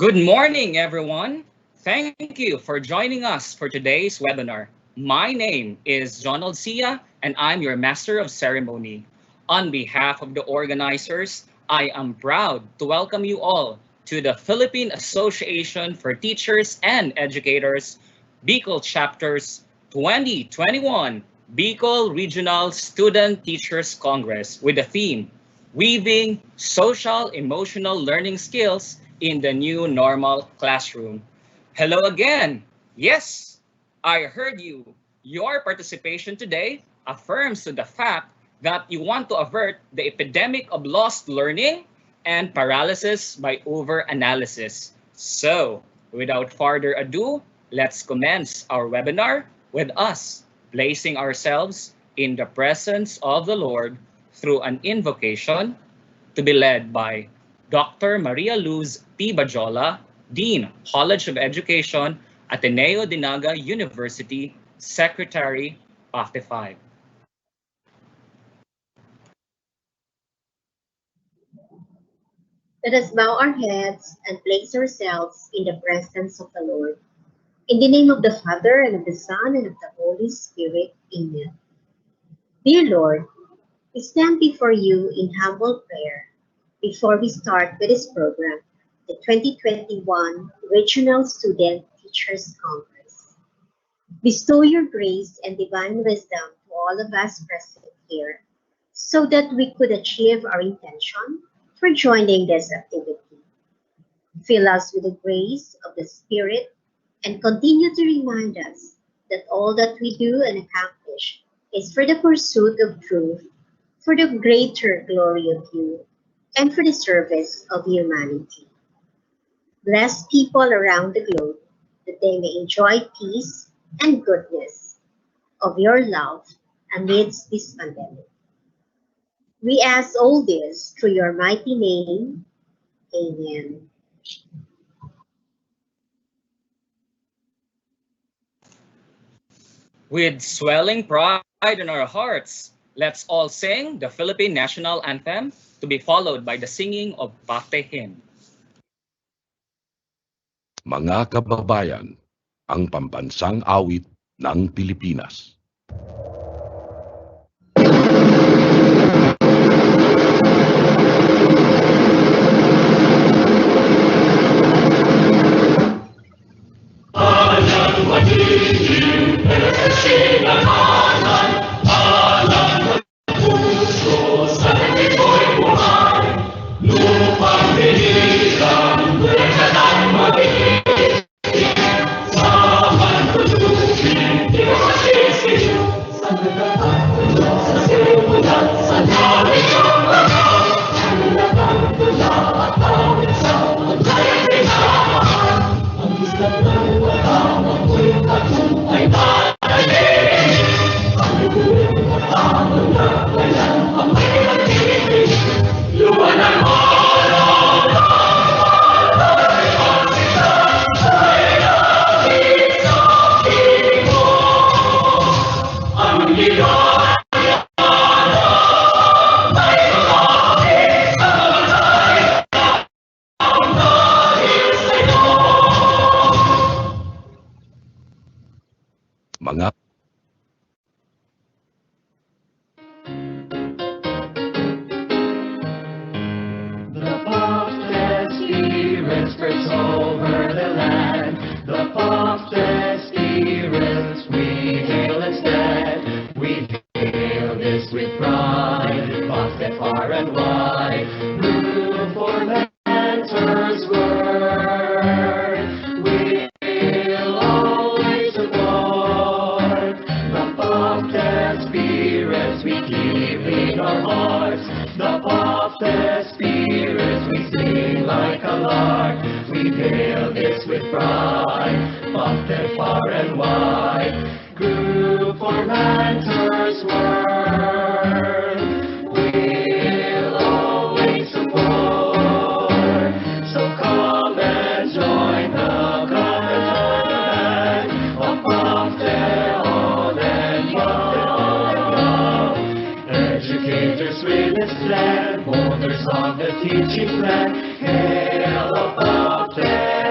Good morning, everyone. Thank you for joining us for today's webinar. My name is John Alcia, and I'm your Master of Ceremony. On behalf of the organizers, I am proud to welcome you all to the Philippine Association for Teachers and Educators, Bicol Chapter's 2021 Bicol Regional Student Teachers Congress with the theme, Weaving Social Emotional Learning Skills in the New Normal Classroom. Hello again. Yes, I heard you. Your participation today affirms to the fact that you want to avert the epidemic of lost learning and paralysis by overanalysis. So, without further ado, let's commence our webinar with us placing ourselves in the presence of the Lord through an invocation to be led by Dr. Maria Luz P. Bajola, Dean, College of Education, Ateneo de Naga University, Secretary of the Five. Let us bow our heads and place ourselves in the presence of the Lord. In the name of the Father, and of the Son, and of the Holy Spirit. Amen. Dear Lord, we stand before you in humble prayer before we start with this program, the 2021 Regional Student Teachers Congress. Bestow your grace and divine wisdom to all of us present here so that we could achieve our intention for joining this activity. Fill us with the grace of the Spirit and continue to remind us that all that we do and accomplish is for the pursuit of truth, for the greater glory of you, and for the service of humanity. Bless people around the globe that they may enjoy peace and goodness of your love amidst this pandemic. We ask all this through your mighty name. Amen. With swelling pride in our hearts, let's all sing the Philippine National Anthem to be followed by the singing of Pate Hymn. Mga kababayan, ang pambansang awit ng Pilipinas. Mga The Prophet Spirit spreads over the land. The Prophet Spirit we hail instead. We hail this with pride, Prophet far and wide. Room for mentors word. We will always support. The Prophet Spirits we keep in our hearts. The Prophet Spirits we sing like a lark. We hail this with pride, Prophet far and wide. Group for mentors word. We'll always support. So come and join the band of Prophet on and young. Educators with its plan, molders of the teaching plan. Hail the Prophet.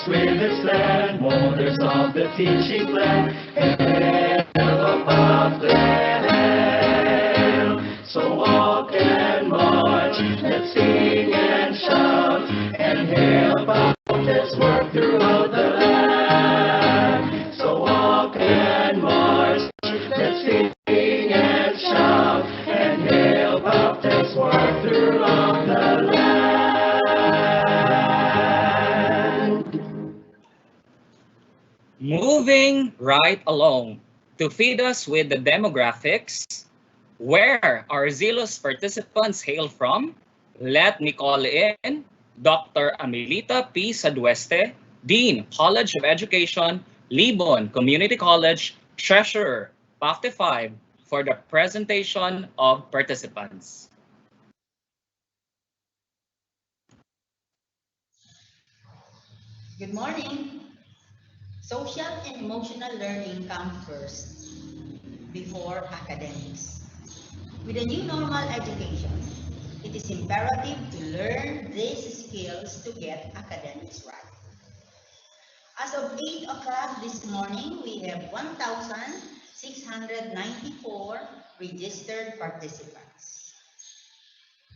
with its land, wonders of the teaching plan. Hail, O Bethlehem! So walk and march, let's sing and shout, and hail Baptist's work throughout the land. So walk and march, let's sing and shout, and hail Baptist's work throughout the land. Moving right along to feed us with the demographics, where our zealous participants hail from, let me call in Dr. Amelita P. Sadueste, Dean, College of Education, Libon Community College, Treasurer, PAFTE 5, for the presentation of participants. Good morning. Social and emotional learning come first, before academics. With a new normal education, it is imperative to learn these skills to get academics right. As of 8 o'clock this morning, we have 1,694 registered participants.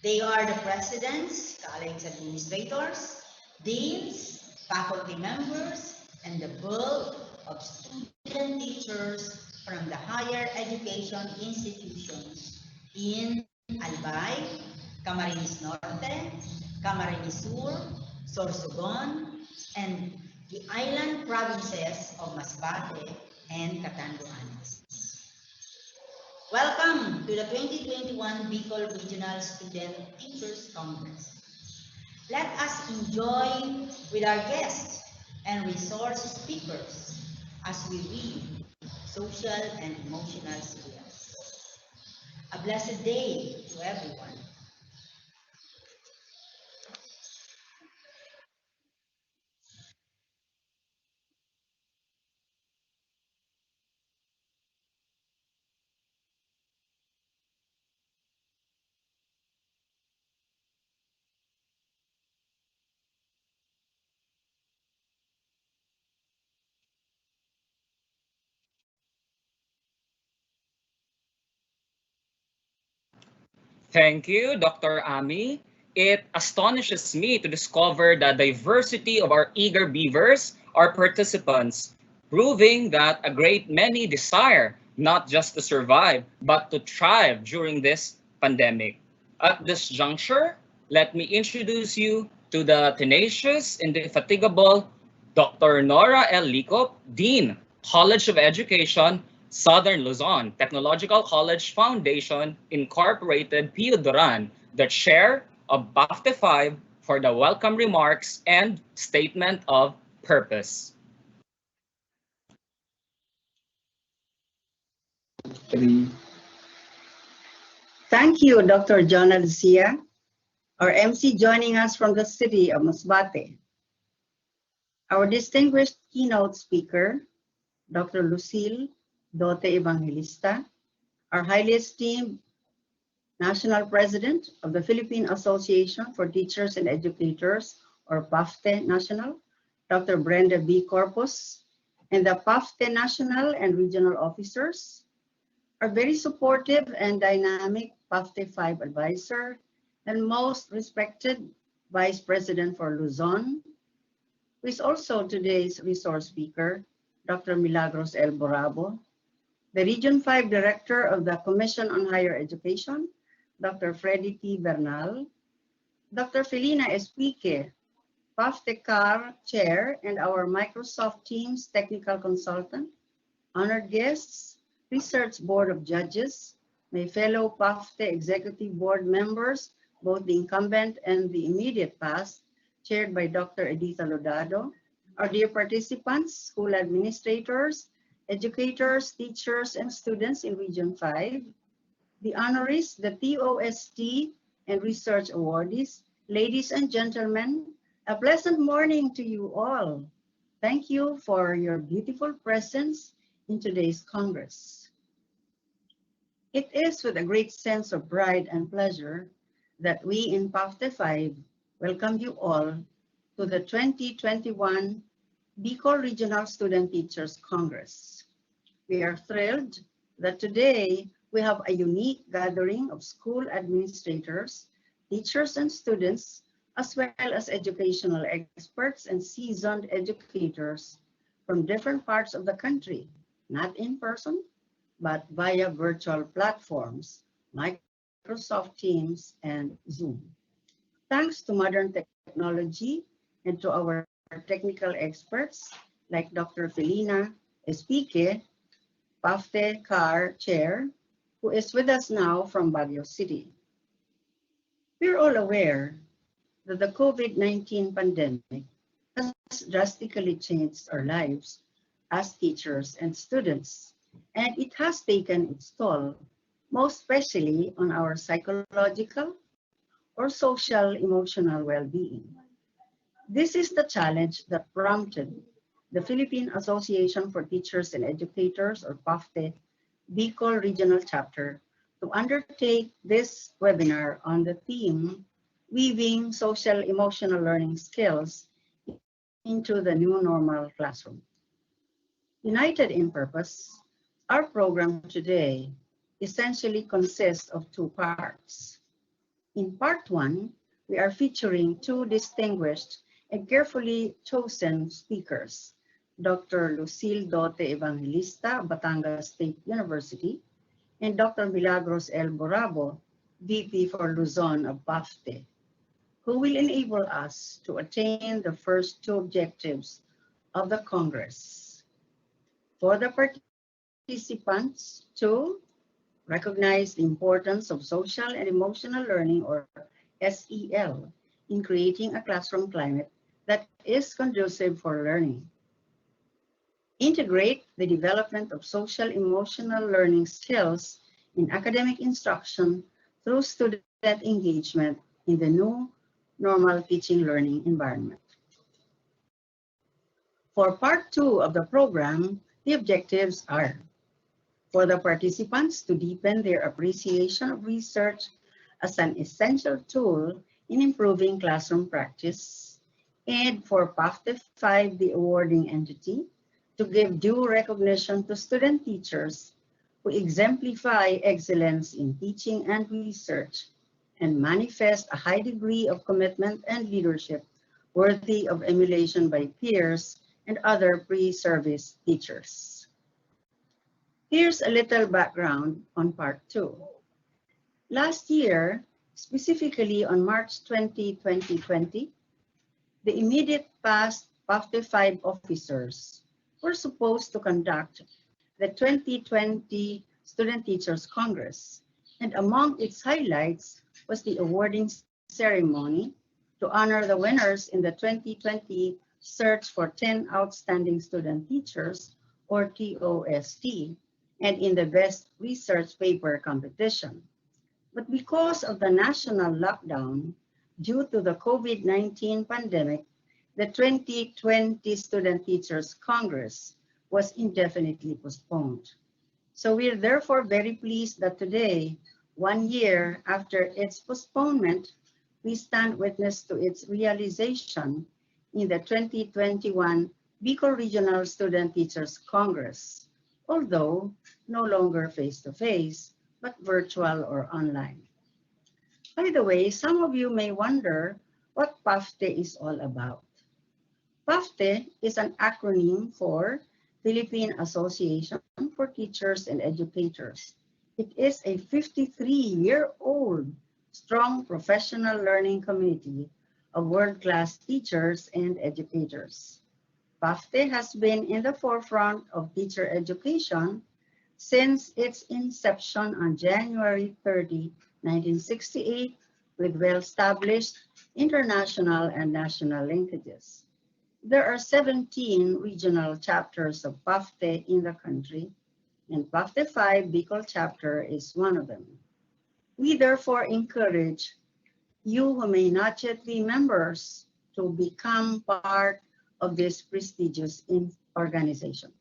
They are the presidents, college administrators, deans, faculty members, and the bulk of student teachers from the higher education institutions in Albay, Camarines Norte, Camarines Sur, Sorsogon, and the island provinces of Masbate and Catanduanes. Welcome to the 2021 Bicol Regional Student Teachers Congress. Let us enjoy with our guests and resource speakers as we read social and emotional skills. A blessed day to everyone. Thank you, Dr. Ami. It astonishes me to discover the diversity of our eager beavers, our participants, proving that a great many desire not just to survive, but to thrive during this pandemic. At this juncture, let me introduce you to the tenacious, indefatigable Dr. Nora L. Licop, Dean, College of Education, Southern Luzon Technological College Foundation, Incorporated, Pio Duran, the chair of PAFTE 5 for the welcome remarks and statement of purpose. Thank you, Dr. John Alcia, our MC joining us from the city of Masbate. Our distinguished keynote speaker, Dr. Lucille Dote Evangelista, our highly esteemed National President of the Philippine Association for Teachers and Educators, or PAFTE National, Dr. Brenda B. Corpus, and the PAFTE National and Regional Officers, our very supportive and dynamic PAFTE 5 advisor, and most respected Vice President for Luzon, who is also today's resource speaker, Dr. Milagros L. Borabo, the Region 5 Director of the Commission on Higher Education, Dr. Freddy T. Bernal, Dr. Felina Espique, PAFTE CAR Chair and our Microsoft Teams Technical Consultant, honored guests, Research Board of Judges, my fellow PAFTE Executive Board members, both the incumbent and the immediate past, chaired by Dr. Editha Lodado, our dear participants, school administrators, educators, teachers, and students in Region 5, the honorees, the TOST, and research awardees, ladies and gentlemen, a pleasant morning to you all. Thank you for your beautiful presence in today's Congress. It is with a great sense of pride and pleasure that we in PAFTE 5 welcome you all to the 2021 Bicol Regional Student Teachers Congress. We are thrilled that today we have a unique gathering of school administrators, teachers and students, as well as educational experts and seasoned educators from different parts of the country, not in person, but via virtual platforms, Microsoft Teams and Zoom. Thanks to modern technology and to our technical experts like Dr. Felina Espique, PAFTE CAR Chair, who is with us now from Baguio City. We're all aware that the COVID-19 pandemic has drastically changed our lives as teachers and students, and it has taken its toll, most especially on our psychological or social emotional well-being. This is the challenge that prompted the Philippine Association for Teachers and Educators, or PAFTE, Bicol Regional Chapter, to undertake this webinar on the theme, Weaving Social Emotional Learning Skills into the New Normal Classroom. United in purpose, our program today essentially consists of two parts. In part one, we are featuring two distinguished and carefully chosen speakers, Dr. Lucille Dote Evangelista, Batangas State University, and Dr. Milagros L. Borabo, VP for Luzon of PAFTE, who will enable us to attain the first two objectives of the Congress. For the participants to recognize the importance of social and emotional learning, or SEL, in creating a classroom climate that is conducive for learning. Integrate the development of social emotional learning skills in academic instruction through student engagement in the new normal teaching learning environment. For part two of the program, the objectives are for the participants to deepen their appreciation of research as an essential tool in improving classroom practice, and for PAFTE 5, the awarding entity, to give due recognition to student teachers who exemplify excellence in teaching and research and manifest a high degree of commitment and leadership worthy of emulation by peers and other pre-service teachers. Here's a little background on part two. Last year, specifically on March 20, 2020, the immediate past PAFTE 5 officers were supposed to conduct the 2020 Student Teachers Congress, and among its highlights was the awarding ceremony to honor the winners in the 2020 Search for 10 Outstanding Student Teachers, or TOST, and in the Best Research Paper competition. But because of the national lockdown due to the COVID-19 pandemic, the 2020 Student Teachers Congress was indefinitely postponed. So we're therefore very pleased that today, 1 year after its postponement, we stand witness to its realization in the 2021 Bicol Regional Student Teachers Congress, although no longer face-to-face, but virtual or online. By the way, some of you may wonder what PAFTE is all about. PAFTE is an acronym for Philippine Association for Teachers and Educators. It is a 53-year-old strong professional learning community of world-class teachers and educators. PAFTE has been in the forefront of teacher education since its inception on January 30, 1968, with well-established international and national linkages. There are 17 regional chapters of PAFTE in the country, and PAFTE 5 Bicol chapter is one of them. We therefore encourage you who may not yet be members to become part of this prestigious organization.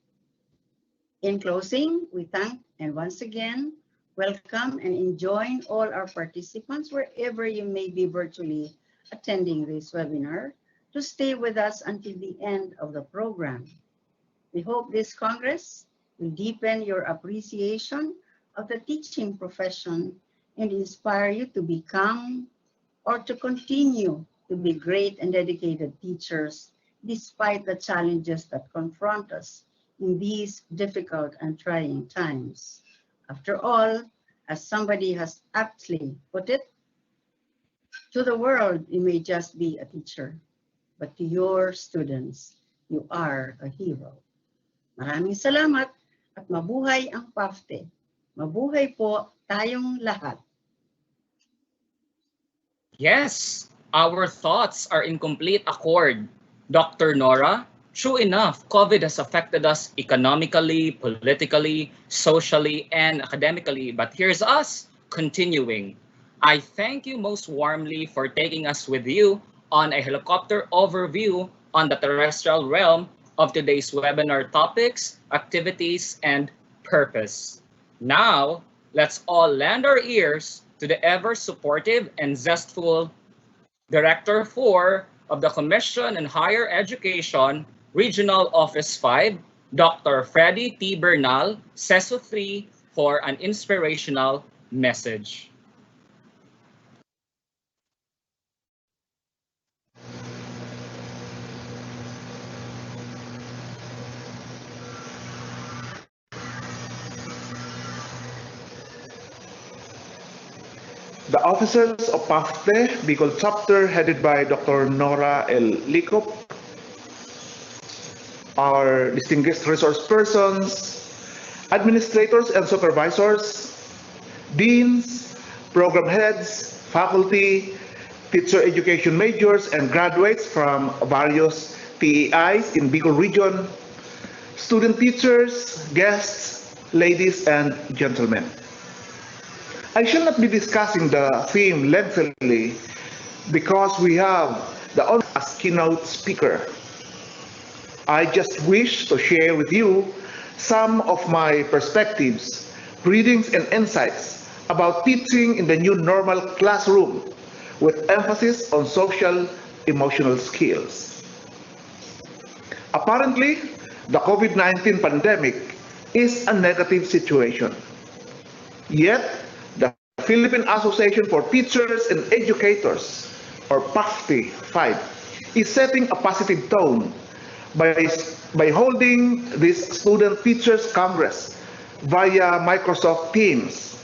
In closing, we thank and once again welcome and enjoin all our participants wherever you may be virtually attending this webinar to stay with us until the end of the program. We hope this Congress will deepen your appreciation of the teaching profession and inspire you to become or to continue to be great and dedicated teachers despite the challenges that confront us in these difficult and trying times. After all, as somebody has aptly put it, to the world, you may just be a teacher, but to your students, you are a hero. Maraming salamat at mabuhay ang PAFTE. Mabuhay po tayong lahat. Yes, our thoughts are in complete accord. Dr. Nora, true enough, COVID has affected us economically, politically, socially, and academically. But here's us continuing. I thank you most warmly for taking us with you on a helicopter overview on the terrestrial realm of today's webinar topics, activities, and purpose. Now, let's all lend our ears to the ever-supportive and zestful Director 4 of the Commission on Higher Education, Regional Office 5, Dr. Freddy T. Bernal, CESO 3, for an inspirational message. The officers of PAFTE, Bicol chapter, headed by Dr. Nora L. Licop, our distinguished resource persons, administrators and supervisors, deans, program heads, faculty, teacher education majors, and graduates from various TEIs in Bicol region, student teachers, guests, ladies and gentlemen. I shall not be discussing the theme lengthily because we have the honor as keynote speaker. I just wish to share with you some of my perspectives, readings, and insights about teaching in the new normal classroom with emphasis on social emotional skills. Apparently, the COVID-19 pandemic is a negative situation. Yet, the Philippine Association for Teachers and Educators, or PAFTE 5, is setting a positive tone by holding this Student Teachers Congress via Microsoft Teams.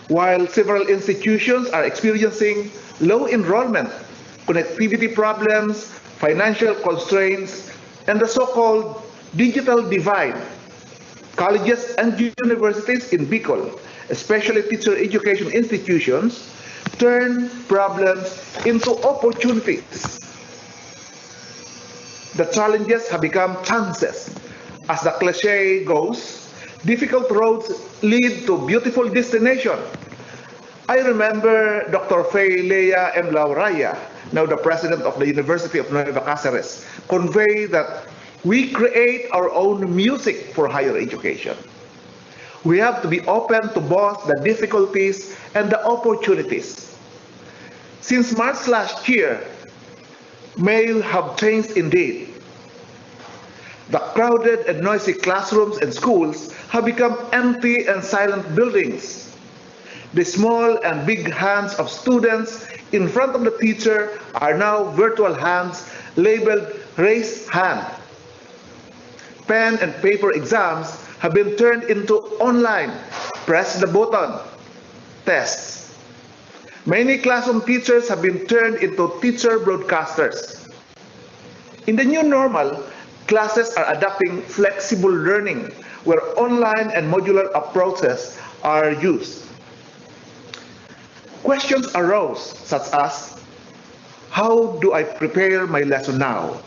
While several institutions are experiencing low enrollment, connectivity problems, financial constraints, and the so-called digital divide, colleges and universities in Bicol, especially teacher education institutions, turn problems into opportunities. The challenges have become chances. As the cliche goes, difficult roads lead to beautiful destination. I remember Dr. Fay Lea M. Lauraya, now the president of the University of Nueva Cáceres, convey that we create our own music for higher education. We have to be open to both the difficulties and the opportunities. Since March last year, may have changed indeed. The crowded and noisy classrooms and schools have become empty and silent buildings. The small and big hands of students in front of the teacher are now virtual hands labeled raised hand. Pen and paper exams have been turned into online, press the button, tests. Many classroom teachers have been turned into teacher broadcasters. In the new normal, classes are adopting flexible learning where online and modular approaches are used. Questions arose such as, how do I prepare my lesson now?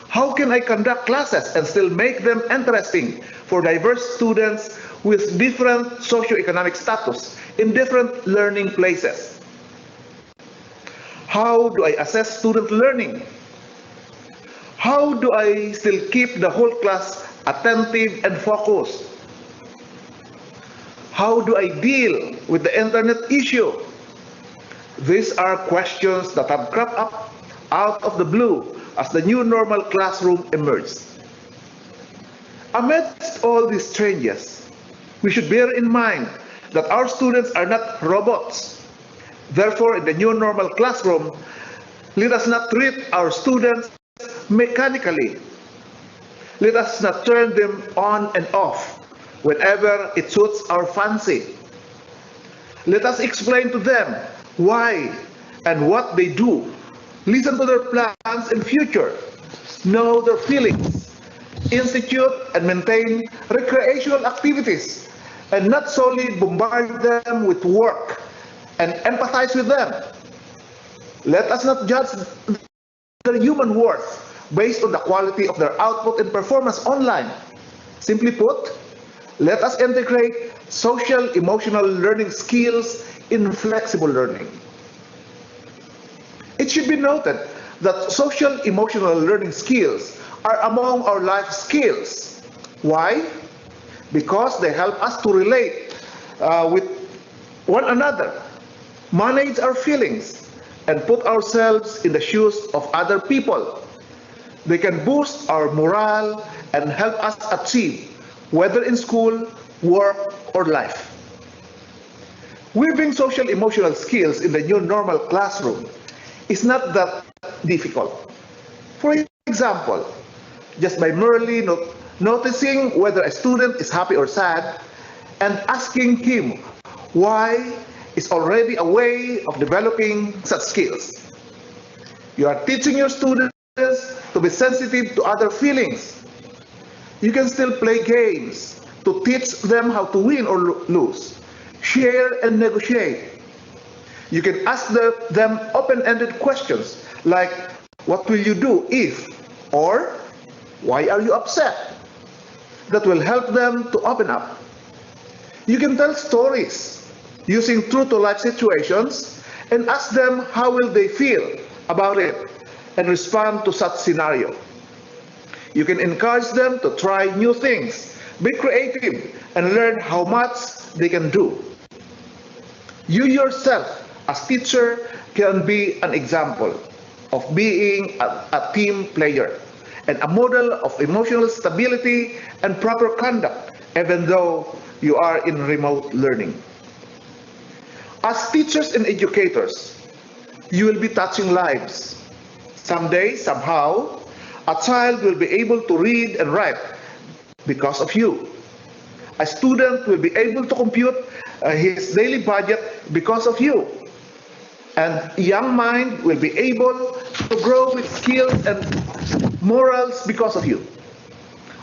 How can I conduct classes and still make them interesting for diverse students with different socioeconomic status in different learning places? How do I assess student learning? How do I still keep the whole class attentive and focused? How do I deal with the internet issue? These are questions that have cropped up out of the blue as the new normal classroom emerged. Amidst all these changes, we should bear in mind that our students are not robots. Therefore, in the new normal classroom, let us not treat our students mechanically. Let us not turn them on and off whenever it suits our fancy. Let us explain to them why and what they do. Listen to their plans and future. Know their feelings. Institute and maintain recreational activities, and not solely bombard them with work and empathize with them. Let us not judge their human worth based on the quality of their output and performance online. Simply put, let us integrate social emotional learning skills in flexible learning. It should be noted that social emotional learning skills are among our life skills. Why? Because they help us to relate with one another, manage our feelings, and put ourselves in the shoes of other people. They can boost our morale and help us achieve, whether in school, work, or life. Weaving social emotional skills in the new normal classroom is not that difficult. For example, just by merely noticing whether a student is happy or sad and asking him why is already a way of developing such skills. You are teaching your students to be sensitive to other feelings. You can still play games to teach them how to win or lose, share and negotiate. You can ask them open-ended questions like, what will you do if, or why are you upset? That will help them to open up. You can tell stories using true-to-life situations and ask them how will they feel about it and respond to such scenario. You can encourage them to try new things, be creative, and learn how much they can do. You yourself, as teacher, can be an example of being a team player and a model of emotional stability and proper conduct, even though you are in remote learning. As teachers and educators, you will be touching lives. Someday, somehow, a child will be able to read and write because of you. A student will be able to compute his daily budget because of you. And a young mind will be able to grow with skills and morals because of you.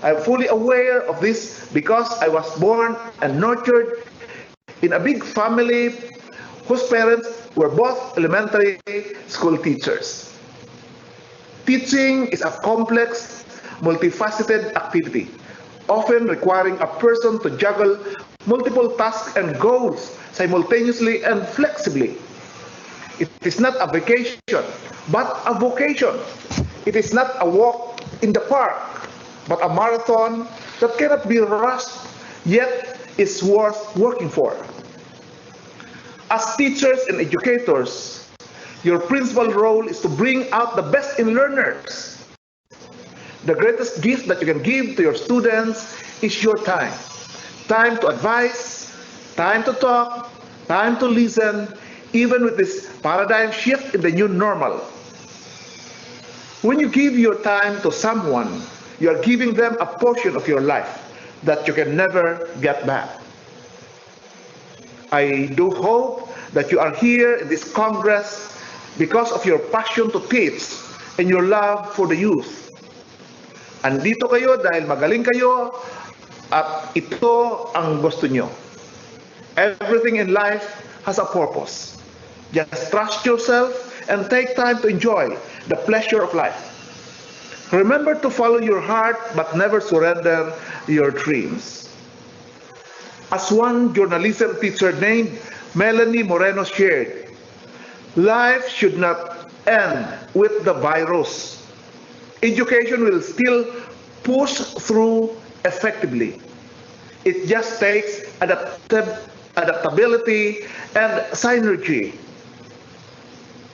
I am fully aware of this because I was born and nurtured in a big family whose parents were both elementary school teachers. Teaching is a complex, multifaceted activity, often requiring a person to juggle multiple tasks and goals simultaneously and flexibly. It is not a vacation, but a vocation. It is not a walk in the park, but a marathon that cannot be rushed, yet is worth working for. As teachers and educators, your principal role is to bring out the best in learners. The greatest gift that you can give to your students is your time. Time to advise, time to talk, time to listen, even with this paradigm shift in the new normal. When you give your time to someone, you are giving them a portion of your life that you can never get back. I do hope that you are here in this Congress because of your passion to teach and your love for the youth. Andito kayo dahil magaling kayo at ito ang gusto nyo. Everything in life has a purpose. Just trust yourself and take time to enjoy the pleasure of life. Remember to follow your heart but never surrender your dreams. As one journalism teacher named Melanie Moreno shared, life should not end with the virus. Education will still push through effectively. It just takes adaptability and synergy.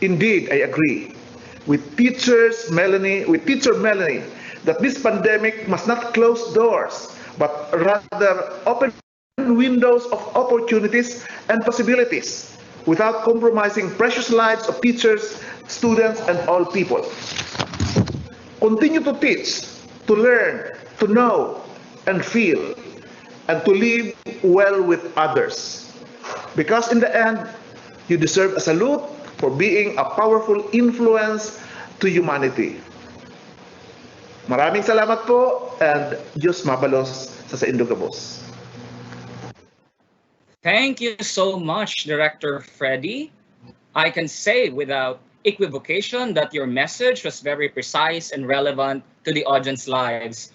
Indeed, I agree. with teacher Melanie, that this pandemic must not close doors, but rather open windows of opportunities and possibilities without compromising precious lives of teachers, students, and all people. Continue to teach, to learn, to know, and feel, and to live well with others. Because in the end, you deserve a salute for being a powerful influence to humanity. Maraming salamat po, and Diyos mabalos sa Indogabos. Thank you so much, Director Freddy. I can say without equivocation that your message was very precise and relevant to the audience lives.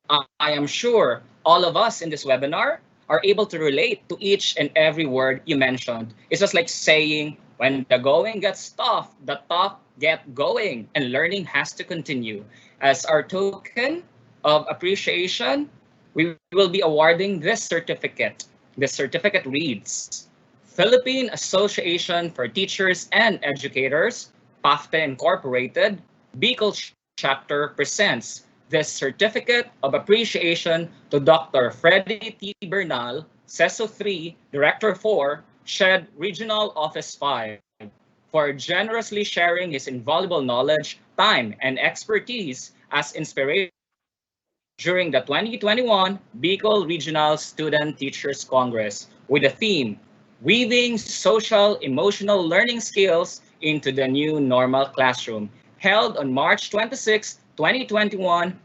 I am sure all of us in this webinar are able to relate to each and every word you mentioned. It's just like saying, when the going gets tough, the tough get going, and learning has to continue. As our token of appreciation, we will be awarding this certificate. The certificate reads, Philippine Association for Teachers and Educators, PAFTE Incorporated, Bicol Chapter presents this certificate of appreciation to Dr. Freddy T. Bernal, CESO 3, Director 4, SHED Regional Office 5, for generously sharing his invaluable knowledge, time, and expertise as inspiration during the 2021 Bicol Regional Student Teachers Congress with the theme, Weaving Social Emotional Learning Skills into the New Normal Classroom, held on March 26, 2021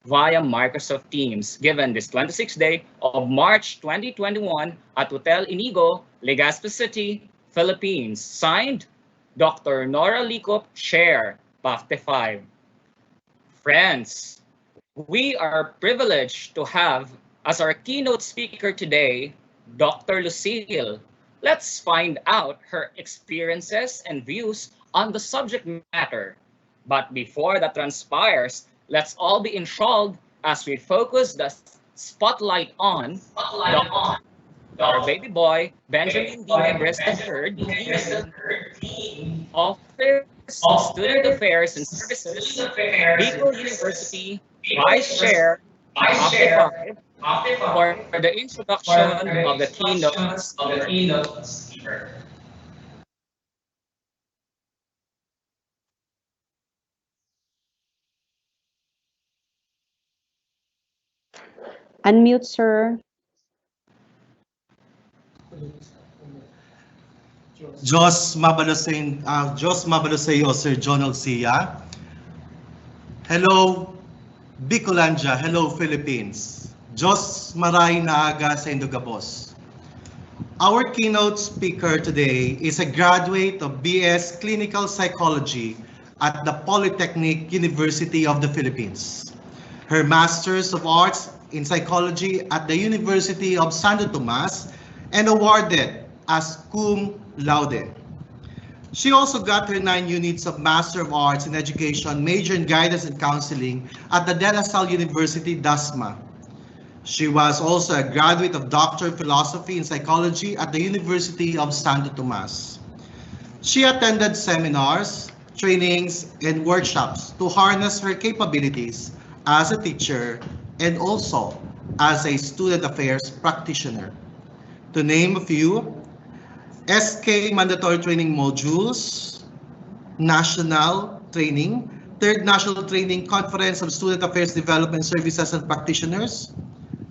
via Microsoft Teams, given this 26th day of March 2021 at Hotel Inigo, Legazpi City, Philippines. Signed, Dr. Nora Licop, Chair, PAFTE 5. Friends, we are privileged to have as our keynote speaker today, Dr. Lucille. Let's find out her experiences and views on the subject matter. But before that transpires, let's all be enthralled as we focus the spotlight on our baby boy, Benjamin D. Negres III, Dean of Student Affairs and Services, Bicol University, Vice Chair of the 5, for the introduction of the keynote speaker. Unmute, sir. Diyos mabalo sa iyo, Sir Jonald Sia. Hello, Bicolandia. Hello, Philippines. Diyos maray na aga sa Indogabos. Our keynote speaker today is a graduate of BS Clinical Psychology at the Polytechnic University of the Philippines. Her Masters of Arts in Psychology at the University of Santo Tomas and awarded as cum laude. She also got her 9 units of Master of Arts in Education, major in Guidance and Counseling at the De La Salle University, DASMA. She was also a graduate of Doctor of Philosophy in Psychology at the University of Santo Tomas. She attended seminars, trainings, and workshops to harness her capabilities as a teacher and also as a student affairs practitioner. To name a few, SK mandatory training modules, national training, third national training conference of student affairs development services and practitioners,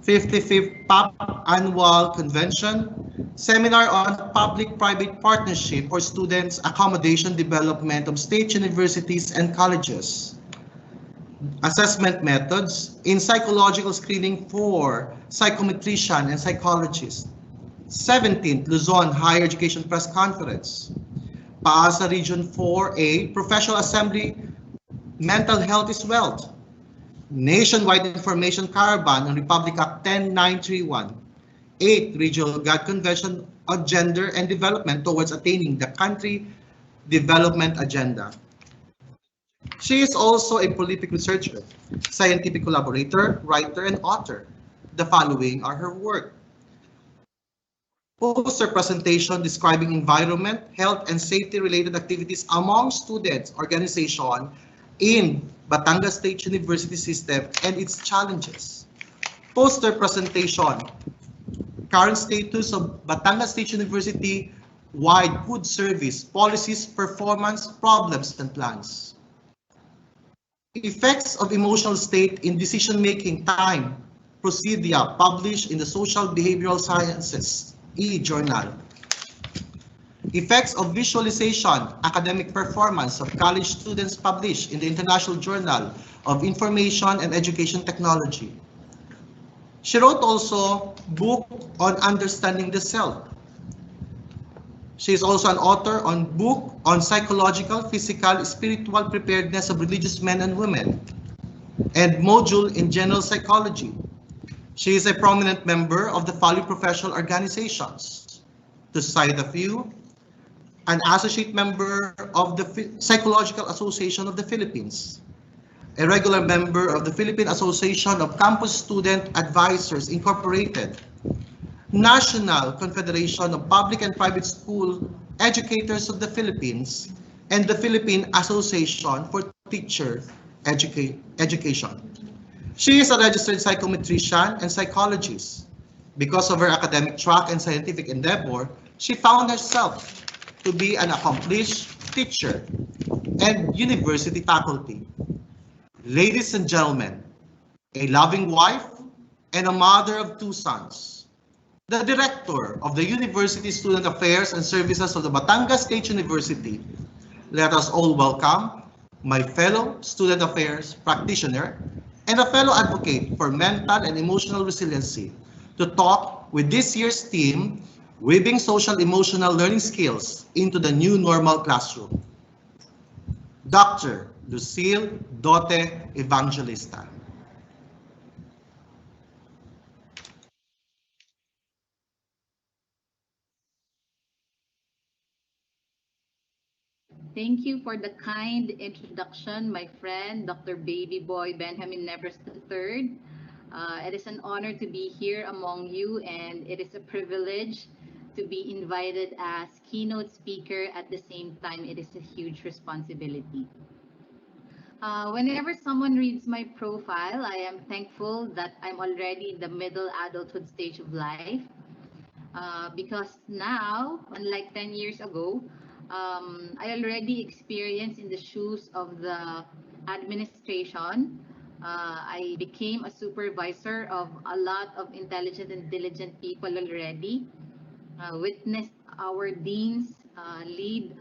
55th PAP annual convention, seminar on public-private partnership for students accommodation development of state universities and colleges, assessment methods in psychological screening for psychometrician and psychologists, 17th Luzon Higher Education Press Conference, PAASA Region 4A Professional Assembly, Mental Health is Wealth, Nationwide Information Caravan on Republic Act 10931, 8th Regional God Convention on Gender and Development towards attaining the country development agenda. She is also a prolific researcher, scientific collaborator, writer, and author. The following are her work. poster presentation describing environment, health, and safety-related activities among students, organization in Batangas State University system and its challenges. Poster presentation, current status of Batangas State University wide food service, policies, performance, problems, and plans. Effects of emotional state in decision-making time, procedure published in the Social Behavioral Sciences e-journal. Effects of visualization, academic performance of college students published in the International Journal of Information and Education Technology. She wrote also book on understanding the self. She is also an author on book on psychological, physical, spiritual preparedness of religious men and women, and module in general psychology. She is a prominent member of the following professional organizations: to cite a few, an associate member of the Psychological Association of the Philippines, a regular member of the Philippine Association of Campus Student Advisors Incorporated, National Confederation of Public and Private School Educators of the Philippines, and the Philippine Association for Teacher Education. She is a registered psychometrician and psychologist. Because of her academic track and scientific endeavor, she found herself to be an accomplished teacher and university faculty. Ladies and gentlemen, a loving wife and a mother of 2 sons, the director of the University Student Affairs and Services of the Batangas State University, let us all welcome my fellow student affairs practitioner and a fellow advocate for mental and emotional resiliency to talk with this year's theme, Weaving Social Emotional Learning Skills into the New Normal Classroom. Dr. Lucille Dote Evangelista. Thank you for the kind introduction, my friend, Dr. Baby Boy Benjamin Nevers III. It is an honor to be here among you, and it is a privilege to be invited as keynote speaker. At the same time, it is a huge responsibility. Whenever someone reads my profile, I am thankful that I'm already in the middle adulthood stage of life. Because now, unlike 10 years ago, I already experienced in the shoes of the administration. I became a supervisor of a lot of intelligent and diligent people already. Witnessed our deans lead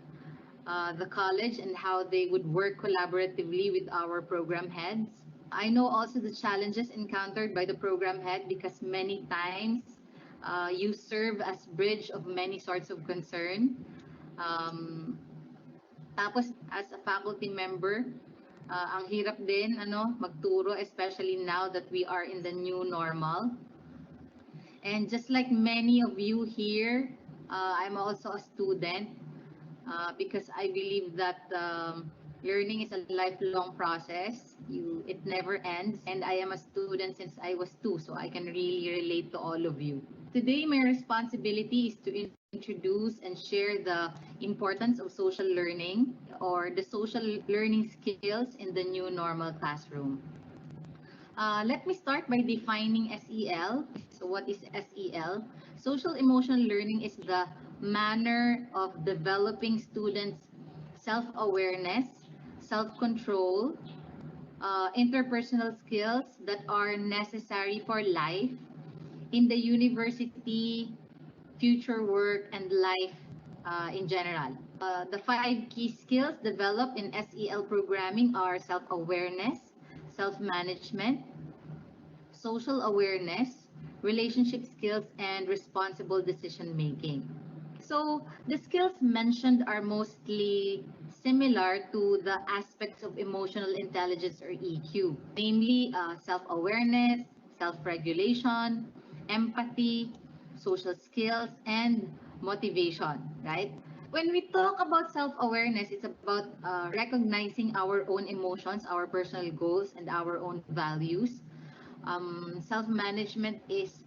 the college and how they would work collaboratively with our program heads. I know also the challenges encountered by the program head because many times you serve as bridge of many sorts of concern. Tapos as a faculty member, ang hirap din magturo, especially now that we are in the new normal. And just like many of you here, I'm also a student because I believe that learning is a lifelong process. It never ends. And I am a student since I was 2, so I can really relate to all of you. Today, my responsibility is to introduce and share the importance of social learning or the social learning skills in the new normal classroom. Let me start by defining SEL. So what is SEL? Social emotional learning is the manner of developing students' self-awareness, self-control, interpersonal skills that are necessary for life in the university, future work, and life in general. The 5 key skills developed in SEL programming are self-awareness, self-management, social awareness, relationship skills, and responsible decision-making. So the skills mentioned are mostly similar to the aspects of emotional intelligence or EQ, namely self-awareness, self-regulation, empathy, social skills, and motivation, right? When we talk about self-awareness, it's about recognizing our own emotions, our personal goals, and our own values. Self-management is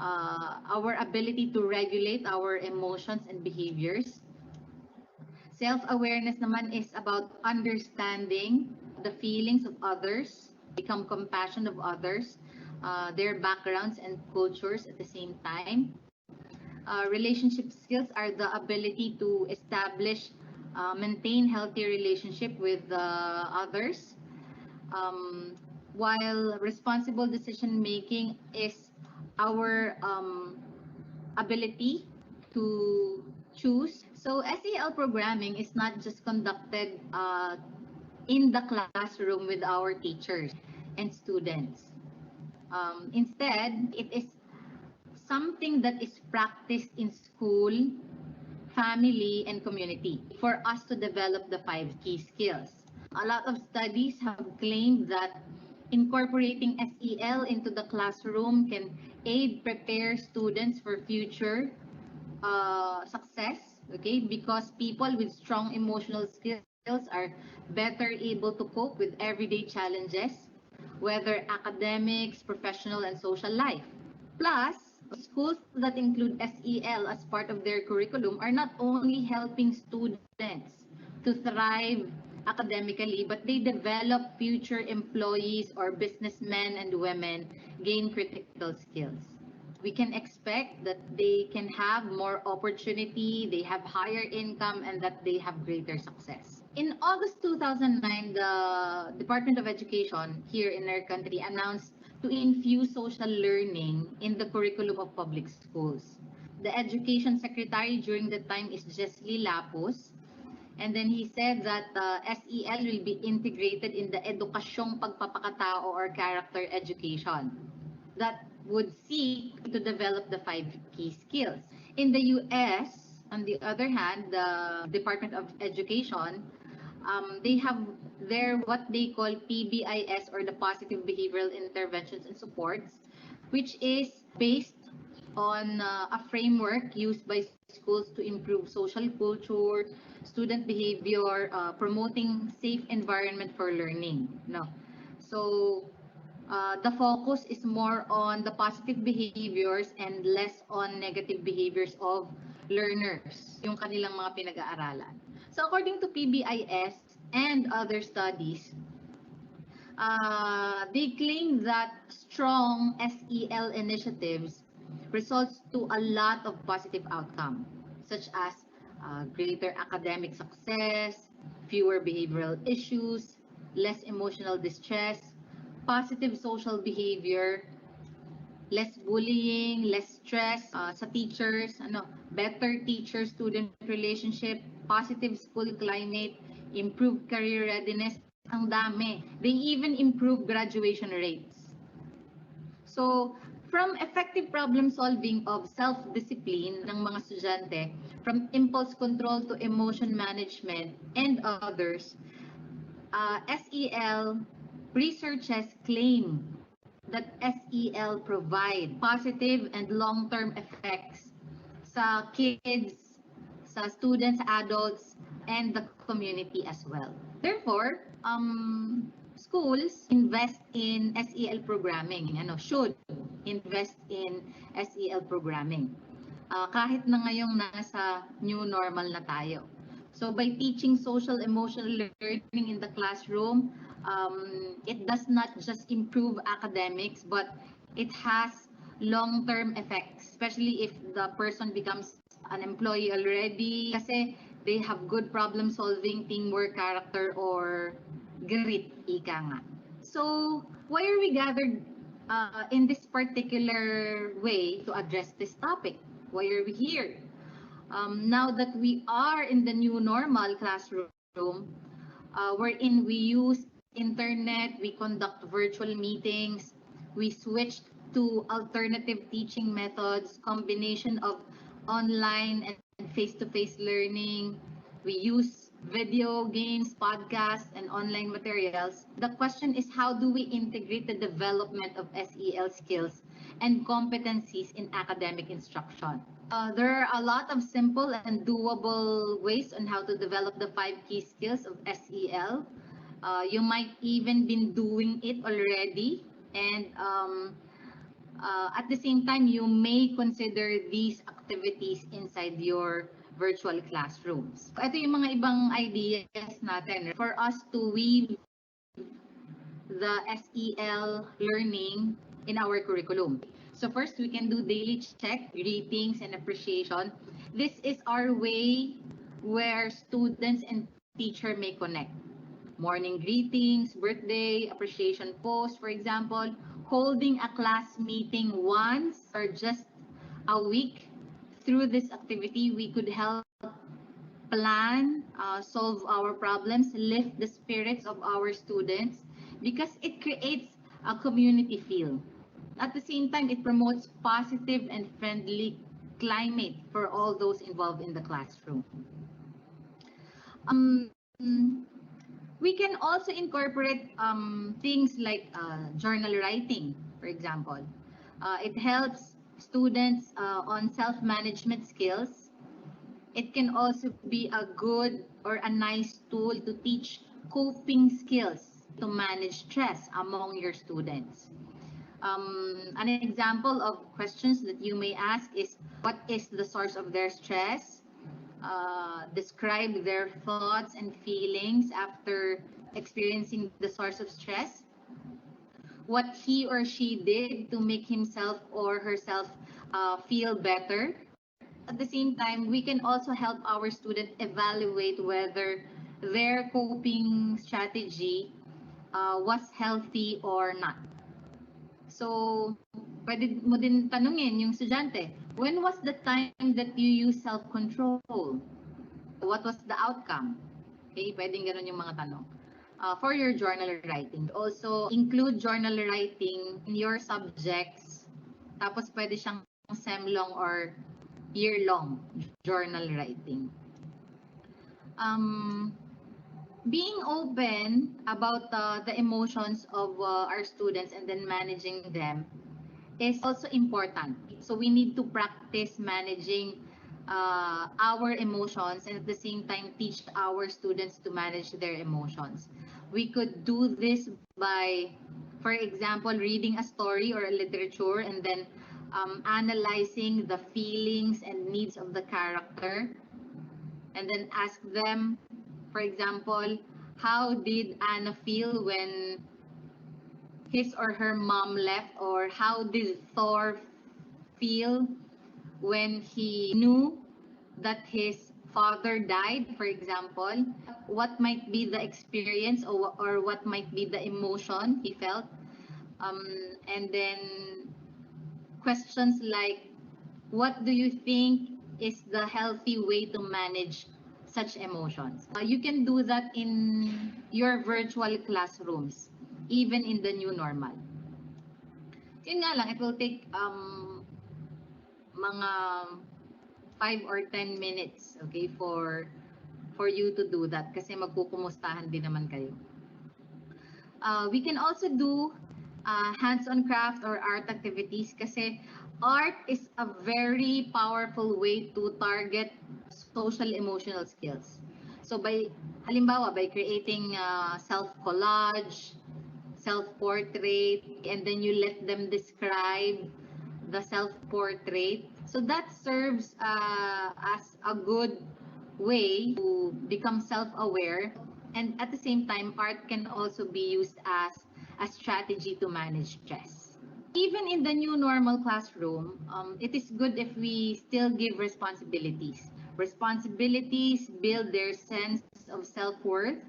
our ability to regulate our emotions and behaviors. Self-awareness naman is about understanding the feelings of others, become compassion of others, their backgrounds and cultures at the same time. Relationship skills are the ability to establish, maintain healthy relationship with others. Um, while responsible decision making is our ability to choose. So SEL programming is not just conducted in the classroom with our teachers and students. Instead, it is something that is practiced in school, family, and community for us to develop the 5 key skills. A lot of studies have claimed that incorporating SEL into the classroom can aid prepare students for future success, okay? Because people with strong emotional skills are better able to cope with everyday challenges, whether academics, professional, and social life. Plus, schools that include SEL as part of their curriculum are not only helping students to thrive academically, but they develop future employees or businessmen and women gain critical skills. We can expect that they can have more opportunity, they have higher income, and that they have greater success. In August 2009, the Department of Education here in our country announced to infuse social learning in the curriculum of public schools. The education secretary during that time is Jesly Lapus, and then he said that SEL will be integrated in the edukasyong pagpapakatao or character education that would seek to develop the 5 key skills. In the US, on the other hand, the Department of Education, they have their what they call PBIS, or the Positive Behavioral Interventions and Supports, which is based on a framework used by schools to improve social culture, student behavior, promoting safe environment for learning. No, so the focus is more on the positive behaviors and less on negative behaviors of learners, yung kanilang mga pinag-aaralan. So according to PBIS and other studies, they claim that strong SEL initiatives results to a lot of positive outcome, such as greater academic success, fewer behavioral issues, less emotional distress, positive social behavior, less bullying, less stress sa teachers, better teacher-student relationship, positive school climate, improved career readiness, ang dami. They even improve graduation rates. So, from effective problem solving of self-discipline ng mga estudyante, from impulse control to emotion management and others, SEL researchers claim that SEL provide positive and long-term effects sa kids, sa students, adults, and the community as well. Therefore, schools invest in SEL programming, should invest in SEL programming. Kahit na ngayong nasa new normal na tayo. So by teaching social emotional learning in the classroom, it does not just improve academics, but it has long-term effects, especially if the person becomes an employee already, kasi they have good problem solving, teamwork, character, or grit, ika nga. So why are we gathered in this particular way to address this topic? Why are we here? Now that we are in the new normal classroom, wherein we use internet, we conduct virtual meetings, we switched to alternative teaching methods, combination of online and face-to-face learning, we use video games, podcasts, and online materials. The question is, how do we integrate the development of SEL skills and competencies in academic instruction? There are a lot of simple and doable ways on how to develop the 5 key skills of SEL. You might even been doing it already, and At the same time, you may consider these activities inside your virtual classrooms. Ito yung mga ibang ideas natin for us to weave the SEL learning in our curriculum. So first, we can do daily check, greetings, and appreciation. This is our way where students and teacher may connect. Morning greetings, birthday, appreciation post, for example, holding a class meeting once or just a week. Through this activity, we could help plan, solve our problems, lift the spirits of our students because it creates a community feel. At the same time, it promotes positive and friendly climate for all those involved in the classroom. We can also incorporate things like journal writing, for example. It helps students on self-management skills. It can also be a good or a nice tool to teach coping skills to manage stress among your students. An example of questions that you may ask is, what is the source of their stress? Describe their thoughts and feelings after experiencing the source of stress. What he or she did to make himself or herself feel better. At the same time, we can also help our student evaluate whether their coping strategy was healthy or not. So, pwede mo din tanungin yung estudyante, when was the time that you use self-control? What was the outcome? Okay, pwedeng ganun yung mga tanong. For your journal writing, also include journal writing in your subjects. Tapos pwede siyang sem-long or year-long journal writing. Being open about the emotions of our students and then managing them is also important. So we need to practice managing our emotions and at the same time teach our students to manage their emotions. We could do this by, for example, reading a story or a literature and then analyzing the feelings and needs of the character and then ask them, for example, how did Anna feel when his or her mom left, or how did Thor feel when he knew that his father died, for example? What might be the experience or what might be the emotion he felt? And then questions like, what do you think is the healthy way to manage such emotions? You can do that in your virtual classrooms, even in the new normal. Yun nga lang, it will take mga 5 or 10 minutes, okay, for you to do that kasi magkukumustahan din naman kayo. We can also do hands-on craft or art activities kasi art is a very powerful way to target social emotional skills. So halimbawa, by creating self-collage, self-portrait, and then you let them describe the self-portrait. So that serves as a good way to become self-aware. And at the same time, art can also be used as a strategy to manage stress. Even in the new normal classroom, it is good if we still give responsibilities. Responsibilities build their sense of self-worth,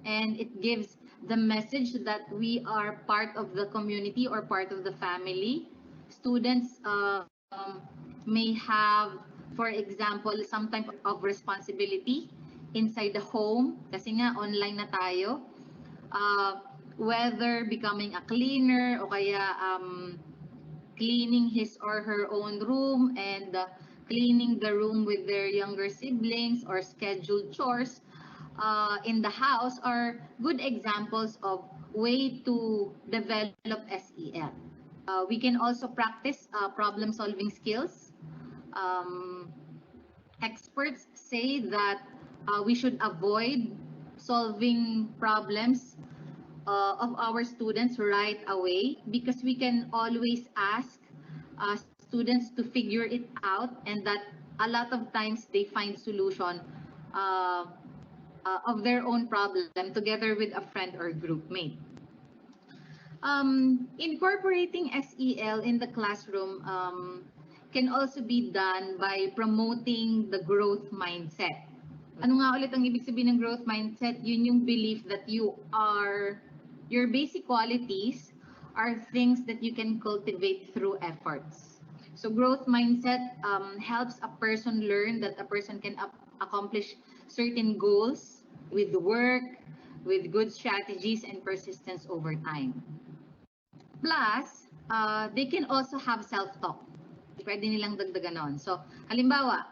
and it gives the message that we are part of the community or part of the family. Students may have, for example, some type of responsibility inside the home, kasi nga online na tayo. Whether becoming a cleaner o kaya cleaning his or her own room and cleaning the room with their younger siblings or scheduled chores in the house are good examples of way to develop SEL. We can also practice problem-solving skills. Experts say that we should avoid solving problems of our students right away, because we can always ask students to figure it out, and that a lot of times they find solution uh, of their own problem together with a friend or group mate. Incorporating SEL in the classroom can also be done by promoting the growth mindset. Ano nga ulit ang ibig sabihin ng growth mindset? Yun yung belief that your basic qualities are things that you can cultivate through efforts. So growth mindset helps a person learn that a person can accomplish certain goals with work, with good strategies and persistence over time. Plus, they can also have self-talk. Pwede nilang dagdagan nun. So, halimbawa,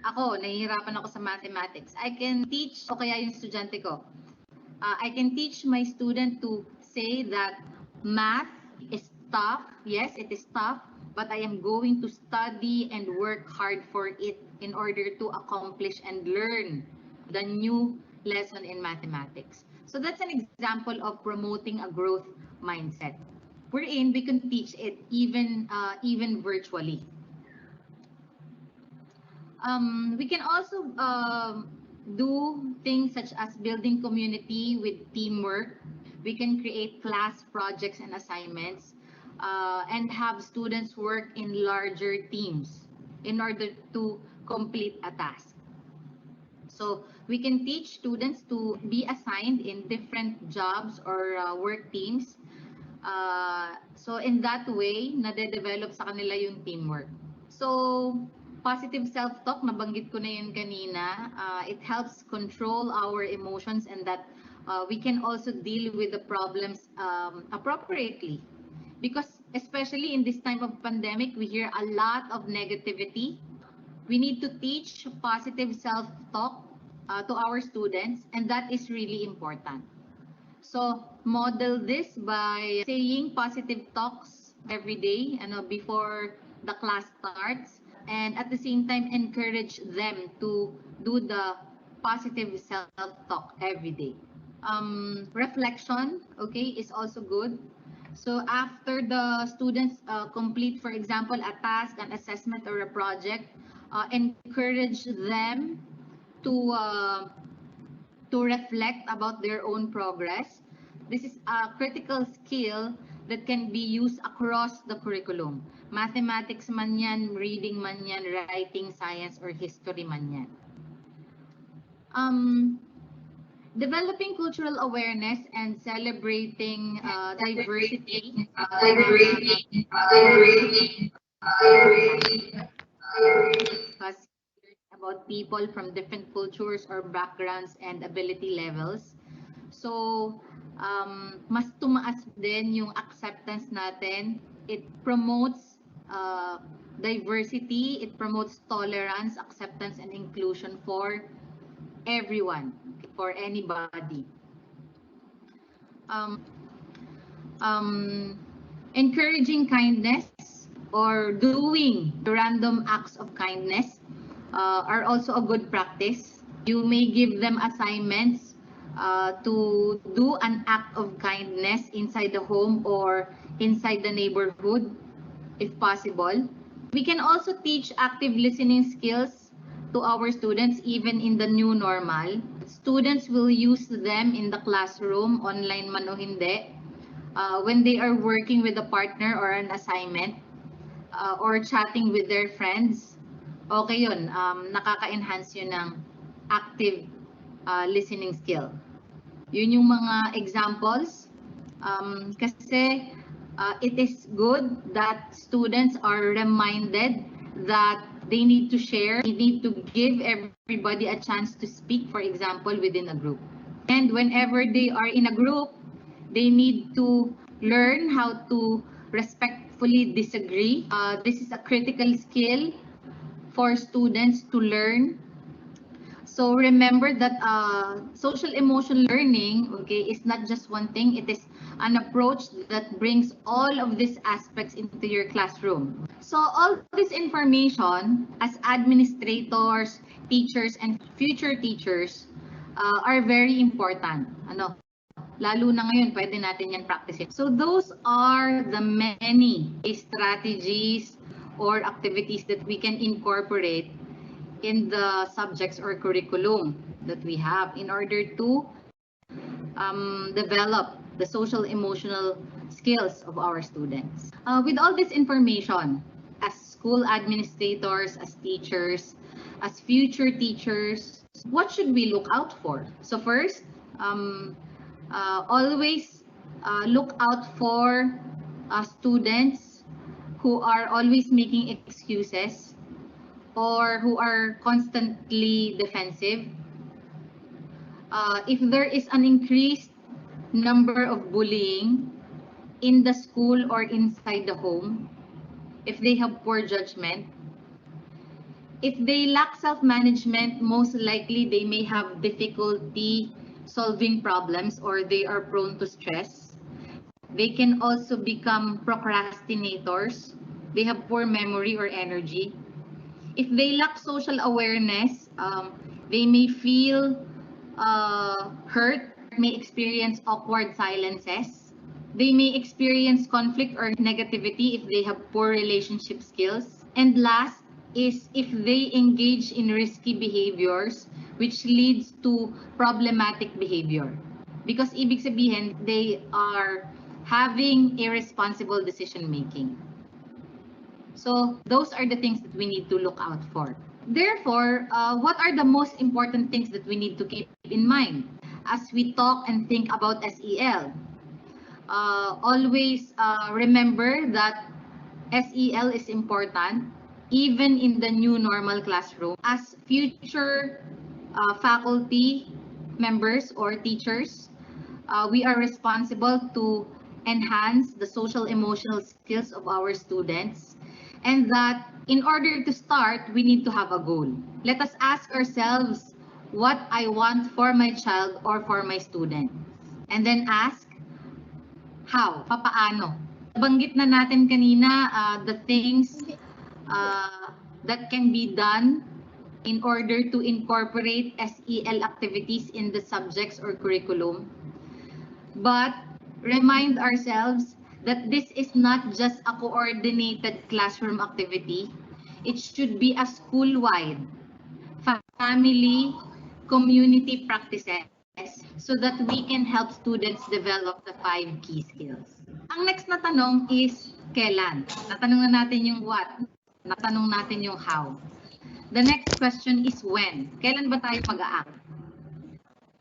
ako, nahihirapan ako sa mathematics. I can teach, o kaya yung estudyante ko, I can teach my student to say that math is tough. Yes, it is tough, but I am going to study and work hard for it in order to accomplish and learn the new lesson in mathematics. So that's an example of promoting a growth mindset. Wherein we can teach it even virtually. We can also do things such as building community with teamwork. We can create class projects and assignments and have students work in larger teams in order to complete a task. So we can teach students to be assigned in different jobs or work teams. So in that way, nade-develop sa kanila yung teamwork. So positive self-talk, nabanggit ko na yun kanina. It helps control our emotions, and that we can also deal with the problems appropriately. Because especially in this time of pandemic, we hear a lot of negativity. We need to teach positive self-talk to our students, and that is really important. So model this by saying positive talks every day, before the class starts, and at the same time encourage them to do the positive self-talk every day. Reflection, okay, is also good. So after the students complete, for example, a task, an assessment, or a project, encourage them to reflect about their own progress. This is a critical skill that can be used across the curriculum. Mathematics man yan, reading man yan, writing, science, or history man yan. Developing cultural awareness and celebrating diversity. About people from different cultures or backgrounds and ability levels. So, mas tumaas din yung acceptance natin. It promotes diversity, it promotes tolerance, acceptance, and inclusion for everyone, for anybody. Encouraging kindness or doing random acts of kindness are also a good practice. You may give them assignments to do an act of kindness inside the home or inside the neighborhood, if possible. We can also teach active listening skills to our students even in the new normal. Students will use them in the classroom, online man o hindi, when they are working with a partner or an assignment, or chatting with their friends. Okay yun, nakaka-enhance yun ng active listening skill. Yun yung mga examples. Kasi it is good that students are reminded that they need to share, they need to give everybody a chance to speak, for example, within a group. And whenever they are in a group, they need to learn how to respectfully disagree. This is a critical skill for students to learn. So remember that social emotion learning, okay, is not just one thing. It is an approach that brings all of these aspects into your classroom. So all this information, as administrators, teachers, and future teachers, are very important. Lalo na ngayon, pwede natin yan practice. So those are the many strategies or activities that we can incorporate in the subjects or curriculum that we have in order to develop the social emotional skills of our students. With all this information, as school administrators, as teachers, as future teachers, what should we look out for? So first, always look out for students who are always making excuses or who are constantly defensive. If there is an increased number of bullying in the school or inside the home, if they have poor judgment, if they lack self-management, most likely they may have difficulty solving problems or they are prone to stress. They can also become procrastinators. They have poor memory or energy. If they lack social awareness, they may feel hurt, may experience awkward silences. They may experience conflict or negativity if they have poor relationship skills. And last is if they engage in risky behaviors which leads to problematic behavior. Because ibig sabihin, they are having irresponsible decision making. So those are the things that we need to look out for. Therefore, what are the most important things that we need to keep in mind as we talk and think about SEL? Always remember that SEL is important even in the new normal classroom. As future faculty members or teachers, we are responsible to enhance the social emotional skills of our students, and that in order to start, we need to have a goal. Let us ask ourselves what I want for my child or for my student, and then ask how, papaano. Banggit na natin kanina the things that can be done in order to incorporate SEL activities in the subjects or curriculum. But remind ourselves that this is not just a coordinated classroom activity. It should be a school-wide, family, community practices so that we can help students develop the 5 key skills. Ang next na tanong is kailan? Natanong na natin yung what, natanong natin yung how. The next question is when. Kailan ba tayo mag-a-act?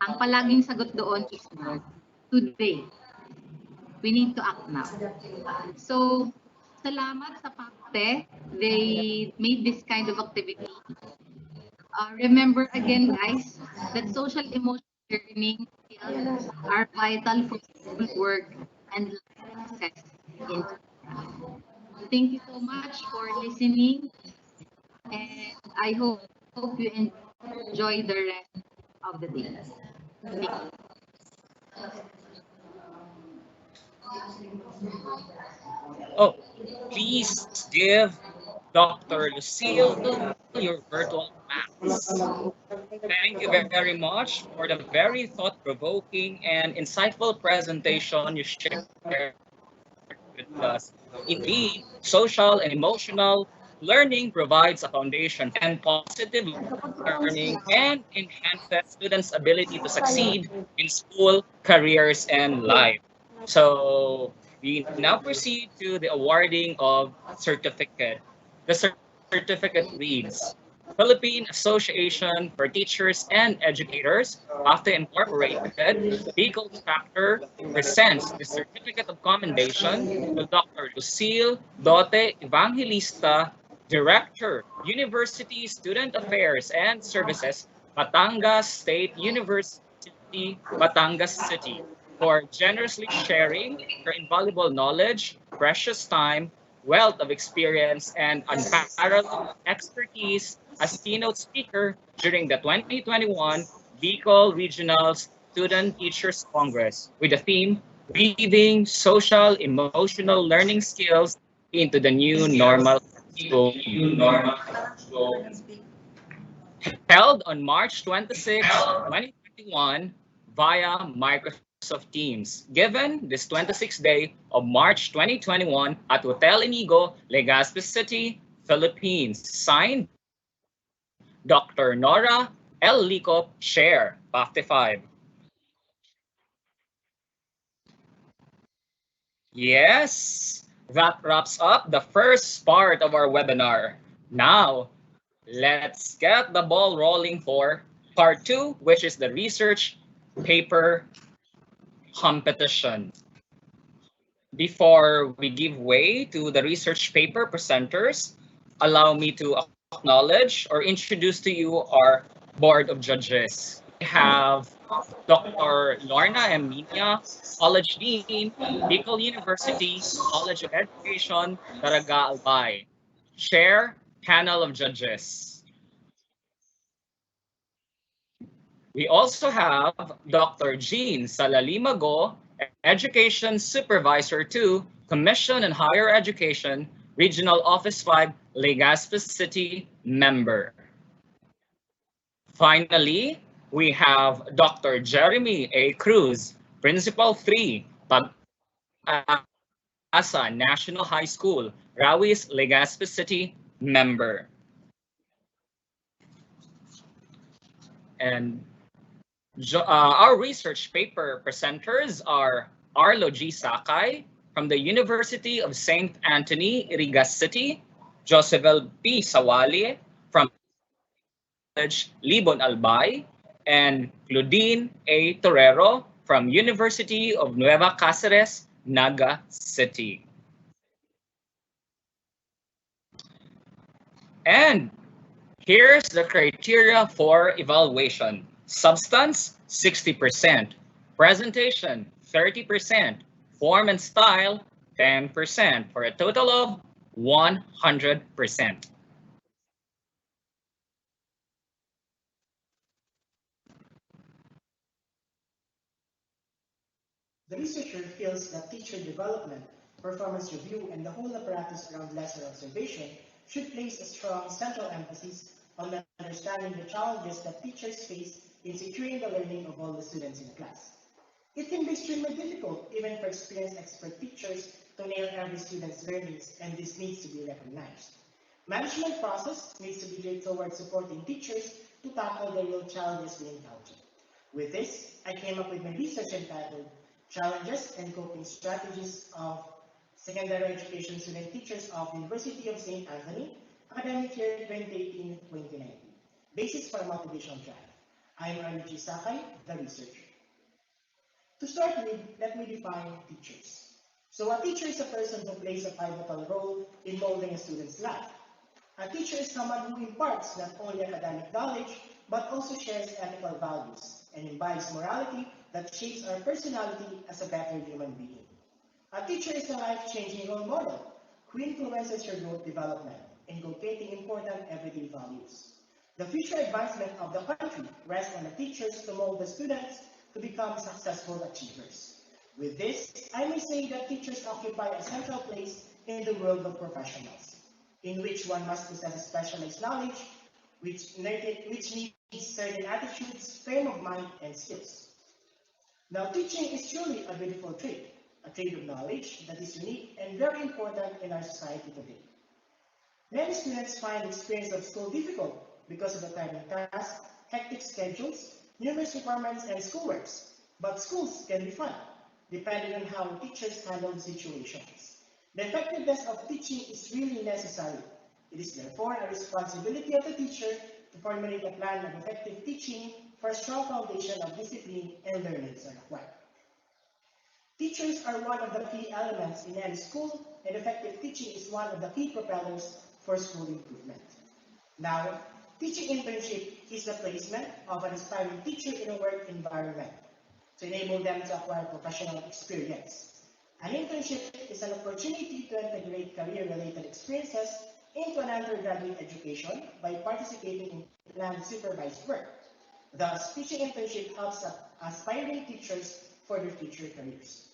Ang palaging sagot doon is today. We need to act now. So, salamat sa PACTE. They made this kind of activity. Remember again, guys, that social emotional learning skills are vital for school work and life success. Thank you so much for listening, and I hope you enjoy the rest of the day. Thank you. Oh, please give Dr. Lucille your virtual maps. Thank you very much for the very thought-provoking and insightful presentation you shared with us. Indeed, social and emotional learning provides a foundation and positive learning and enhances students' ability to succeed in school, careers, and life. So we now proceed to the awarding of certificate. The certificate reads, Philippine Association for Teachers and Educators, after incorporated, Bicol Chapter presents the Certificate of Commendation to Dr. Lucille Dote Evangelista, Director, University Student Affairs and Services, Batangas State University, Batangas City, for generously sharing her invaluable knowledge, precious time, wealth of experience, and unparalleled expertise as keynote speaker during the 2021 Bicol Regional Student Teachers Congress with the theme Weaving Social Emotional Learning Skills into the New Normal School. Held on March 26, 2021 via Microsoft of teams given this 26th day of March 2021 at Hotel Inigo, Legazpi City, Philippines. Signed, Dr. Nora L. Licop, Chair, 55. Yes, that wraps up the first part of our webinar. Now, let's get the ball rolling for part 2, which is the research paper competition. Before we give way to the research paper presenters, allow me to acknowledge or introduce to you our board of judges. We have Dr. Lorna M. Minya, College Dean, Bicol University College of Education, Daraga Albay. Chair, panel of judges. We also have Dr. Jean Salalimago, Education Supervisor 2, Commission on Higher Education, Regional Office 5, Legazpi City member. Finally, we have Dr. Jeremy A. Cruz, Principal 3, Pag-asa National High School, Rawis, Legazpi City member. And our research paper presenters are Arlo G. Sakay from the University of St. Anthony, Irigas City, Josebel P. Sawali from College Libon Albay, and Claudine A. Torero from University of Nueva Cáceres, Naga City. And here's the criteria for evaluation. Substance, 60%. Presentation, 30%. Form and style, 10%, for a total of 100%. The researcher feels that teacher development, performance review, and the whole apparatus around lesson observation should place a strong central emphasis on understanding the challenges that teachers face in securing the learning of all the students in class. It can be extremely difficult, even for experienced expert teachers, to nail every student's learnings, and this needs to be recognized. Management process needs to be geared towards supporting teachers to tackle the real challenges we encounter. With this, I came up with my research entitled Challenges and Coping Strategies of Secondary Education Student Teachers of the University of St. Anthony, academic year 2018-2019. Basis for Motivational Drive. I am Arlo Sakay, the researcher. To start with, let me define teachers. So a teacher is a person who plays a pivotal role in molding a student's life. A teacher is someone who imparts not only academic knowledge, but also shares ethical values and imbibes morality that shapes our personality as a better human being. A teacher is a life-changing role model who influences your growth development, inculcating important everyday values. The future advancement of the country rests on the teachers to mold the students to become successful achievers. With this, I may say that teachers occupy a central place in the world of professionals, in which one must possess specialized knowledge, which needs certain attitudes, frame of mind, and skills. Now, teaching is truly a beautiful trait, a trait of knowledge that is unique and very important in our society today. Many students find the experience of school difficult because of the tiring tasks, hectic schedules, numerous requirements, and schoolworks. But schools can be fun, depending on how teachers handle the situations. The effectiveness of teaching is really necessary. It is therefore a responsibility of the teacher to formulate a plan of effective teaching for a strong foundation of discipline and learnings are acquired. Teachers are one of the key elements in any school, and effective teaching is one of the key propellers for school improvement. Now, teaching internship is the placement of an aspiring teacher in a work environment to enable them to acquire professional experience. An internship is an opportunity to integrate career-related experiences into an undergraduate education by participating in planned supervised work. Thus, teaching internship helps aspiring teachers for their future careers.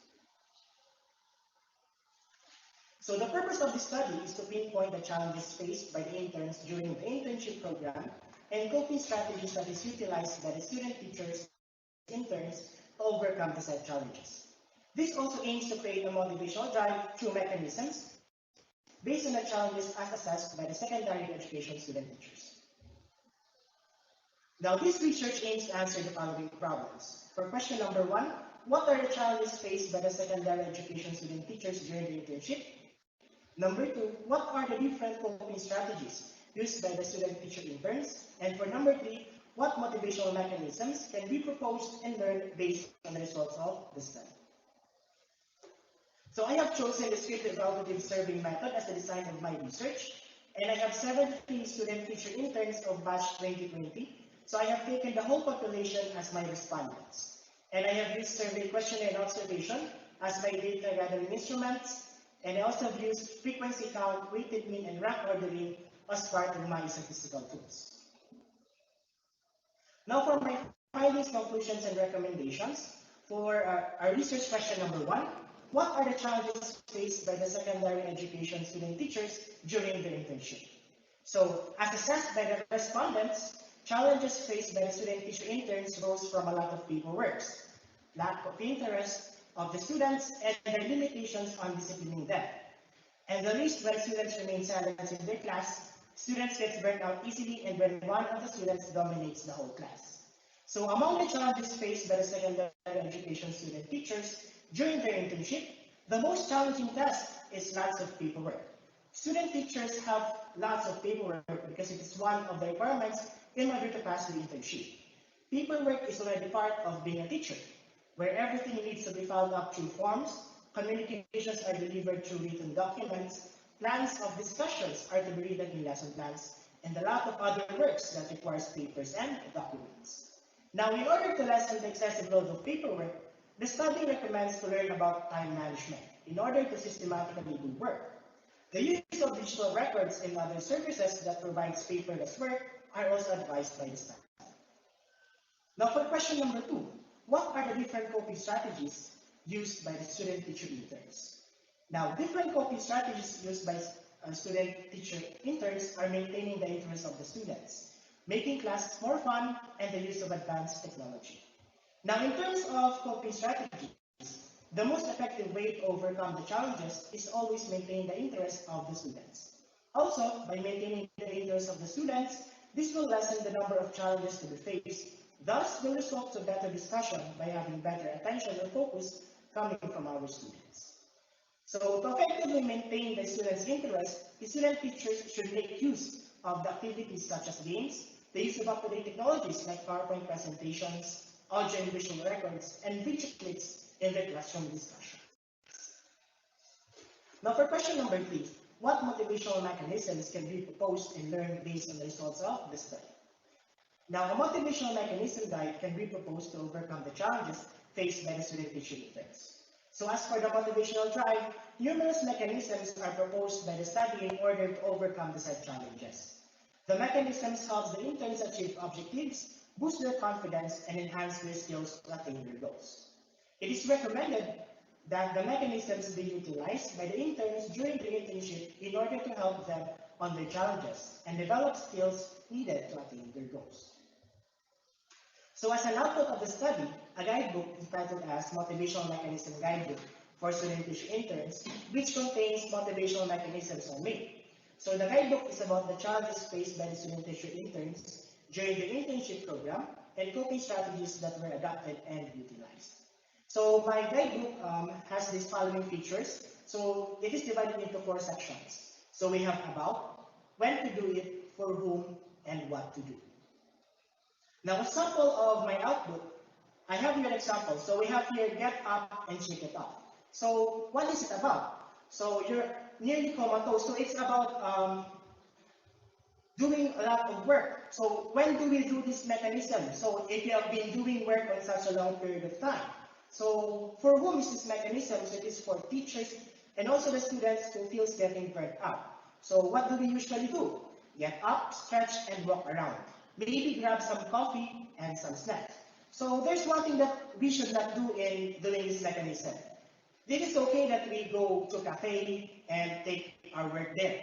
So the purpose of this study is to pinpoint the challenges faced by the interns during the internship program and coping strategies that is utilized by the student teachers interns overcome the said challenges. This also aims to create a motivational drive through mechanisms based on the challenges as assessed by the secondary education student teachers. Now, this research aims to answer the following problems. For question number 1, what are the challenges faced by the secondary education student teachers during the internship? Number 2, what are the different coping strategies used by the student teacher interns? And for number 3, what motivational mechanisms can be proposed and learned based on the results of the study? So I have chosen the script evaluative survey method as the design of my research, and I have 70 student teacher interns of batch 2020. So I have taken the whole population as my respondents. And I have used survey questionnaire and observation as my data gathering instruments, and I also have used frequency count, weighted mean, and rank ordering as part of my statistical tools. Now for my findings, conclusions, and recommendations, for our research question number 1, what are the challenges faced by the secondary education student teachers during their internship? So, as assessed by the respondents, challenges faced by the student teacher interns rose from a lot of paperwork, lack of interest of the students, and their limitations on disciplining them. And the risk when students remain silent in their class, students get burnt out easily, and when one of the students dominates the whole class. So among the challenges faced by the secondary education student teachers during their internship, the most challenging task is lots of paperwork. Student teachers have lots of paperwork because it is one of the requirements in order to pass the internship. Paperwork is already part of being a teacher, where everything needs to be filed up through forms, communications are delivered through written documents, plans of discussions are to be written in lesson plans, and a lot of other works that requires papers and documents. Now, in order to lessen the excessive load of paperwork, the study recommends to learn about time management in order to systematically do work. The use of digital records and other services that provides paperless work are also advised by the study. Now for question number 2, what are the different coping strategies used by the student teacher interns? Now, different coping strategies used by student teacher interns are maintaining the interest of the students, making classes more fun, and the use of advanced technology. Now, in terms of coping strategies, the most effective way to overcome the challenges is always maintain the interest of the students. Also, by maintaining the interest of the students, this will lessen the number of challenges to be faced, thus will result to better discussion by having better attention or focus coming from our students. So, to effectively maintain the students' interest, the student teachers should make use of the activities such as games, the use of up-to-date technologies like PowerPoint presentations, audio and visual records, and video clips in their classroom discussions. Now for question number 3, what motivational mechanisms can be proposed and learned based on the results of the study? Now, a motivational mechanism guide can be proposed to overcome the challenges faced by the student teacher interns. So as for the motivational drive, numerous mechanisms are proposed by the study in order to overcome the said challenges. The mechanisms help the interns achieve objectives, boost their confidence, and enhance their skills to attain their goals. It is recommended that the mechanisms be utilized by the interns during the internship in order to help them on their challenges and develop skills needed to attain their goals. So as an output of the study, a guidebook entitled as Motivational Mechanism Guidebook for Student Teacher Interns, which contains motivational mechanisms are made. So the guidebook is about the challenges faced by the student teacher interns during the internship program and coping strategies that were adopted and utilized. So my guidebook has these following features. So it is divided into 4 sections. So we have about, when to do it, for whom, and what to do. Now a sample of my output, I have here an example. So we have here get up and shake it off. So what is it about? So you're nearly comatose. So it's about doing a lot of work. So when do we do this mechanism? So if you have been doing work on such a long period of time. So for whom is this mechanism? So it is for teachers and also the students who feels getting burnt out. So what do we usually do? Get up, stretch, and walk around. Maybe grab some coffee and some snacks. So there's one thing that we should not do in doing this mechanism. It is okay that we go to a cafe and take our work there.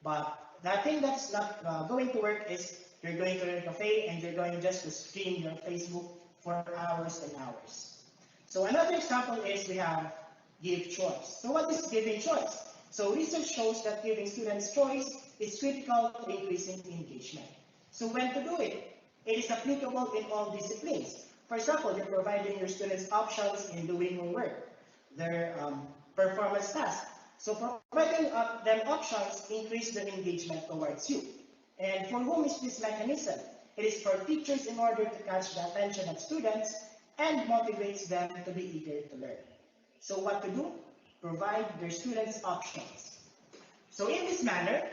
But the thing that's not going to work is you're going to a cafe and you're going just to stream your Facebook for hours and hours. So another example is we have give choice. So what is giving choice? So research shows that giving students choice is critical to increasing engagement. So when to do it? It is applicable in all disciplines. For example, you're providing your students options in doing your work, their performance tasks. So providing them options increase their engagement towards you. And for whom is this mechanism? It is for teachers in order to catch the attention of students and motivates them to be eager to learn. So what to do? Provide their students options. So in this manner,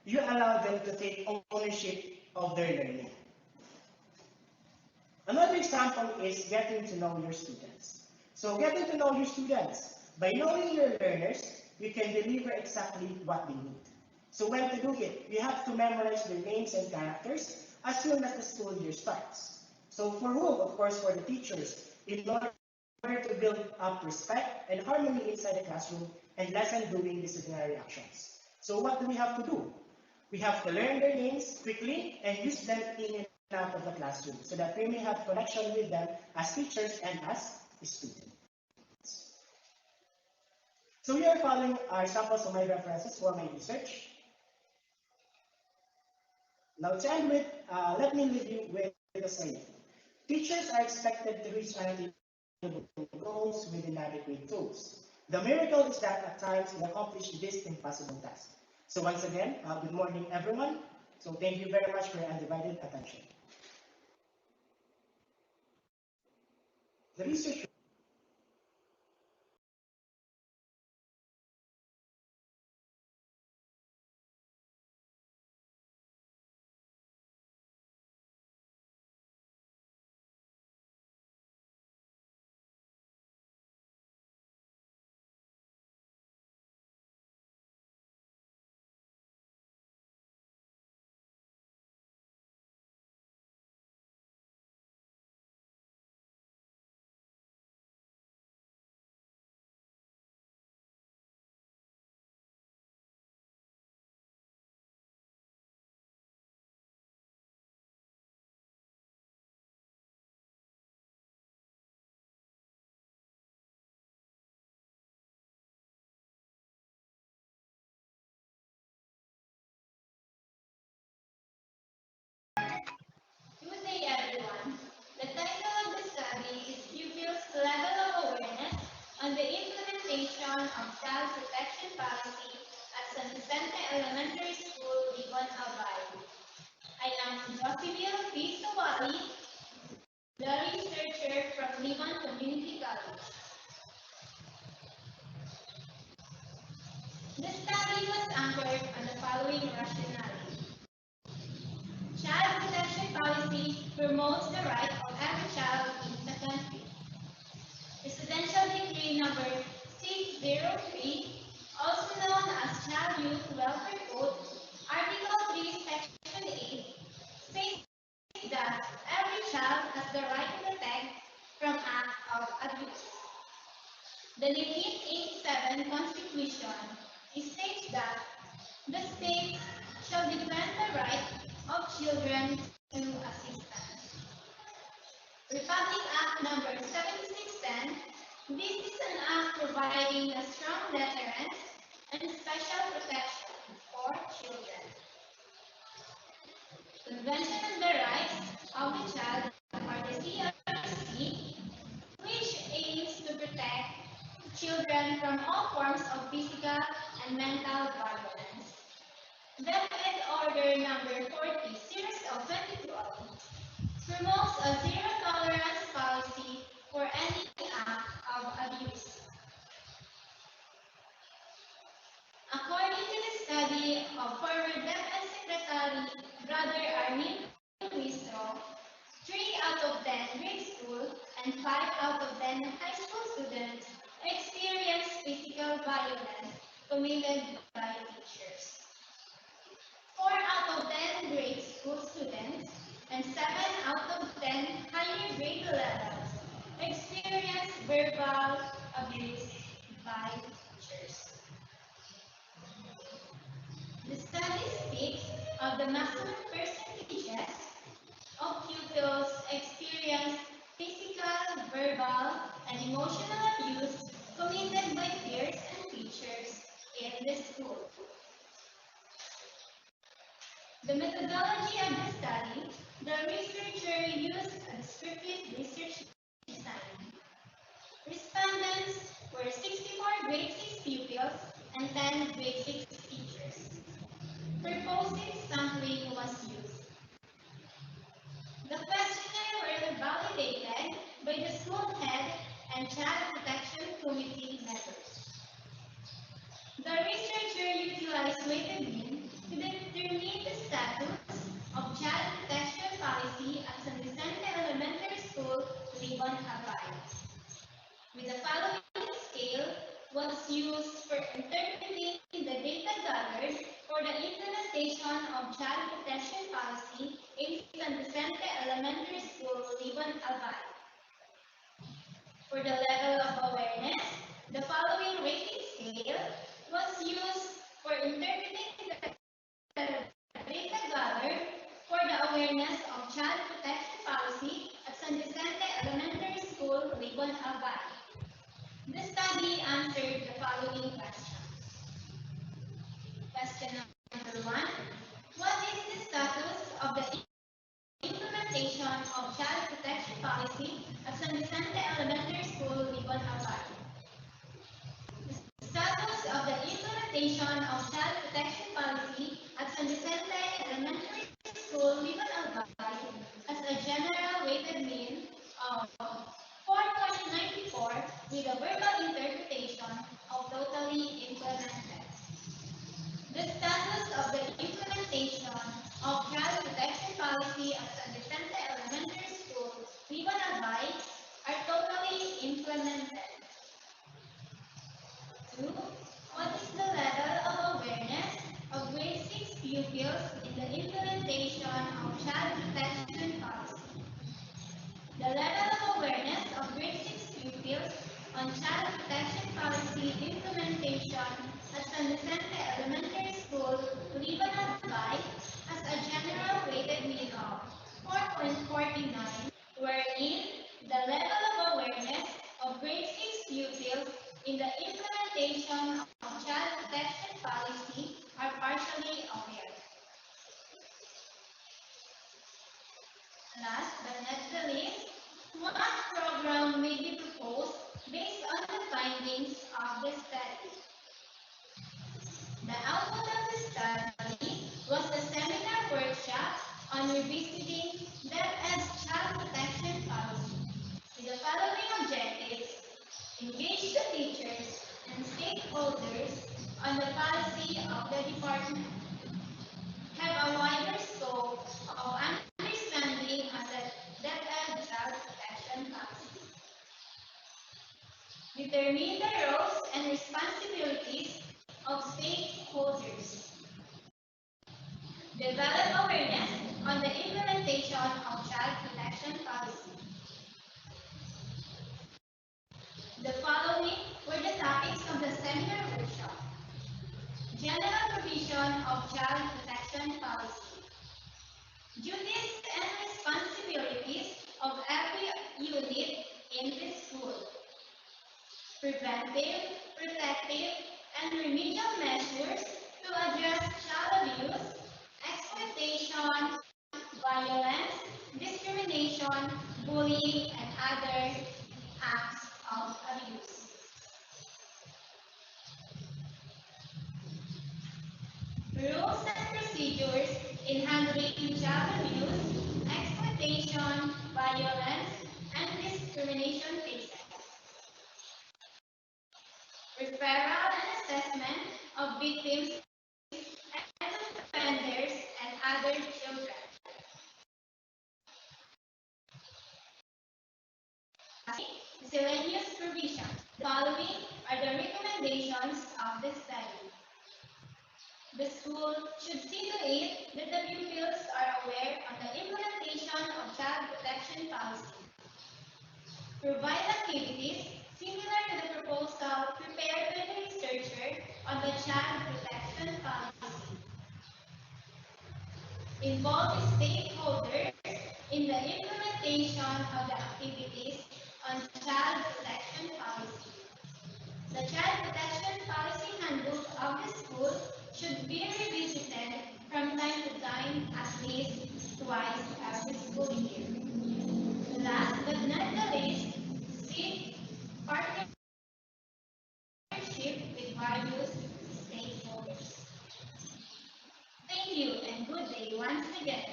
you allow them to take ownership of their learning. Another example is getting to know your students. So getting to know your students, by knowing your learners, you can deliver exactly what they need. So when to do it, you have to memorize their names and characters as soon as the school year starts. So for whom? Of course, for the teachers, in order to build up respect and harmony inside the classroom and lessen doing disciplinary actions. So what do we have to do? We have to learn their names quickly and use them in and out of the classroom so that we may have connection with them as teachers and as students. So we are following our samples of my references for my research. Now to end with, let me leave you with a saying. Teachers are expected to reach unattainable goals with inadequate tools. The miracle is that at times we accomplish this impossible task. So once again, good morning everyone. So thank you very much for your undivided attention. The research. Good day, everyone. The title of the study is Pupils' Level of Awareness on the Implementation of Child Protection Policy at San Vicente Elementary School, Bicol, Albay. I am Josibel P. Sawali, the researcher from Libon Community College. The study was anchored on the following rationale. Child protection policy promotes the right of every child in the country. Presidential Decree number 603, also known as Child Youth Welfare Code, Article 3, Section 8, states that every child has the right to protect from acts of abuse. The 1987 Constitution states that the states shall defend the right of children to assistance. Republic Act number 7610, this is an act providing a strong deterrence and special protection for children. Convention on the Rights of the Child, or the CRC, which aims to protect children from all forms of physical and mental violence. Defend Order number 40, series of 2012, promotes a zero-tolerance policy for any act of abuse. According to the study of former DepEd Secretary Brother Armin Luistro, 3 out of 10 grade school and 5 out of 10 high school students experience physical violence committed by teachers. 4 out of 10 grade school students and 7 out of 10 higher grade levels experience verbal abuse by teachers. The study speaks of the maximum percentages of pupils experience physical, verbal, and emotional abuse committed by peers and teachers in the school. The methodology of the study, the researcher used a descriptive research design. Respondents were 64 grade 6 pupils and 10 grade 6 teachers. Purposive sampling was used. The questionnaire were validated by the school head and child protection committee members. The researcher utilized weighted mean to determine the status of child protection policy at San Vicente Elementary School, Libon, Hawaii. With the following scale was used for interpreting the data gathered for the implementation of child protection policy in San Vicente Elementary School, Libon, Hawaii. For the level of awareness, the following rating scale was used for interpreting the data gathered for the awareness of child protection policy at San Vicente Elementary School, Libon, Hawaii. The study answered the following questions. Question number 1. What is the status of the implementation of child protection policy at San Vicente Elementary School, Libon, Hawaii? The status of the implementation of child protection policy at San Vicente Elementary School, Libon, Hawaii has a general weighted mean of 4.94 with a verbal interpretation of totally implemented. The status of the implementation of child protection policy at San Vicente Elementary School, Libon, Hawaii are totally implemented. 2. What is the level of awareness of grade 6 pupils in the implementation of child protection policy? The level of awareness of grade 6 pupils on child protection policy implementation at San Vicente Elementary School, Libon, Hawaii has a general weighted mean of 4.49, wherein the level of awareness of grade 6 pupils in the implementation of child protection policy are partially aware. Last but not the least, what program may be proposed based on the findings of the study? The output of the study was a seminar workshop on revisiting DepEd's child protection policy with the following objectives: engage the teachers and stakeholders on the policy of the department, have a wider scope of understanding of the DepEd child protection policy, determine the roles and responsibilities of stakeholders, develop awareness on the implementation of child protection policy. The following were the topics of the seminar workshop: general provision of child protection policy, duties and responsibilities of every unit in the school, preventive, protective, and remedial measures to address child abuse, exploitation, violence, discrimination, bullying, and other acts of abuse. Rules and procedures in handling child abuse, exploitation, violence, and discrimination cases. Referral and assessment of victims and offenders and other children. Miscellaneous provision. The following are the recommendations of the study. The school should see to it that the pupils are aware of the implementation of child protection policy. Provide activities similar to the proposal prepared by the researcher on the child protection policy. Involve stakeholders in the implementation of the activities on Child Protection Policy. The Child Protection Policy Handbook of the school should be revisited from time to time, at least twice every school year. Last but not the least, seek partnership with various stakeholders. Thank you and good day once again.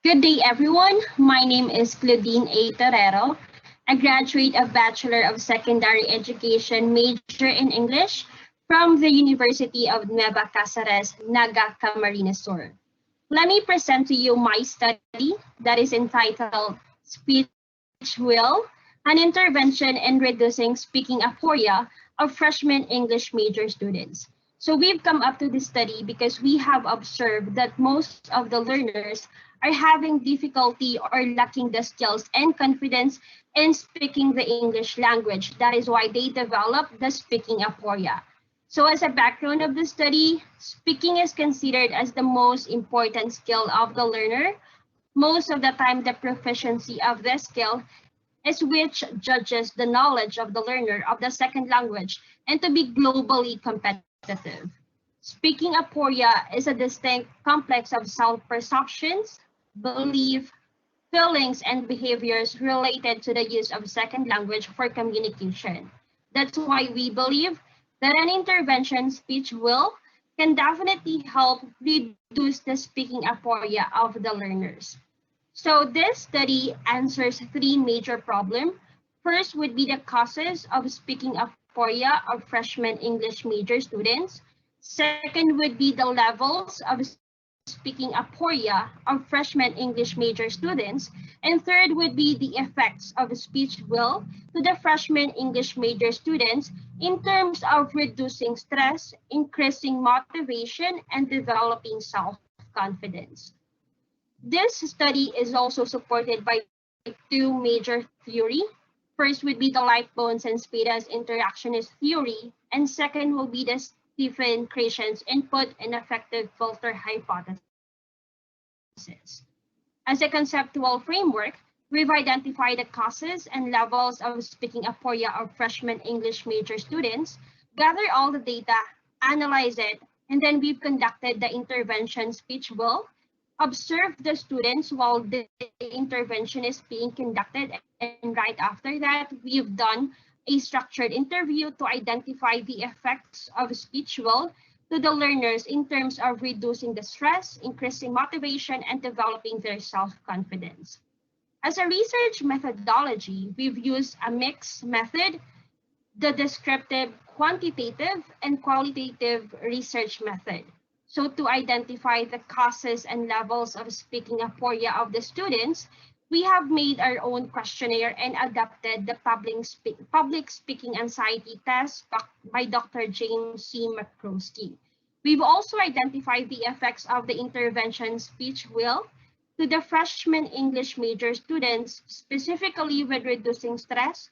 Good day, everyone. My name is Claudine A. Torero, a graduate of Bachelor of Secondary Education major in English from the University of Nueva Cáceres, Naga Camarines Sur. Let me present to you my study that is entitled Speech Will, an Intervention in Reducing Speaking Aphoria of Freshman English major students. So we've come up to this study because we have observed that most of the learners are having difficulty or lacking the skills and confidence in speaking the English language. That is why they develop the speaking aphoria. So as a background of the study, speaking is considered as the most important skill of the learner. Most of the time, the proficiency of the skill is which judges the knowledge of the learner of the second language and to be globally competitive. Speaking aphoria is a distinct complex of self-perceptions, belief, feelings, and behaviors related to the use of second language for communication. That's why we believe that an intervention speech will can definitely help reduce the speaking aphoria of the learners. So this study answers three major problems. First would be the causes of speaking aphoria of freshman English major students. Second would be the levels of speaking aphoria of freshman English major students. And third would be the effects of speech will to the freshman English major students in terms of reducing stress, increasing motivation, and developing self-confidence. This study is also supported by two major theory. First would be the life bones and Spada's interactionist theory, and second will be the Stephen Krashen's input and effective filter hypothesis. As a conceptual framework, we've identified the causes and levels of speaking aphoria of freshman English major students, gather all the data, analyze it, and then we've conducted the intervention speech will, observe the students while the intervention is being conducted, and right after that, we've done a structured interview to identify the effects of speech will to the learners in terms of reducing the stress, increasing motivation, and developing their self-confidence. As a research methodology, we've used a mixed method, the descriptive, quantitative, and qualitative research method. So to identify the causes and levels of speaking aphoria of the students, we have made our own questionnaire and adapted the public speaking anxiety test by Dr. James C. McCroskey. We've also identified the effects of the intervention speech will to the freshman English major students, specifically with reducing stress,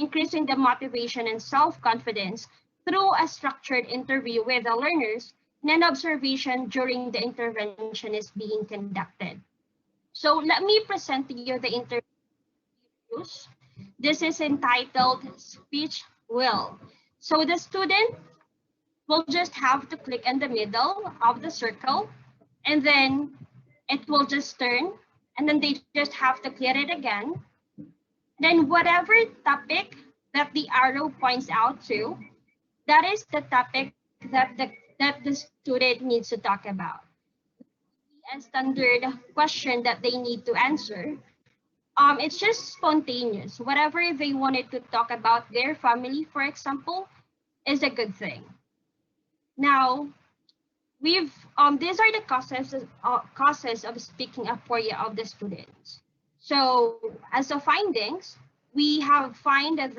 increasing the motivation and self-confidence through a structured interview with the learners and an observation during the intervention is being conducted. So let me present to you the interviews. This is entitled Speech Will. So the student will just have to click in the middle of the circle, and then it will just turn, and then they just have to clear it again. Then whatever topic that the arrow points out to, that is the topic that the student needs to talk about. A standard question that they need to answer. It's just spontaneous. Whatever they wanted to talk about their family, for example, is a good thing. Now, these are the causes of speaking aphoria of the students. So, as a findings, we have find that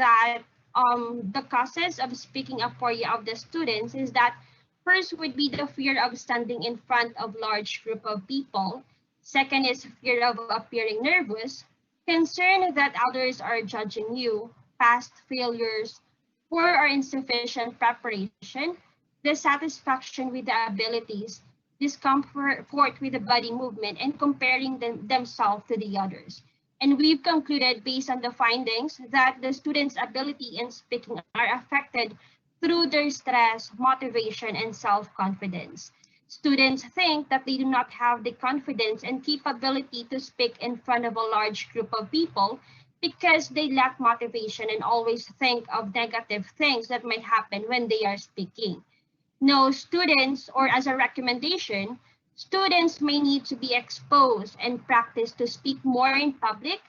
the causes of speaking aphoria of the students is that first would be the fear of standing in front of large group of people. Second is fear of appearing nervous, concern that others are judging you, past failures, poor or insufficient preparation, dissatisfaction with the abilities, discomfort with the body movement, and comparing themselves to the others. And we've concluded based on the findings that the students' ability in speaking are affected through their stress, motivation, and self-confidence. Students think that they do not have the confidence and capability to speak in front of a large group of people because they lack motivation and always think of negative things that might happen when they are speaking. No, students, or as a recommendation, students may need to be exposed and practice to speak more in public.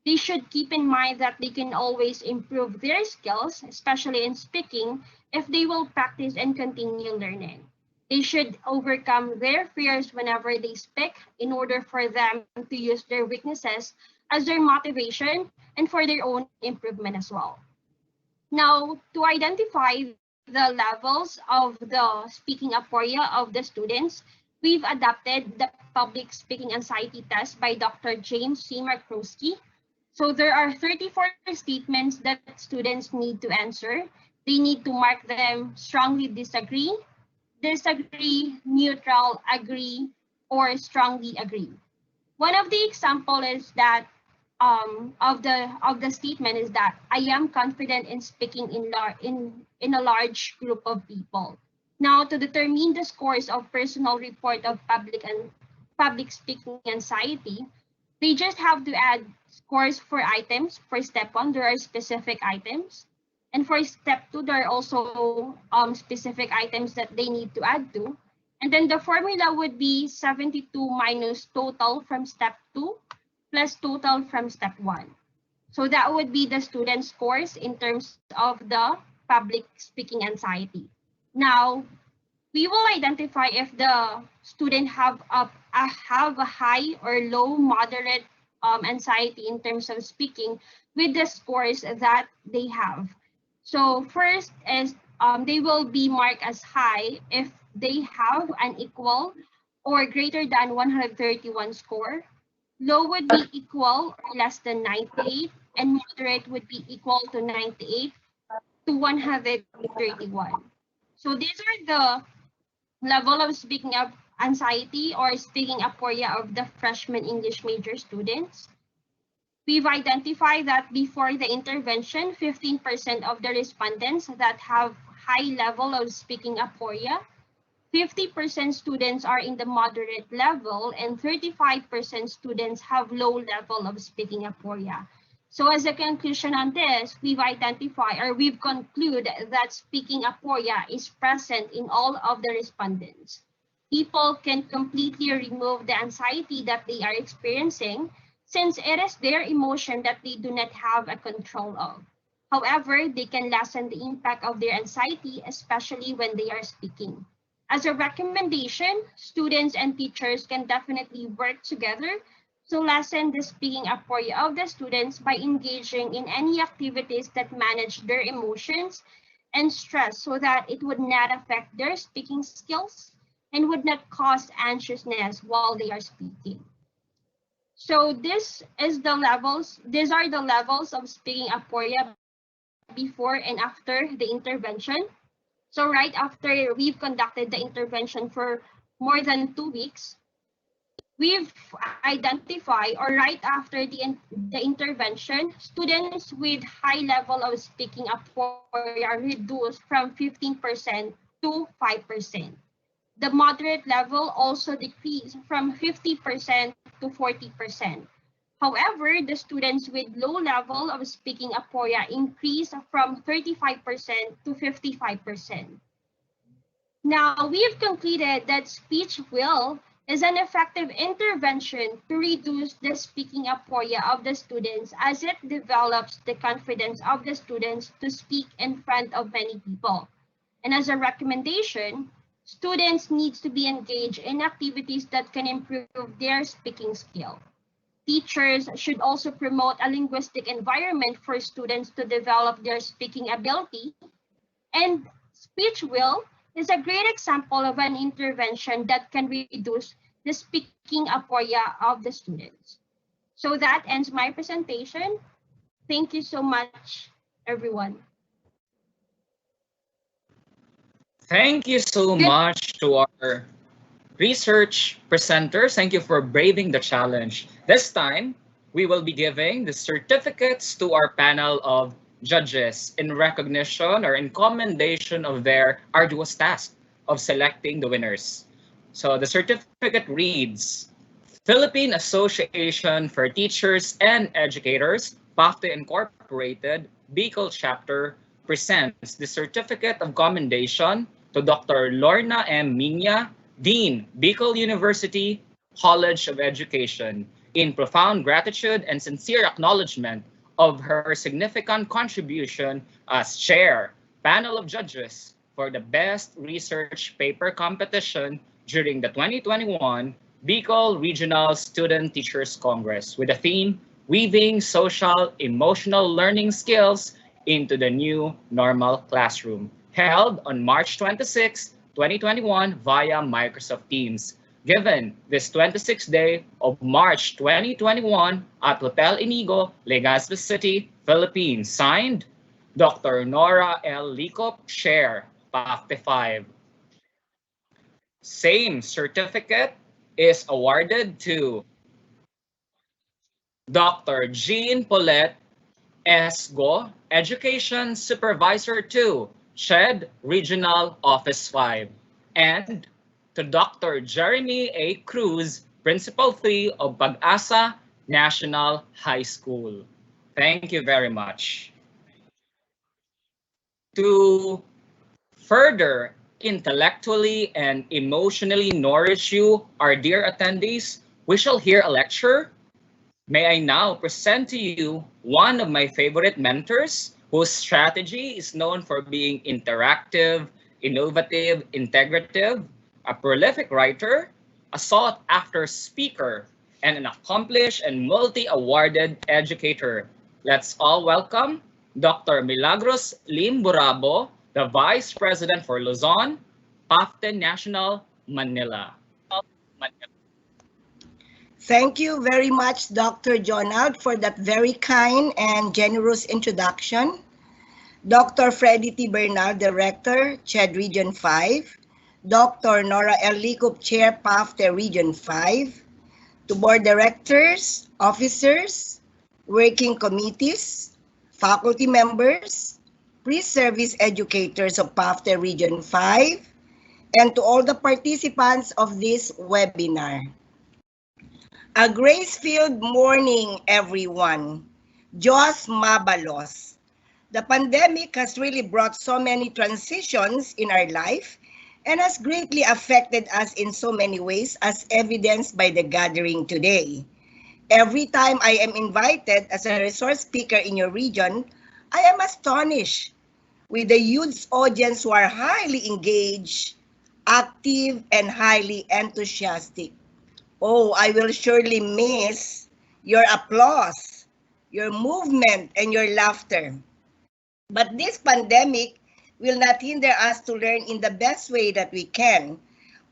They should keep in mind that they can always improve their skills, especially in speaking, if they will practice and continue learning. They should overcome their fears whenever they speak in order for them to use their weaknesses as their motivation and for their own improvement as well. Now, to identify the levels of the speaking aporia of the students, we've adapted the public speaking anxiety test by Dr. James C. Markowski. So there are 34 statements that students need to answer. They need to mark them strongly disagree, neutral, agree, or strongly agree. One of the example is that of the statement is that I am confident in speaking in a large group of people. Now, to determine the scores of personal report of public speaking anxiety, they just have to add scores for items. For step 1, there are specific items. And for step 2, there are also specific items that they need to add to. And then the formula would be 72 minus total from step 2 plus total from step 1. So that would be the student scores in terms of the public speaking anxiety. Now, we will identify if the student have a high or low moderate anxiety in terms of speaking with the scores that they have. So first is they will be marked as high if they have an equal or greater than 131 score. Low would be equal or less than 98, and moderate would be equal to 98 to 131. So these are the level of speaking of anxiety or speaking aporia of the freshman English major students. We've identified that before the intervention, 15% of the respondents that have high level of speaking aporia, 50% students are in the moderate level, and 35% students have low level of speaking aporia. So as a conclusion on this, we've concluded that speaking aporia is present in all of the respondents. People can completely remove the anxiety that they are experiencing since it is their emotion that they do not have a control of. However, they can lessen the impact of their anxiety, especially when they are speaking. As a recommendation, students and teachers can definitely work together to lessen the speaking aporia of the students by engaging in any activities that manage their emotions and stress so that it would not affect their speaking skills and would not cause anxiousness while they are speaking. So these are the levels of speaking aporia before and after the intervention. So right after we've conducted the intervention for more than 2 weeks, we've identified, or right after the intervention, students with high level of speaking aporia reduced from 15% to 5%. The moderate level also decreased from 50% to 40%. However, the students with low level of speaking aporia increased from 35% to 55%. Now, we have concluded that speech will is an effective intervention to reduce the speaking aporia of the students as it develops the confidence of the students to speak in front of many people. And as a recommendation, students need to be engaged in activities that can improve their speaking skill. Teachers should also promote a linguistic environment for students to develop their speaking ability. And speech will is a great example of an intervention that can reduce the speaking aporia of the students. So that ends my presentation. Thank you so much, everyone. Thank you so much to our Research presenters, thank you for braving the challenge. This time, we will be giving the certificates to our panel of judges in recognition or in commendation of their arduous task of selecting the winners. So the certificate reads, Philippine Association for Teachers and Educators, PAFTE Incorporated, Bicol Chapter, presents the Certificate of Commendation to Dr. Lorna M. Minya, Dean, Bicol University College of Education, in profound gratitude and sincere acknowledgement of her significant contribution as chair, panel of judges for the Best Research Paper Competition during the 2021 Bicol Regional Student Teachers Congress with the theme, Weaving Social Emotional Learning Skills into the New Normal Classroom, held on March 26, 2021 via Microsoft Teams, given this 26th day of March 2021 at Hotel Inigo, Legazpi City, Philippines. Signed, Dr. Nora L. Licop, Chair, PAFTE 5. Same certificate is awarded to Dr. Jean Paulette S. Go, Education Supervisor 2, CHED Regional Office 5, and to Dr. Jeremy A. Cruz, Principal 3 of Pag-asa National High School. Thank you very much. To further intellectually and emotionally nourish you, our dear attendees, we shall hear a lecture. May I now present to you one of my favorite mentors whose strategy is known for being interactive, innovative, integrative, a prolific writer, a sought-after speaker, and an accomplished and multi-awarded educator. Let's all welcome Dr. Milagros Lim Burabo, the Vice President for Luzon, PAFTE National, Manila. Thank you very much, Dr. Jonald, for that very kind and generous introduction. Dr. Freddy T. Bernal, Director, CHED Region 5. Dr. Nora L. Licop, Chair, PAFTE Region 5. To board directors, officers, working committees, faculty members, pre-service educators of PAFTE Region 5, and to all the participants of this webinar. A grace-filled morning, everyone. Diyos mabalos. The pandemic has really brought so many transitions in our life and has greatly affected us in so many ways, as evidenced by the gathering today. Every time I am invited as a resource speaker in your region, I am astonished with the huge audience who are highly engaged, active, and highly enthusiastic. Oh, I will surely miss your applause, your movement, and your laughter. But this pandemic will not hinder us to learn in the best way that we can.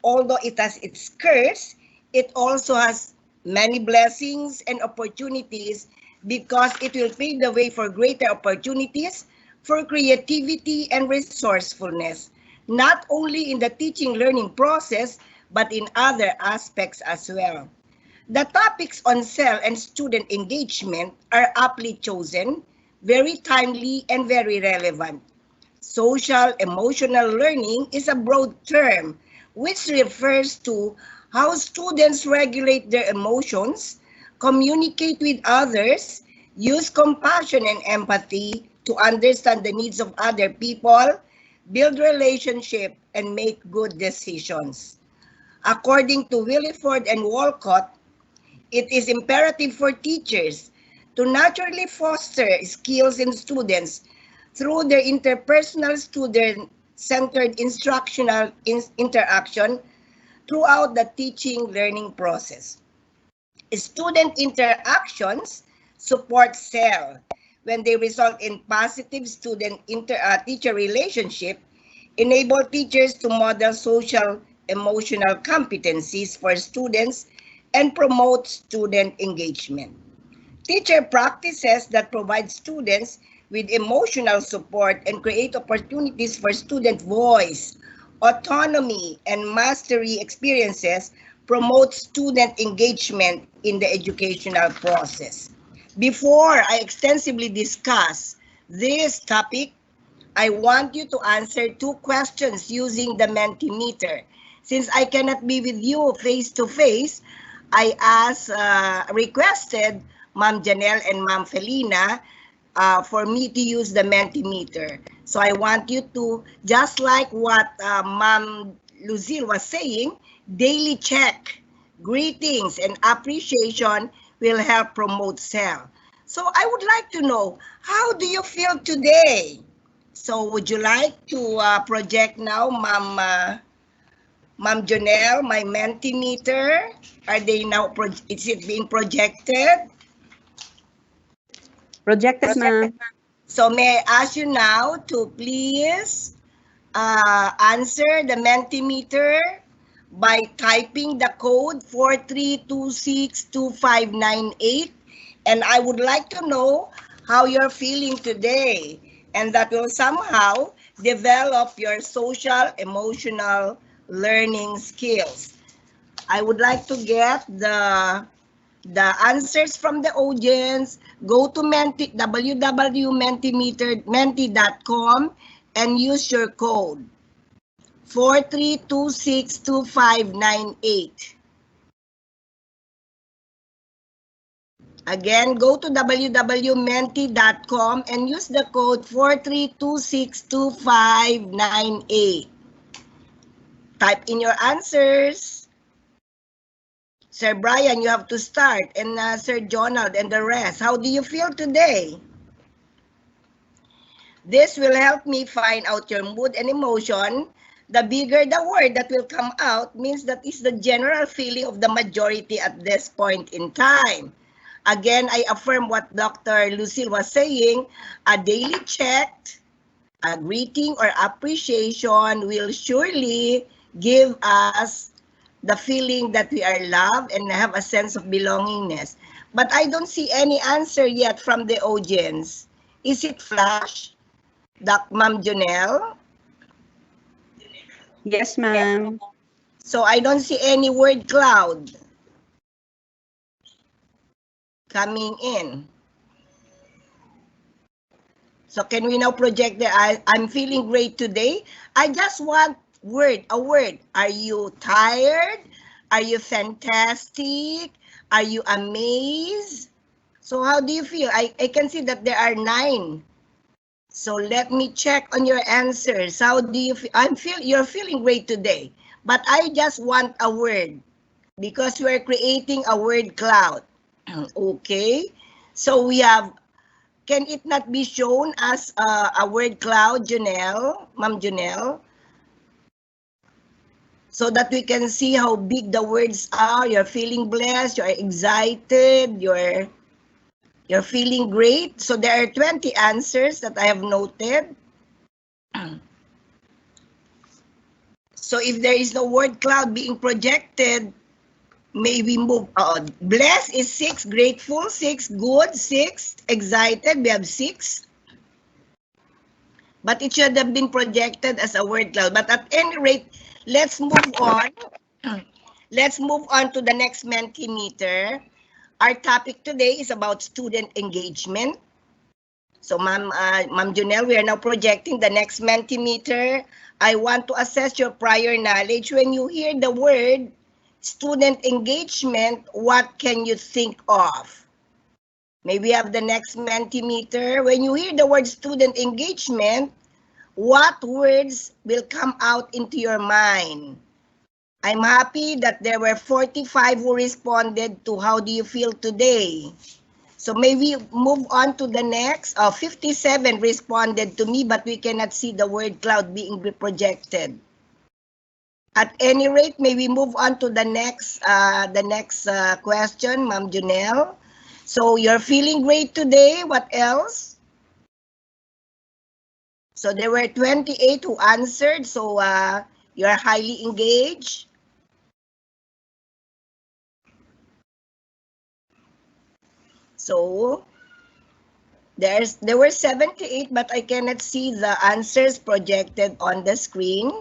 Although it has its curse, it also has many blessings and opportunities because it will pave the way for greater opportunities for creativity and resourcefulness, not only in the teaching learning process, but in other aspects as well. The topics on cell and student engagement are aptly chosen, very timely and very relevant. Social emotional learning is a broad term which refers to how students regulate their emotions, communicate with others, use compassion and empathy to understand the needs of other people, build relationships, and make good decisions. According to Williford and Walcott, it is imperative for teachers to naturally foster skills in students through their interpersonal student-centered instructional interaction throughout the teaching learning process. Student interactions support CEL when they result in positive student-teacher relationship, enable teachers to model social emotional competencies for students, and promote student engagement. Teacher practices that provide students with emotional support and create opportunities for student voice autonomy, and mastery experiences promote student engagement in the educational process. Before I extensively discuss this topic, I want you to answer 2 questions using the Mentimeter. Since I cannot be with you face-to-face, I requested Ma'am Janelle and Ma'am Felina for me to use the Mentimeter. So I want you to, just like what Ma'am Lucille was saying, daily check, greetings, and appreciation will help promote self. So I would like to know, how do you feel today? So would you like to project now, Ma'am Jonelle, my Mentimeter? Are they now, is it being projected? Projected, ma'am. So may I ask you now to please answer the Mentimeter by typing the code 43262598, and I would like to know how you're feeling today, and that will somehow develop your social emotional learning skills. I would like to get the answers from the audience. Go to www.mentimeter.com and use your code 43262598. Again, go to www.menti.com and use the code 43262598. Type in your answers. Sir Brian, you have to start, and Sir Jonald and the rest. How do you feel today? This will help me find out your mood and emotion. The bigger the word that will come out means that is the general feeling of the majority at this point in time. Again, I affirm what Dr. Lucille was saying. A daily check, a greeting or appreciation will surely give us the feeling that we are loved and have a sense of belongingness. But I don't see any answer yet from the audience. Is it flash, Ma'am Jonelle? Yes, ma'am. So I don't see any word cloud coming in. So can we now project that I'm feeling great today? I just want a word. Are you tired? Are you fantastic? Are you amazed? So how do you feel? I can see that there are 9. So let me check on your answers. How do you feel? You're feeling great today. But I just want a word because we're creating a word cloud. Okay. So we have, can it not be shown as a word cloud, Jonelle, Ma'am Jonelle? So that we can see how big the words are. You're feeling blessed, you're excited, you're feeling great. So there are 20 answers that I have noted. So if there is no word cloud being projected, may we move on. Blessed is 6, grateful 6, good 6, excited we have 6. But it should have been projected as a word cloud. But at any rate, let's move on. Let's move on to the next Mentimeter. Our topic today is about student engagement. So Ma'am Jonelle, we are now projecting the next Mentimeter. I want to assess your prior knowledge. When you hear the word student engagement, what can you think of? May we have the next Mentimeter. When you hear the word student engagement, what words will come out into your mind? I'm happy that there were 45 who responded to how do you feel today. So may we move on to the next. 57 responded to me, but we cannot see the word cloud being projected. At any rate, may we move on to the next question, Ma'am Jonelle. So you're feeling great today. What else? So there were 28 who answered. So you're highly engaged. So there were 78, but I cannot see the answers projected on the screen.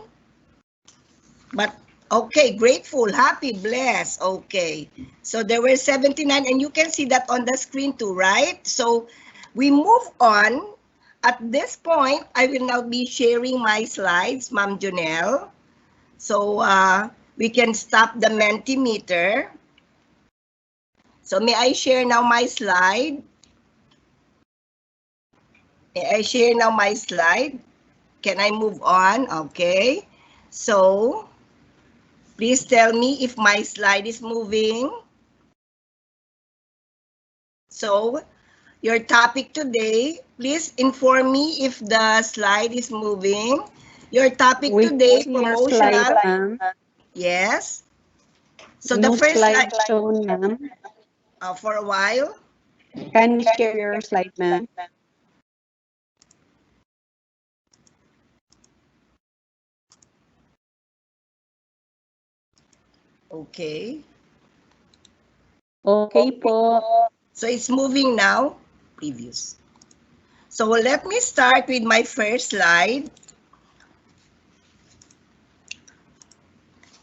But okay, grateful, happy, blessed. Okay. So there were 79 and you can see that on the screen too, right? So we move on. At this point, I will now be sharing my slides, Ma'am Junelle. So we can stop the Mentimeter. So may I share now my slide? May I share now my slide? Can I move on? Okay. So please tell me if my slide is moving. So your topic today, please inform me if the slide is moving. Your topic We today, can see your slide, promotional. ma'am. Yes. So the No first slide slide, shown, ma'am. for a while. Can you share your slide, ma'am? Okay. Okay po. So it's moving now. Previous. So let me start with my first slide.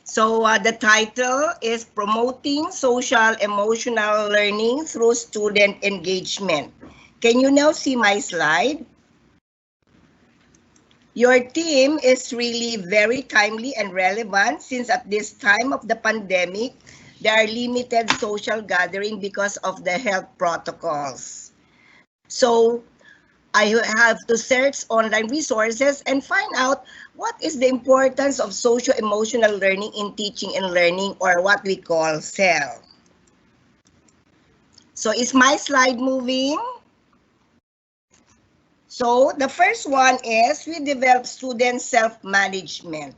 So the title is Promoting Social Emotional Learning Through Student Engagement. Can you now see my slide? Your theme is really very timely and relevant since at this time of the pandemic, there are limited social gathering because of the health protocols. So I have to search online resources and find out what is the importance of socio-emotional learning in teaching and learning, or what we call SEL. So is my slide moving? So the first one is we develop student self-management.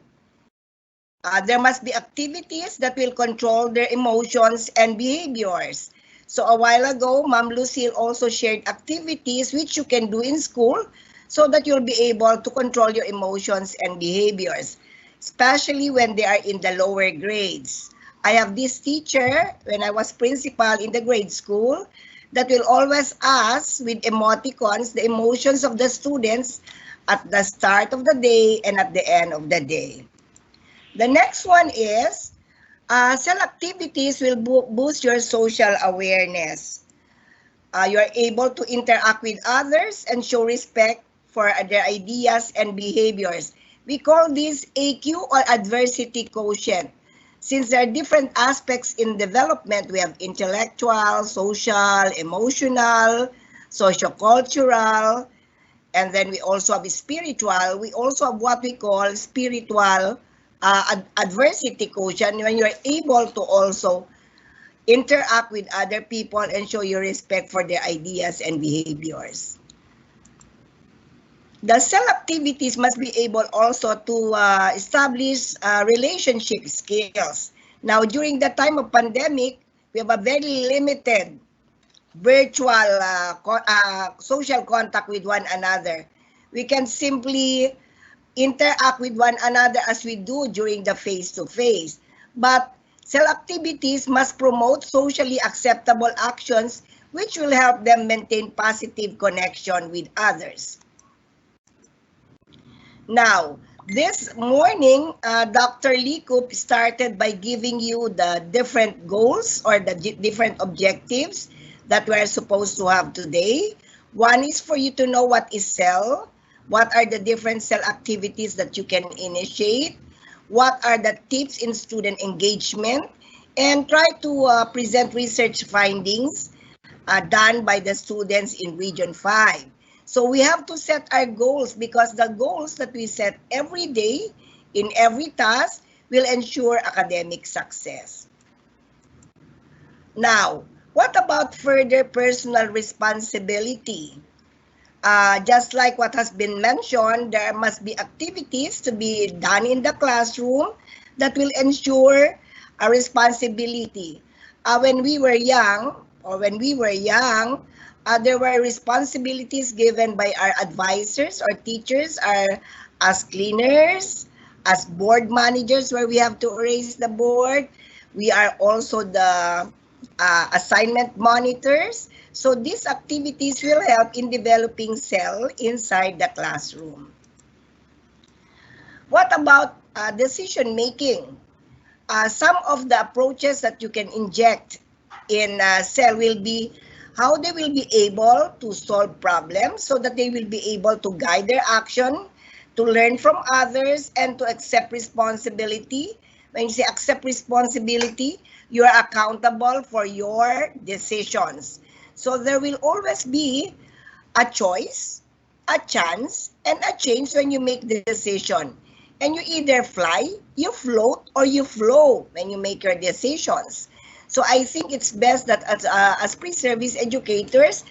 There must be activities that will control their emotions and behaviors. So a while ago, Ma'am Lucille also shared activities which you can do in school so that you'll be able to control your emotions and behaviors, especially when they are in the lower grades. I have this teacher when I was principal in the grade school that will always ask with emoticons the emotions of the students at the start of the day and at the end of the day. The next one is cell activities will boost your social awareness. You're able to interact with others and show respect for their ideas and behaviors. We call this AQ, or adversity quotient. Since there are different aspects in development, we have intellectual, social, emotional, sociocultural, and then we also have spiritual. We also have what we call spiritual adversity quotient, when you're able to also interact with other people and show your respect for their ideas and behaviors. The cell activities must be able also to establish relationship skills. Now, during the time of pandemic, we have a very limited virtual social contact with one another. We can simply interact with one another as we do during the face-to-face. But cell activities must promote socially acceptable actions which will help them maintain positive connection with others. Now, this morning, Dr. Likup started by giving you the different goals or the different objectives that we're supposed to have today. One is for you to know what is cell. What are the different cell activities that you can initiate? What are the tips in student engagement? And try to present research findings done by the students in Region 5. So we have to set our goals, because the goals that we set every day in every task will ensure academic success. Now, what about further personal responsibility? Just like what has been mentioned, there must be activities to be done in the classroom that will ensure a responsibility. When we were young, there were responsibilities given by our advisors or teachers, as cleaners, as board managers, where we have to erase the board. We are also the assignment monitors. So these activities will help in developing cell inside the classroom. What about decision making. Some of the approaches that you can inject in cell will be how they will be able to solve problems so that they will be able to guide their action, to learn from others, and to accept responsibility. When you say accept responsibility, you are accountable for your decisions. So there will always be a choice, a chance, and a change when you make the decision. And you either fly, you float, or you flow when you make your decisions. So I think it's best that as pre-service educators,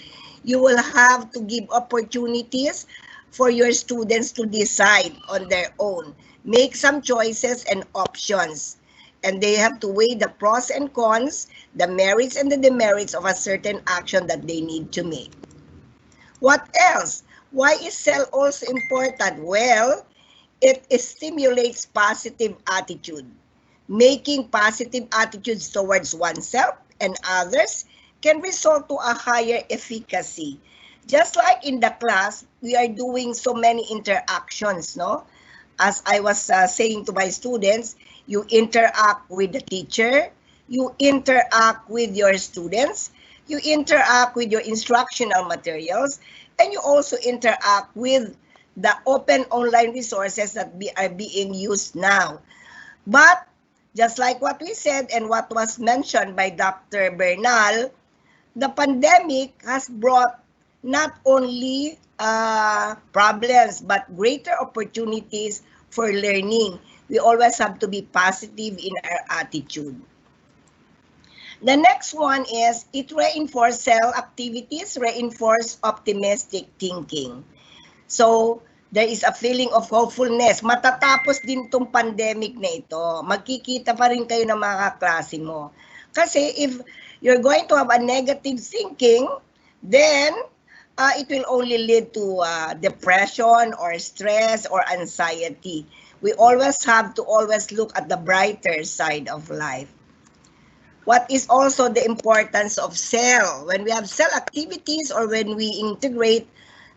you will have to give opportunities for your students to decide on their own. Make some choices and options. And they have to weigh the pros and cons, the merits and the demerits of a certain action that they need to make. What else? Why is cell also important? Well, it stimulates positive attitude. Making positive attitudes towards oneself and others can result to a higher efficacy. Just like in the class, we are doing so many interactions, no? As I was saying to my students, you interact with the teacher, you interact with your students, you interact with your instructional materials, and you also interact with the open online resources that are being used now. But just like what we said and what was mentioned by Dr. Bernal, the pandemic has brought not only problems but greater opportunities for learning. We always have to be positive in our attitude. The next one is it reinforces cell activities, reinforce optimistic thinking. So there is a feeling of hopefulness. Matatapos din tong pandemic na ito. Magkikita pa rin kayo ng mga kaklase mo. Kasi if you're going to have a negative thinking, then it will only lead to depression or stress or anxiety. We always have to always look at the brighter side of life. What is also the importance of cell? When we have cell activities or when we integrate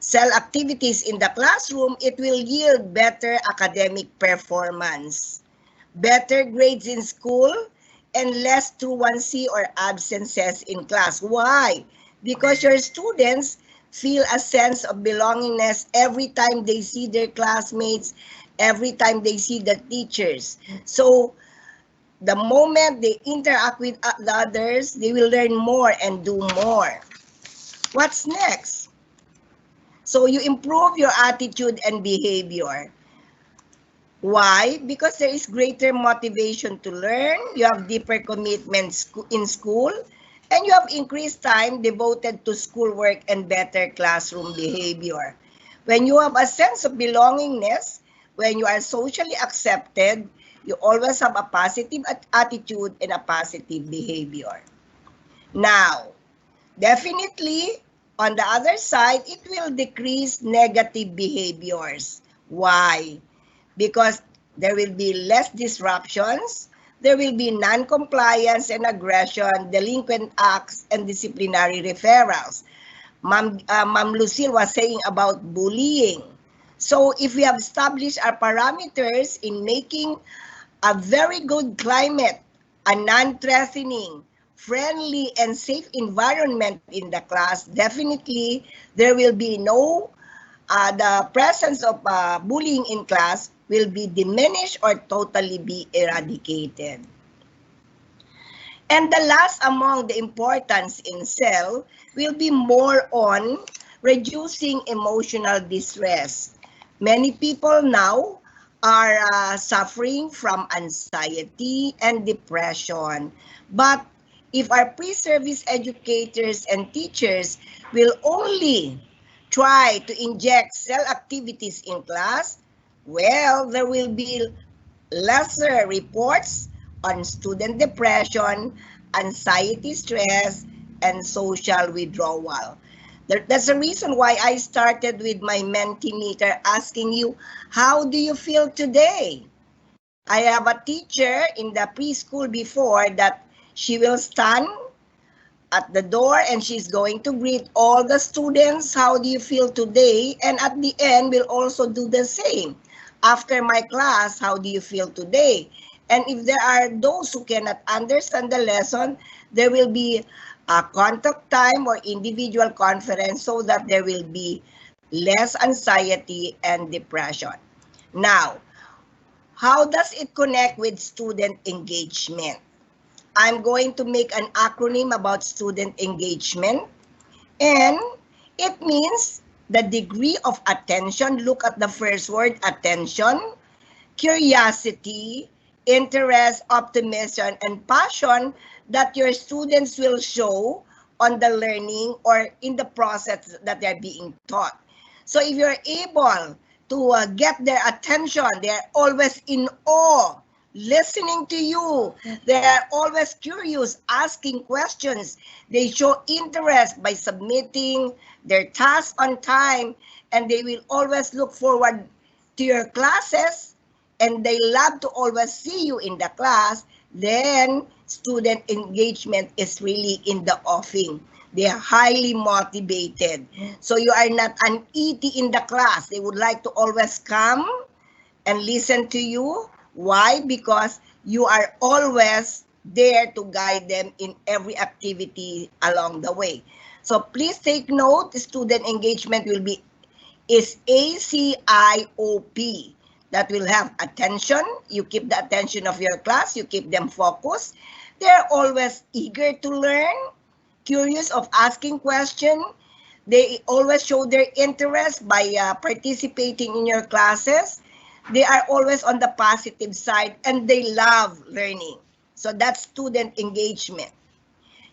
cell activities in the classroom, it will yield better academic performance, better grades in school, and less truancy or absences in class. Why? Because your students feel a sense of belongingness every time they see their classmates, every time they see the teachers. So the moment they interact with the others, they will learn more and do more. What's next? So you improve your attitude and behavior. Why? Because there is greater motivation to learn, you have deeper commitments in school, and you have increased time devoted to schoolwork and better classroom behavior. When you have a sense of belongingness, when you are socially accepted, you always have a positive attitude and a positive behavior. Now, definitely, on the other side, it will decrease negative behaviors. Why? Because there will be less disruptions, there will be non-compliance and aggression, delinquent acts, and disciplinary referrals. Ma'am Lucille was saying about bullying. So if we have established our parameters in making a very good climate, a non-threatening, friendly, and safe environment in the class, definitely there will be no, the presence of bullying in class will be diminished or totally be eradicated. And the last among the importance in cell will be more on reducing emotional distress. Many people now are suffering from anxiety and depression. But if our pre-service educators and teachers will only try to inject cell activities in class, well, there will be lesser reports on student depression, anxiety, stress, and social withdrawal. That's the reason why I started with my Mentimeter asking you, how do you feel today? I have a teacher in the preschool before that she will stand at the door and she's going to greet all the students. How do you feel today? And at the end, we'll also do the same. After my class, how do you feel today? And if there are those who cannot understand the lesson, there will be a contact time or individual conference so that there will be less anxiety and depression. Now, how does it connect with student engagement? I'm going to make an acronym about student engagement, and it means the degree of attention. Look at the first word, attention, curiosity, interest, optimism, and passion that your students will show on the learning or in the process that they're being taught. So if you're able to get their attention, they're always in awe, listening to you. They are always curious, asking questions. They show interest by submitting their tasks on time, and they will always look forward to your classes, and they love to always see you in the class. Then student engagement is really in the offing. They are highly motivated. So you are not an ET in the class. They would like to always come and listen to you. Why? Because you are always there to guide them in every activity along the way. So please take note, student engagement is ACIOP. That will have attention. You keep the attention of your class. You keep them focused. They're always eager to learn, curious of asking questions. They always show their interest by participating in your classes. They are always on the positive side, and they love learning. So that's student engagement.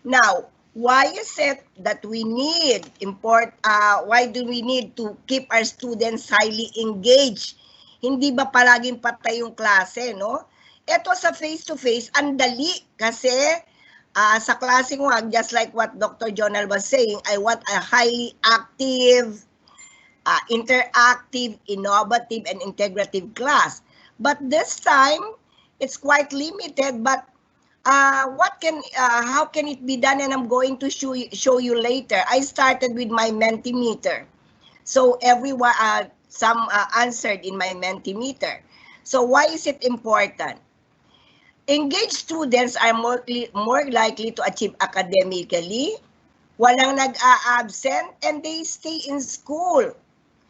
Now, why is it that we need why do we need to keep our students highly engaged? Hindi ba palaging patay yung klase, no? Ito sa face-to-face, ang dali kasi sa klaseng wag, just like what Dr. Jonal was saying, I want a highly active, interactive, innovative, and integrative class. But this time, it's quite limited, but how can it be done? And I'm going to show you later. I started with my Mentimeter. So everyone, some answered in my Mentimeter. So why is it important? Engaged students are more likely to achieve academically, walang nag-a-absent, and they stay in school.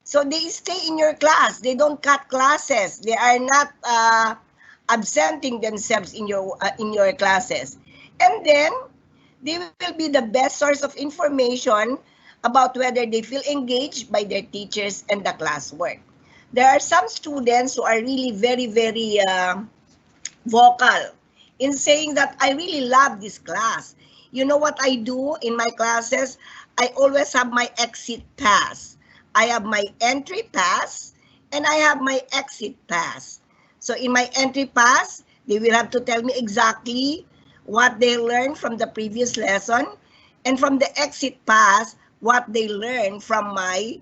So they stay in your class. They don't cut classes. They are not absenting themselves in your classes. And then they will be the best source of information about whether they feel engaged by their teachers and the classwork. There are some students who are really very, very vocal in saying that I really love this class. You know what I do in my classes? I always have my exit pass. I have my entry pass and I have my exit pass. So in my entry pass, they will have to tell me exactly what they learned from the previous lesson, and from the exit pass, what they learned from my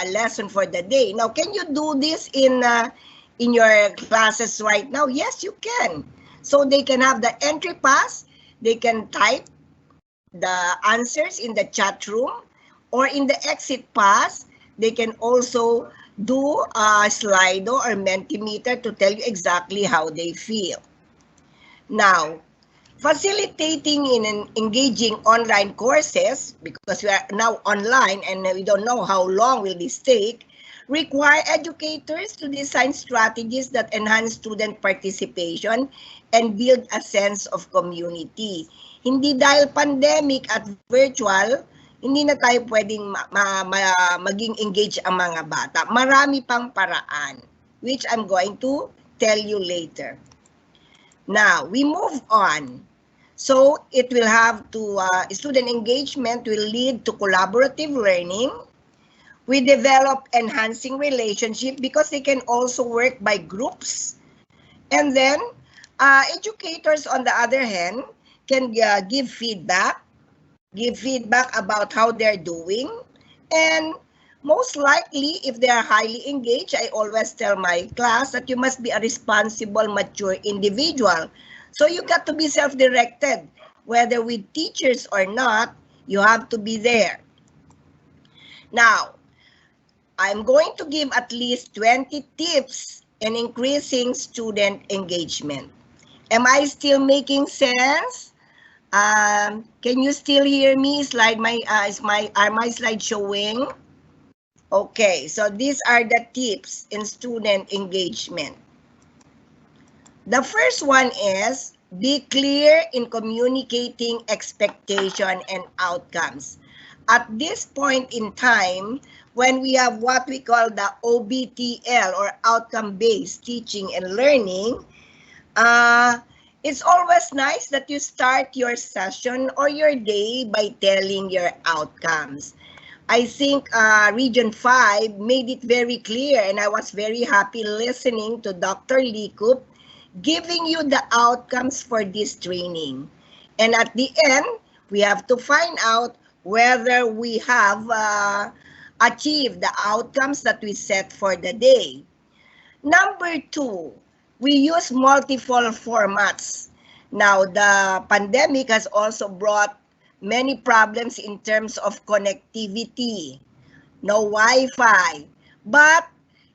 lesson for the day. Now, can you do this in your classes right now? Yes, you can. So they can have the entry pass, they can type the answers in the chat room, or in the exit pass, they can also do a Slido or Mentimeter to tell you exactly how they feel. Now, facilitating in engaging online courses, because we are now online and we don't know how long will this take, require educators to design strategies that enhance student participation and build a sense of community. Hindi dahil pandemic at virtual, hindi na tayo pwedeng maging engaged ang mga bata. Marami pang paraan, which I'm going to tell you later. Now, we move on. So, it will have to, student engagement will lead to collaborative learning. We develop enhancing relationship because they can also work by groups. And then, educators, on the other hand, can give feedback about how they're doing. And most likely, if they are highly engaged, I always tell my class that you must be a responsible, mature individual. So you got to be self-directed. Whether with teachers or not, you have to be there. Now, I'm going to give at least 20 tips and increasing student engagement. Am I still making sense? Can you still hear me? Are my slides showing? Okay, so these are the tips in student engagement. The first one is be clear in communicating expectation and outcomes. At this point in time, when we have what we call the OBTL or outcome-based teaching and learning, it's always nice that you start your session or your day by telling your outcomes. I think Region 5 made it very clear, and I was very happy listening to Dr. Likup giving you the outcomes for this training. And at the end, we have to find out whether we have achieved the outcomes that we set for the day. Number 2, we use multiple formats. Now, the pandemic has also brought many problems in terms of connectivity, no Wi-Fi. But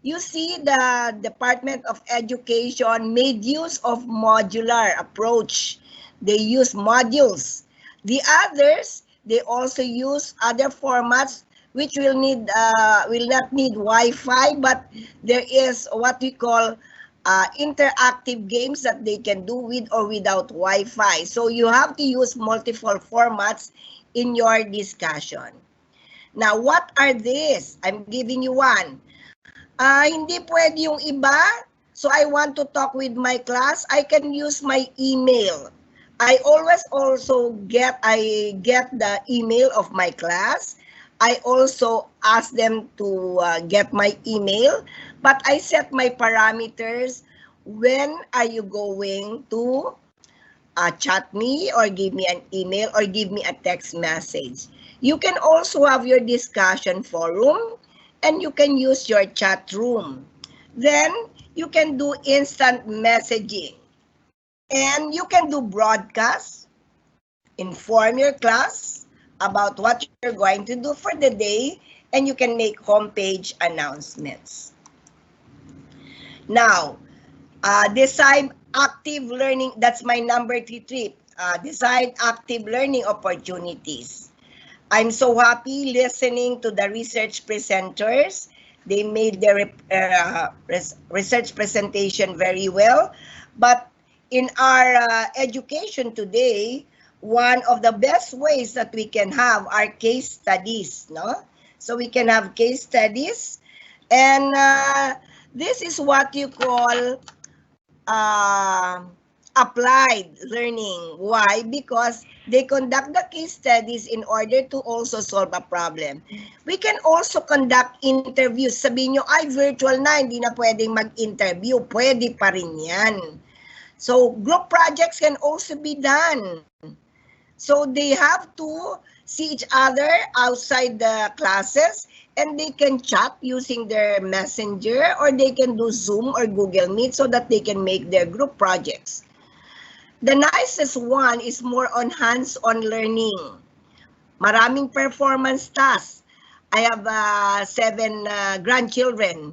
you see, the Department of Education made use of modular approach. They use modules. The others, they also use other formats which will not need Wi-Fi, but there is what we call interactive games that they can do with or without Wi-Fi. So you have to use multiple formats in your discussion. Now, what are these? I'm giving you one. Hindi pwede yung iba. So I want to talk with my class. I can use my email. I always also get the email of my class. I also ask them to get my email, but I set my parameters. When are you going to chat me or give me an email or give me a text message? You can also have your discussion forum and you can use your chat room. Then you can do instant messaging and you can do broadcasts, inform your class about what you're going to do for the day, and you can make homepage announcements. Now, decide active learning. That's my number 3 tip. Decide active learning opportunities. I'm so happy listening to the research presenters. They made their research presentation very well. But in our education today, one of the best ways that we can have are case studies, no? So we can have case studies, and this is what you call applied learning. Why? Because they conduct the case studies in order to also solve a problem. We can also conduct interviews. Sabihin nyo, ay virtual na, hindi na pwedeng mag-interview. Pwede pa rin yan. So group projects can also be done. So they have to see each other outside the classes and they can chat using their messenger or they can do Zoom or Google Meet so that they can make their group projects. The nicest one is more on hands-on learning. Maraming performance tasks. I have 7 grandchildren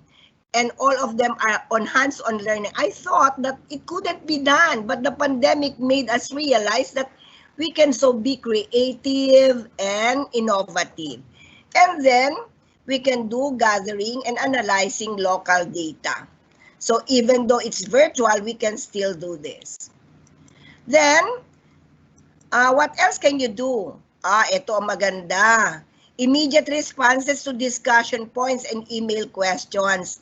and all of them are on hands-on learning. I thought that it couldn't be done, but the pandemic made us realize that we can so be creative and innovative. And then we can do gathering and analyzing local data. So even though it's virtual, we can still do this. Then, what else can you do? Ito ang maganda. Immediate responses to discussion points and email questions.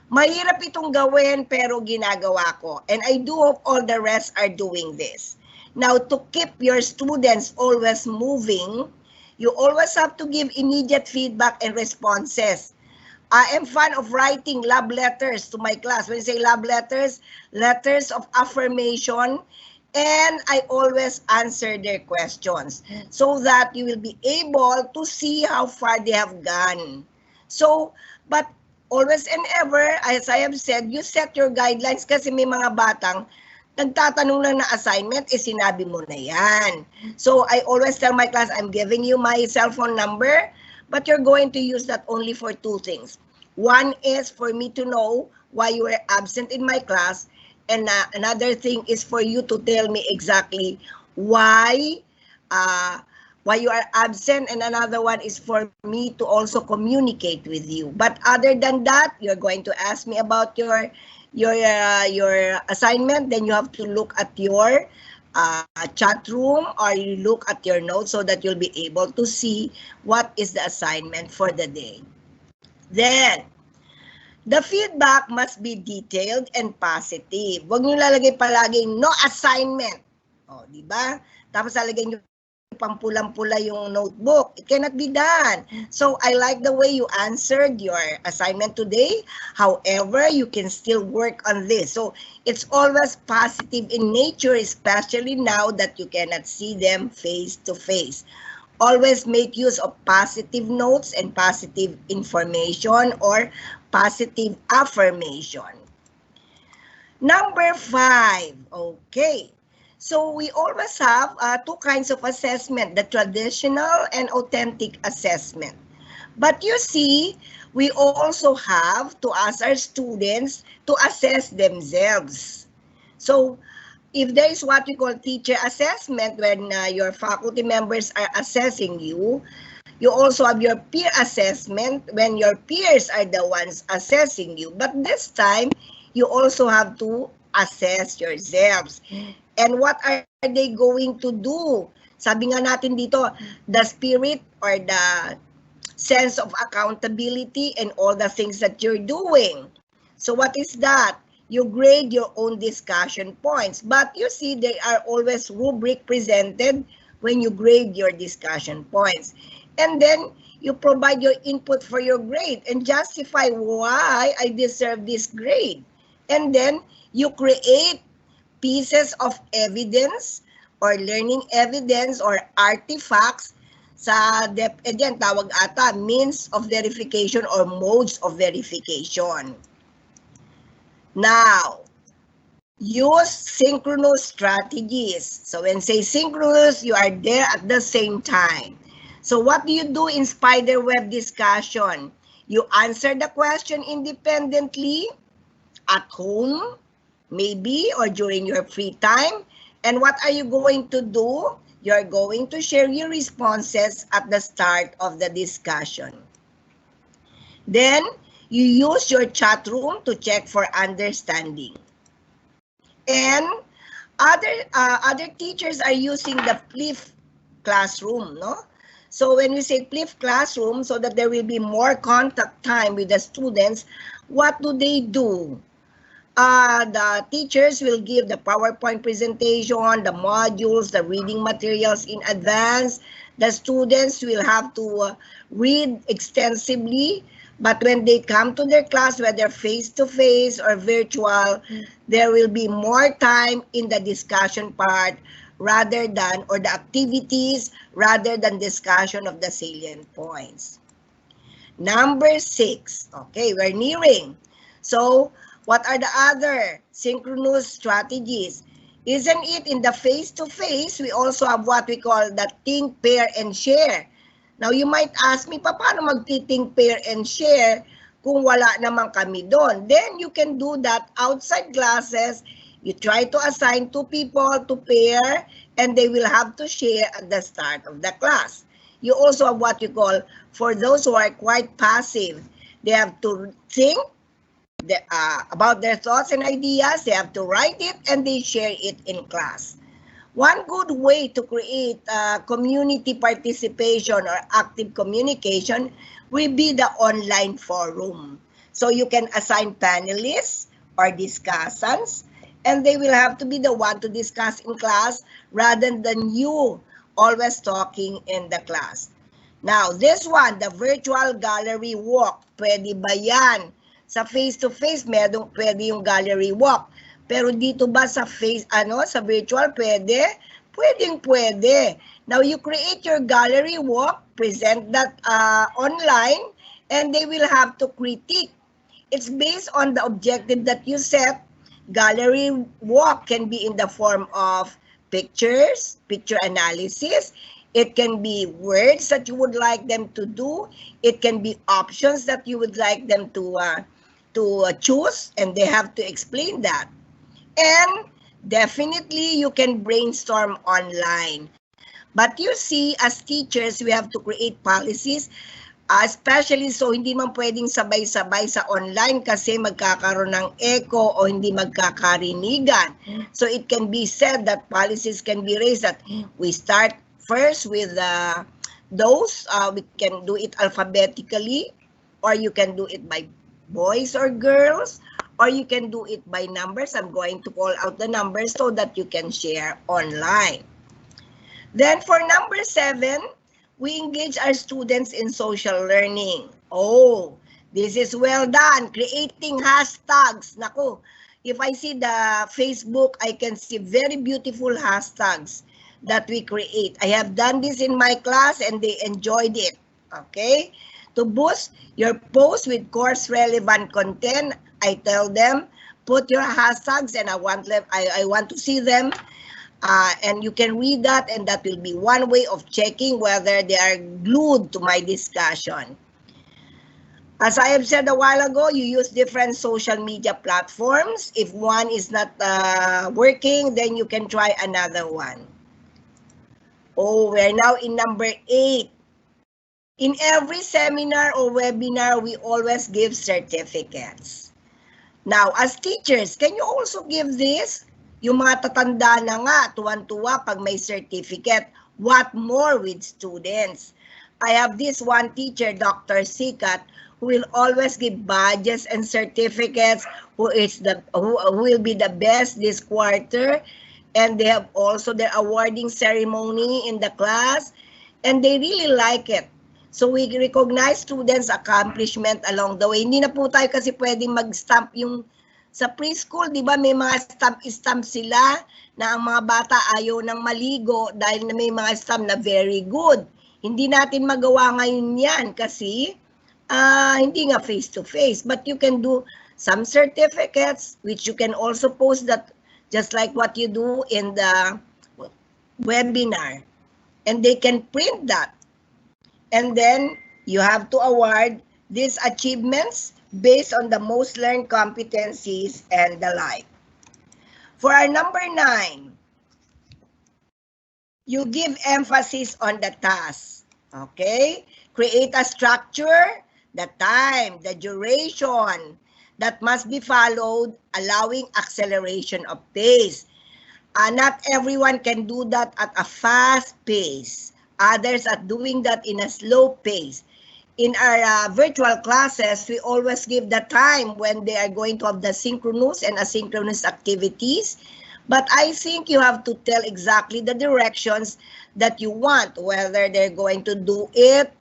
Mahirap itong gawin pero ginagawa ko. And I do hope all the rest are doing this. Now, to keep your students always moving, you always have to give immediate feedback and responses. I am fan of writing love letters to my class. When you say love letters, letters of affirmation, and I always answer their questions so that you will be able to see how far they have gone. So, but always and ever, as I have said, you set your guidelines kasi may mga batang nagtatanong lang na assignment, sinabi mo na yan. So I always tell my class, I'm giving you my cell phone number, but you're going to use that only for 2 things. One is for me to know why you were absent in my class, and another thing is for you to tell me exactly why you are absent, and another one is for me to also communicate with you. But other than that, you're going to ask me about your assignment, then you have to look at your chat room, or you look at your notes so that you'll be able to see what is the assignment for the day. Then, the feedback must be detailed and positive. Huwag niyo lalagay palaging no assignment. O, di ba? Tapos lalagay niyo pampulang-pula yung notebook. It cannot be done. So, I like the way you answered your assignment today. However, you can still work on this. So, it's always positive in nature, especially now that you cannot see them face to face. Always make use of positive notes and positive information or positive affirmation. Number 5, okay. So we always have two kinds of assessment, the traditional and authentic assessment. But you see, we also have to ask our students to assess themselves. So if there is what we call teacher assessment, when your faculty members are assessing you, you also have your peer assessment when your peers are the ones assessing you. But this time, you also have to assess yourselves. And what are they going to do? Sabi nga natin dito, the spirit or the sense of accountability and all the things that you're doing. So what is that? You grade your own discussion points. But you see, there are always rubric presented when you grade your discussion points. And then you provide your input for your grade and justify why I deserve this grade. And then you create pieces of evidence or learning evidence or artifacts sa again, tawag ata, means of verification or modes of verification. Now, use synchronous strategies. So when say synchronous, you are there at the same time. So what do you do in spiderweb discussion? You answer the question independently at home, maybe, or during your free time. And what are you going to do? You're going to share your responses at the start of the discussion. Then, you use your chat room to check for understanding. And other teachers are using the PLIF classroom, no? So when we say PLIF classroom, so that there will be more contact time with the students, what do they do? The teachers will give the PowerPoint presentation, the modules, the reading materials in advance. The students will have to read extensively, but when they come to their class, whether face-to-face or virtual, there will be more time in the discussion part rather than, or the activities, rather than discussion of the salient points. Number 6, okay, we're nearing. So, what are the other synchronous strategies? Isn't it in the face-to-face, we also have what we call the think, pair, and share. Now, you might ask me, paano mag-think, pair, and share kung wala naman kami doon? Then, you can do that outside classes. You try to assign 2 people to pair, and they will have to share at the start of the class. You also have what you call, for those who are quite passive, they have to think about their thoughts and ideas, they have to write it, and they share it in class. One good way to create community participation or active communication will be the online forum. So you can assign panelists or discussants, and they will have to be the one to discuss in class rather than you always talking in the class. Now, this one, the virtual gallery walk, pwede ba yan? Sa face-to-face, pwede yung gallery walk. Pero dito ba sa sa virtual, pwede? Pwede. Now, you create your gallery walk, present that online, and they will have to critique. It's based on the objective that you set. Gallery walk can be in the form of pictures, picture analysis. It can be words that you would like them to do. It can be options that you would like them to to choose, and they have to explain that. And definitely you can brainstorm online. But you see, as teachers, we have to create policies, especially so hindi man pwedeng sabay-sabay sa online kasi magkakaroon ng echo o hindi magkakarinigan. So it can be said that policies can be raised that we start first with those, we can do it alphabetically, or you can do it by boys or girls, or you can do it by numbers. I'm going to call out the numbers so that you can share online. Then for number 7, we engage our students in social learning. Oh, this is well done. Creating hashtags. Naku, if I see the Facebook, I can see very beautiful hashtags that we create. I have done this in my class and they enjoyed it. Okay? To boost your post with course relevant content, I tell them, put your hashtags and I want to see them. And you can read that, and that will be one way of checking whether they are glued to my discussion. As I have said a while ago, you use different social media platforms. If one is not working, then you can try another one. Oh, we're now in number 8. In every seminar or webinar, we always give certificates. Now, as teachers, can you also give this? Yung mga tatanda na nga, tuwan-tuwa pag may certificate. What more with students? I have this one teacher, Dr. Sikat, who will always give badges and certificates, who will be the best this quarter. And they have also their awarding ceremony in the class. And they really like it. So we recognize students' accomplishment along the way. Hindi na po tayo kasi pwedeng mag-stamp yung sa preschool, di ba, may mga stamp sila na ang mga bata ayaw ng maligo dahil na may mga stamp na very good. Hindi natin magawa ngayon yan kasi hindi nga face-to-face. But you can do some certificates which you can also post that just like what you do in the webinar. And they can print that. And then you have to award these achievements based on the most learned competencies and the like. For our number 9, you give emphasis on the task. Okay? Create a structure, the time, the duration that must be followed, allowing acceleration of pace. Not everyone can do that at a fast pace. Others are doing that in a slow pace. In our virtual classes, we always give the time when they are going to have the synchronous and asynchronous activities. But I think you have to tell exactly the directions that you want, whether they're going to do it,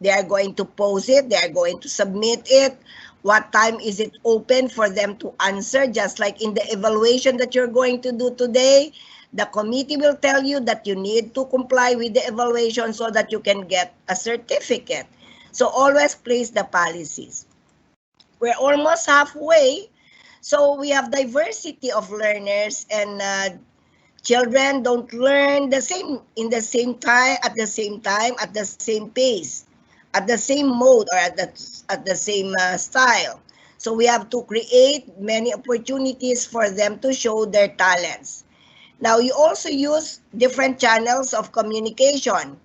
they are going to post it, they are going to submit it, what time is it open for them to answer, just like in the evaluation that you're going to do today. The committee will tell you that you need to comply with the evaluation so that you can get a certificate. So always place the policies. We're almost halfway. So we have diversity of learners, and children don't learn the same in the same time, at the same pace, at the same mode, or at the same style. So we have to create many opportunities for them to show their talents. Now you also use different channels of communication.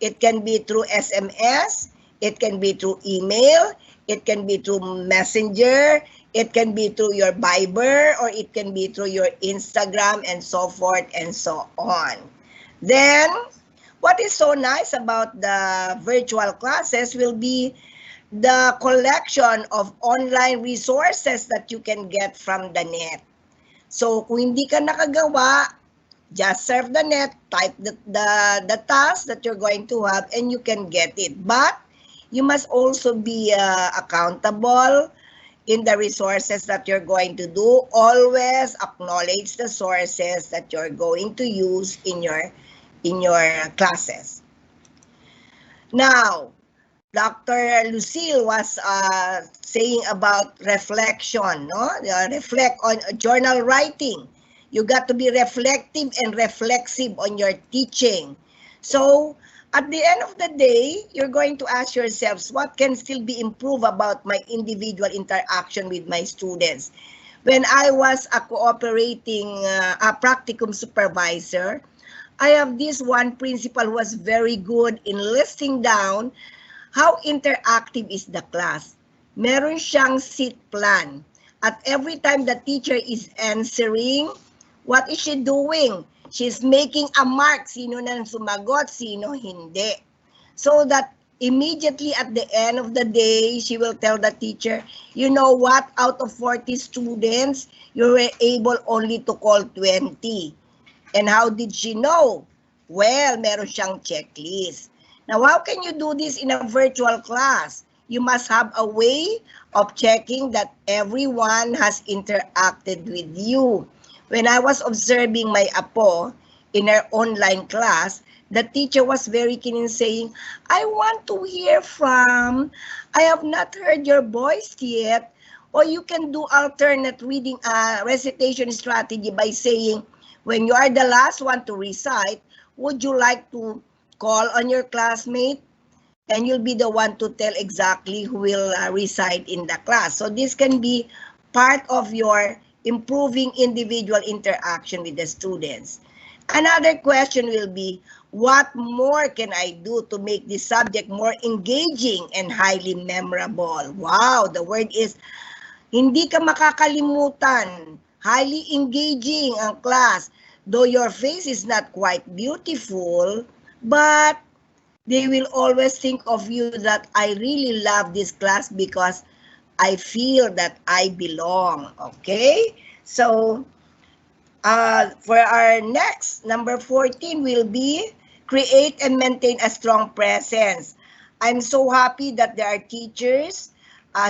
It can be through SMS, it can be through email, it can be through Messenger, it can be through your Viber, or it can be through your Instagram, and so forth and so on. Then, what is so nice about the virtual classes will be the collection of online resources that you can get from the net. So, kung hindi ka nakagawa, just surf the net, type the task that you're going to have, and you can get it. But you must also be accountable in the resources that you're going to do. Always acknowledge the sources that you're going to use in your classes. Now, Dr. Lucille was saying about reflection, no? Reflect on journal writing. You got to be reflective and reflexive on your teaching. So, At the end of the day, you're going to ask yourselves, what can still be improved about my individual interaction with my students? When I was a cooperating a practicum supervisor, I have this one principal who was very good in listing down how interactive is the class. Meron siyang seat plan. At every time the teacher is answering, what is she doing? She's making a mark. Sino nang sumagot, sino hindi. So that immediately at the end of the day, she will tell the teacher, you know what, out of 40 students, you were able only to call 20. And how did she know? Well, meron siyang checklist. Now, how can you do this in a virtual class? You must have a way of checking that everyone has interacted with you. When I was observing my apo in her online class, the teacher was very keen in saying, I want to hear from, I have not heard your voice yet. Or you can do alternate reading recitation strategy by saying, when you are the last one to recite, would you like to call on your classmate? And you'll be the one to tell exactly who will reside in the class. So this can be part of your improving individual interaction with the students. Another question will be, what more can I do to make this subject more engaging and highly memorable? Wow, the word is, hindi ka makakalimutan. Highly engaging ang class. Though your face is not quite beautiful, but they will always think of you that I really love this class because I feel that I belong. Okay? So, for our next, number 14 will be create and maintain a strong presence. I'm so happy that there are teachers,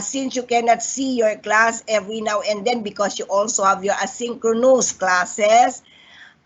since you cannot see your class every now and then because you also have your asynchronous classes.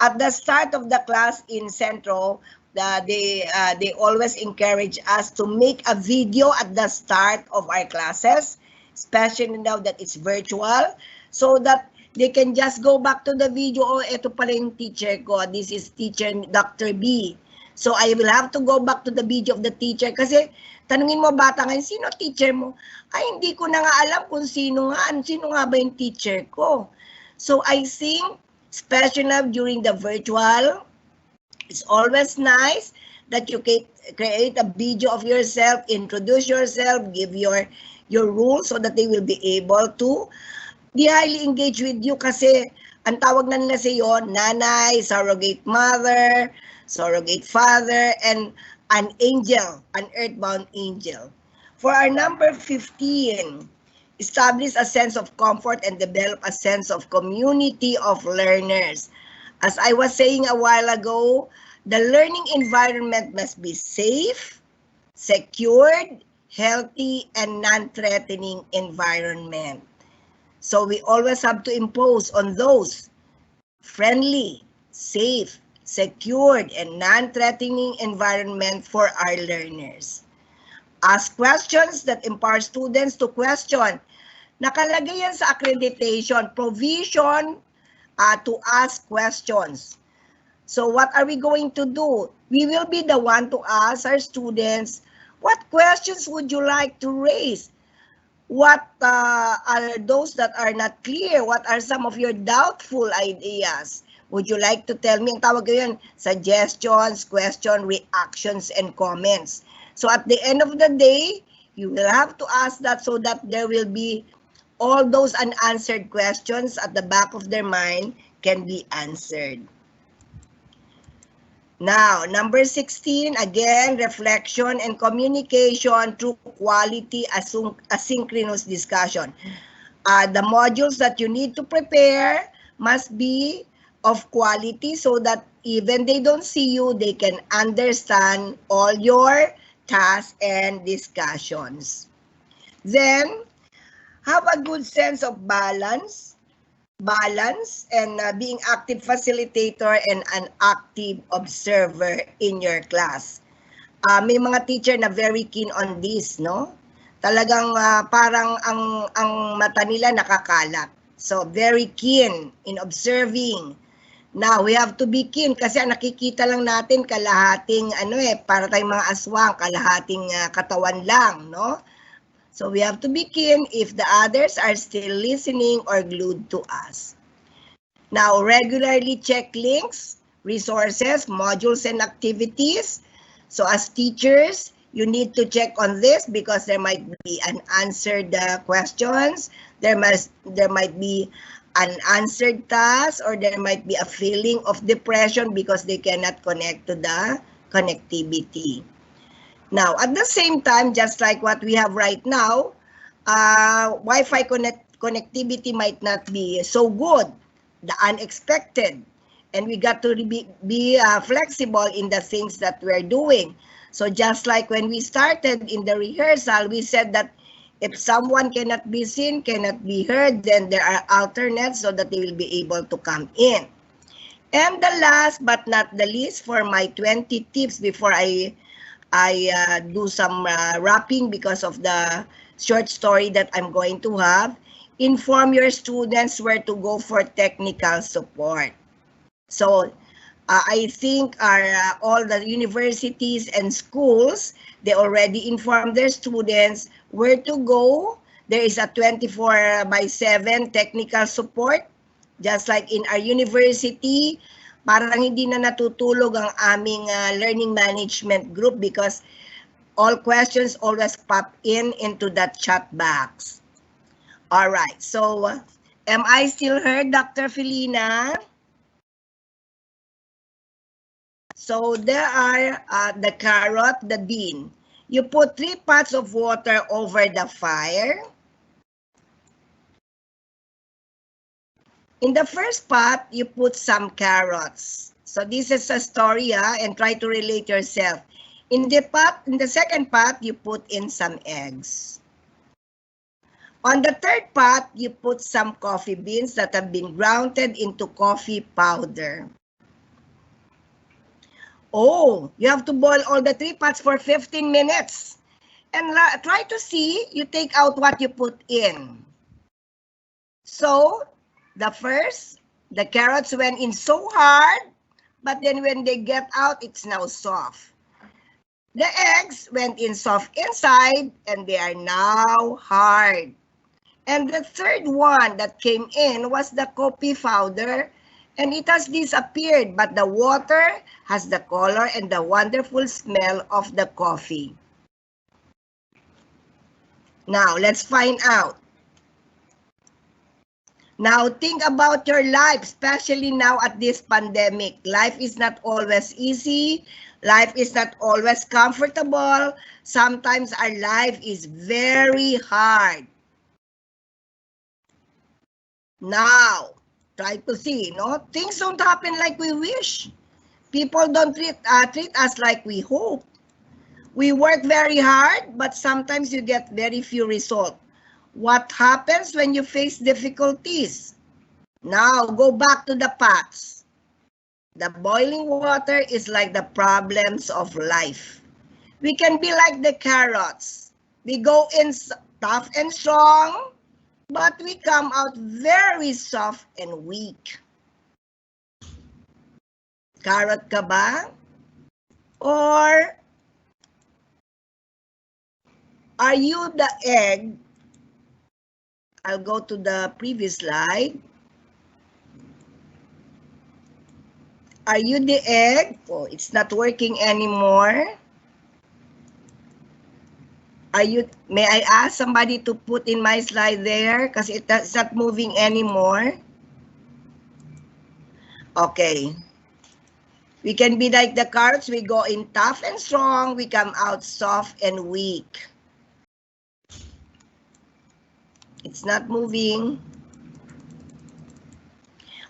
At the start of the class in Centro, they always encourage us to make a video at the start of our classes, especially now that it's virtual, so that they can just go back to the video. Oh, ito pala yung teacher ko. This is teacher Dr. B. So I will have to go back to the video of the teacher. Kasi tanungin mo bata ngayon, sino teacher mo? Ay, hindi ko na nga alam kung sino nga ba yung teacher ko. So I think, especially now during the virtual, it's always nice that you create a video of yourself, introduce yourself, give your rules so that they will be able to be highly engaged with you kasi ang tawag na nila sa iyo, nanay, surrogate mother, surrogate father, and an angel, an earthbound angel. For our number 15, establish a sense of comfort and develop a sense of community of learners. As I was saying a while ago, the learning environment must be safe, secured, healthy, and non-threatening environment. So we always have to impose on those friendly, safe, secured, and non-threatening environment for our learners. Ask questions that empower students to question. Nakalagay yan sa accreditation, provision to ask questions. So what are we going to do? We will be the one to ask our students, what questions would you like to raise? What are those that are not clear? What are some of your doubtful ideas? Would you like to tell me? Ang tawag ko yun, suggestions, question, reactions, and comments. So at the end of the day, you will have to ask that so that there will be all those unanswered questions at the back of their mind can be answered. Now, number 16, again, reflection and communication through quality asynchronous discussion. The modules that you need to prepare must be of quality so that even they don't see you, they can understand all your tasks and discussions. Then, have a good sense of balance and being active facilitator and an active observer in your class. May mga teacher na very keen on this, no? Talagang parang ang mata nila nakakalat. So very keen in observing. Now, we have to be keen kasi nakikita lang natin kalahating para tayong mga aswang, kalahating katawan lang, no? So we have to be keen if the others are still listening or glued to us. Now, regularly check links, resources, modules, and activities. So as teachers, you need to check on this because there might be unanswered questions, there might be unanswered tasks, or there might be a feeling of depression because they cannot connect to the connectivity. Now, at the same time, just like what we have right now, Wi-Fi connectivity might not be so good, the unexpected, and we got to be flexible in the things that we're doing. So just like when we started in the rehearsal, we said that if someone cannot be seen, cannot be heard, then there are alternates so that they will be able to come in. And the last but not the least, for my 20 tips before I do some wrapping because of the short story that I'm going to have, inform your students where to go for technical support. So I think all the universities and schools, they already inform their students where to go. There is a 24/7 technical support. Just like in our university, parang hindi na natutulog ang aming learning management group because all questions always pop into that chat box. All right, so am I still heard, Dr. Felina? So there are the carrot, the bean. You put 3 pots of water over the fire. In the first pot, you put some carrots. So this is a story, and try to relate yourself. In the second pot, you put in some eggs. On the third pot, you put some coffee beans that have been grounded into coffee powder. Oh, you have to boil all the 3 pots for 15 minutes. And try to see, you take out what you put in. So, the carrots went in so hard, but then when they get out, it's now soft. The eggs went in soft inside, and they are now hard. And the third one that came in was the coffee powder, and it has disappeared, but the water has the color and the wonderful smell of the coffee. Now, let's find out. Now, think about your life, especially now at this pandemic. Life is not always easy. Life is not always comfortable. Sometimes our life is very hard. Now, try to see, things don't happen like we wish. People don't treat us like we hope. We work very hard, but sometimes you get very few results. What happens when you face difficulties? Now, go back to the pots. The boiling water is like the problems of life. We can be like the carrots. We go in tough and strong, but we come out very soft and weak. Carrot ka ba? Or are you the egg? I'll go to the previous slide. Are you the egg? Oh, it's not working anymore. May I ask somebody to put in my slide there because it's not moving anymore? Okay. We can be like the carrots. We go in tough and strong. We come out soft and weak. It's not moving.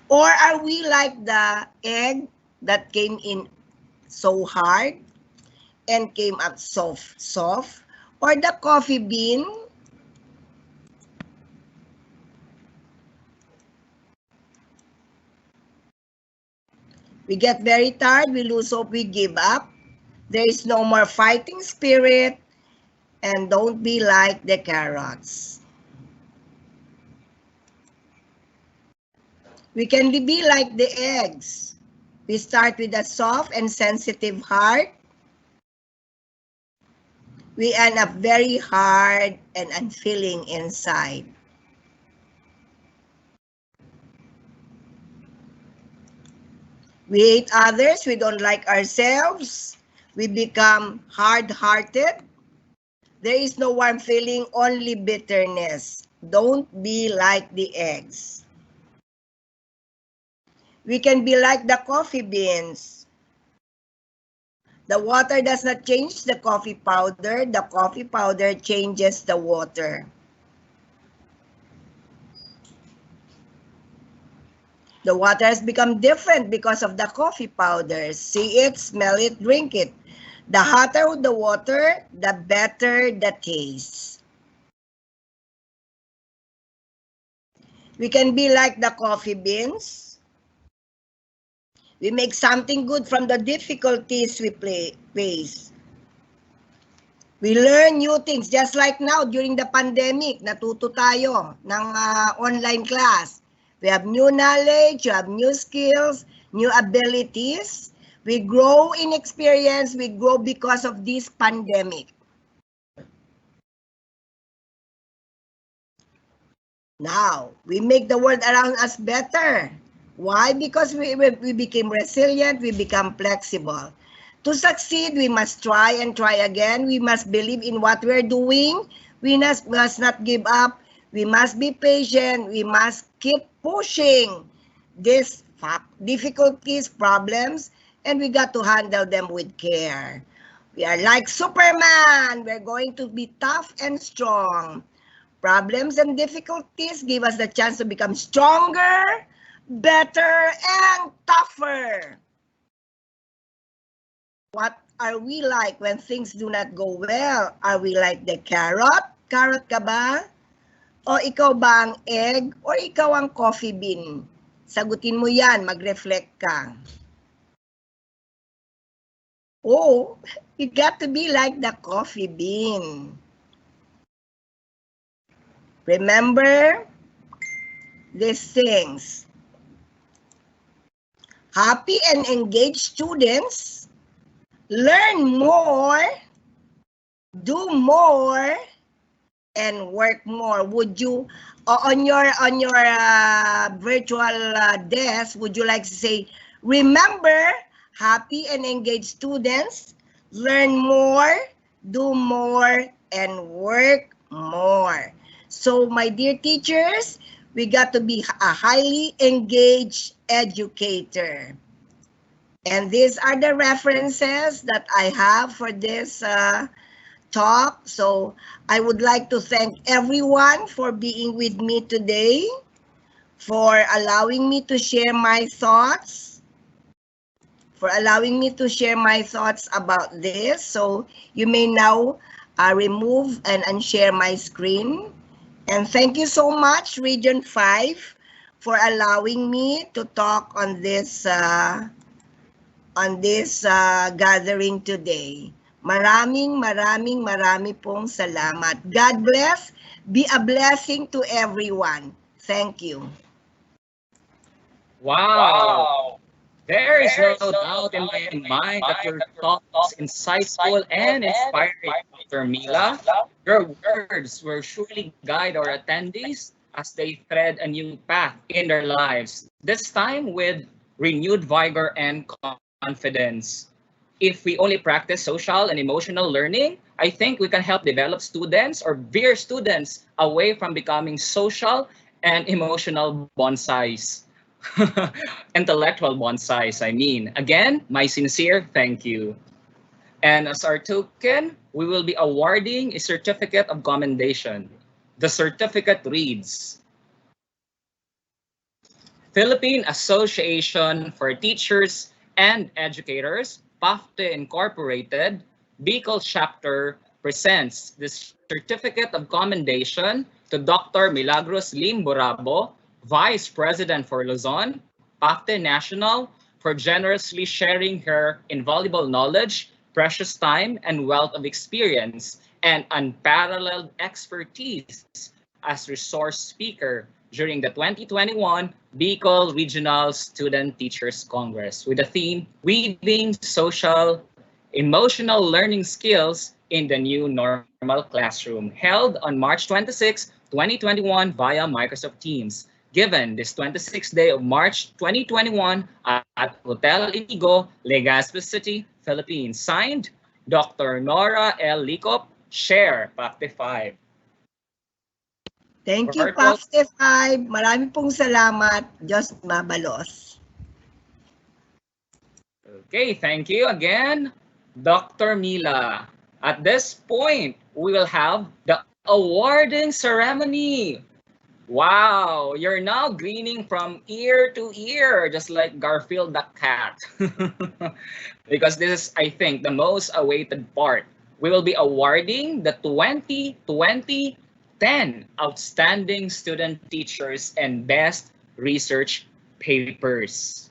Or are we like the egg that came in so hard and came out soft? Or the coffee bean? We get very tired, we lose hope, we give up. There is no more fighting spirit, and don't be like the carrots. We can be like the eggs. We start with a soft and sensitive heart. We end up very hard and unfeeling inside. We hate others, we don't like ourselves, we become hard-hearted. There is no warm feeling, only bitterness. Don't be like the eggs. We can be like the coffee beans. The water does not change the coffee powder changes the water. The water has become different because of the coffee powder. See it, smell it, drink it. The hotter the water, the better the taste. We can be like the coffee beans. We make something good from the difficulties we face. We learn new things, just like now during the pandemic, natuto tayo ng online class. We have new knowledge, we have new skills, new abilities. We grow in experience, we grow because of this pandemic. Now, we make the world around us better. Why? Because we became resilient, we become flexible. To succeed, we must try and try again. We must believe in what we're doing. We must not give up. We must be patient. We must keep pushing these difficulties, problems, and we got to handle them with care. We are like Superman. We're going to be tough and strong. Problems and difficulties give us the chance to become stronger, better, and tougher. What are we like when things do not go well? Are we like the carrot? Carrot ka ba? O ikaw ba ang egg? O ikaw ang coffee bean? Sagutin mo yan, mag-reflect ka. Oh, you got to be like the coffee bean. Remember these things. Happy and engaged students learn more, do more, and work more. Would you, on your virtual desk, would you like to say, remember, happy and engaged students learn more, do more, and work more. So, my dear teachers, we got to be a highly engaged educator. And these are the references that I have for this talk. So I would like to thank everyone for being with me today, for allowing me to share my thoughts, about this. So you may now remove and unshare my screen. And thank you so much, Region 5, for allowing me to talk on this gathering today. Marami pong salamat. God bless. Be a blessing to everyone. Thank you. Wow. There is no doubt in my mind that your thoughts insightful and inspiring, Dr. Mila. Your words will surely guide our attendees as they thread a new path in their lives, this time with renewed vigor and confidence. If we only practice social and emotional learning, I think we can help develop students or veer students away from becoming social and emotional bonsais. Intellectual bonsais, I mean. Again, my sincere thank you. And as our token, we will be awarding a certificate of commendation. The certificate reads, Philippine Association for Teachers and Educators, PAFTE Incorporated, Bicol Chapter presents this certificate of commendation to Dr. Milagros Lim Borabo, Vice President for Luzon, PAFTE National, for generously sharing her invaluable knowledge, precious time, and wealth of experience, and unparalleled expertise as resource speaker during the 2021 Bicol Regional Student Teachers Congress with the theme Weaving Social Emotional Learning Skills in the New Normal Classroom, held on March 26, 2021 via Microsoft Teams. Given this 26th day of March 2021 at Hotel Inigo, Legazpi City, Philippines. Signed, Dr. Nora L. Licop, Chair, PACTE 5. Thank you, Virtual- PACTE 5. Marami pong salamat. Diyos mabalos. Okay, thank you again, Dr. Mila. At this point, we will have the awarding ceremony. Wow, you're now grinning from ear to ear, just like Garfield the cat. Because this is, I think, the most awaited part. We will be awarding the 2020 10 Outstanding Student Teachers and Best Research Papers.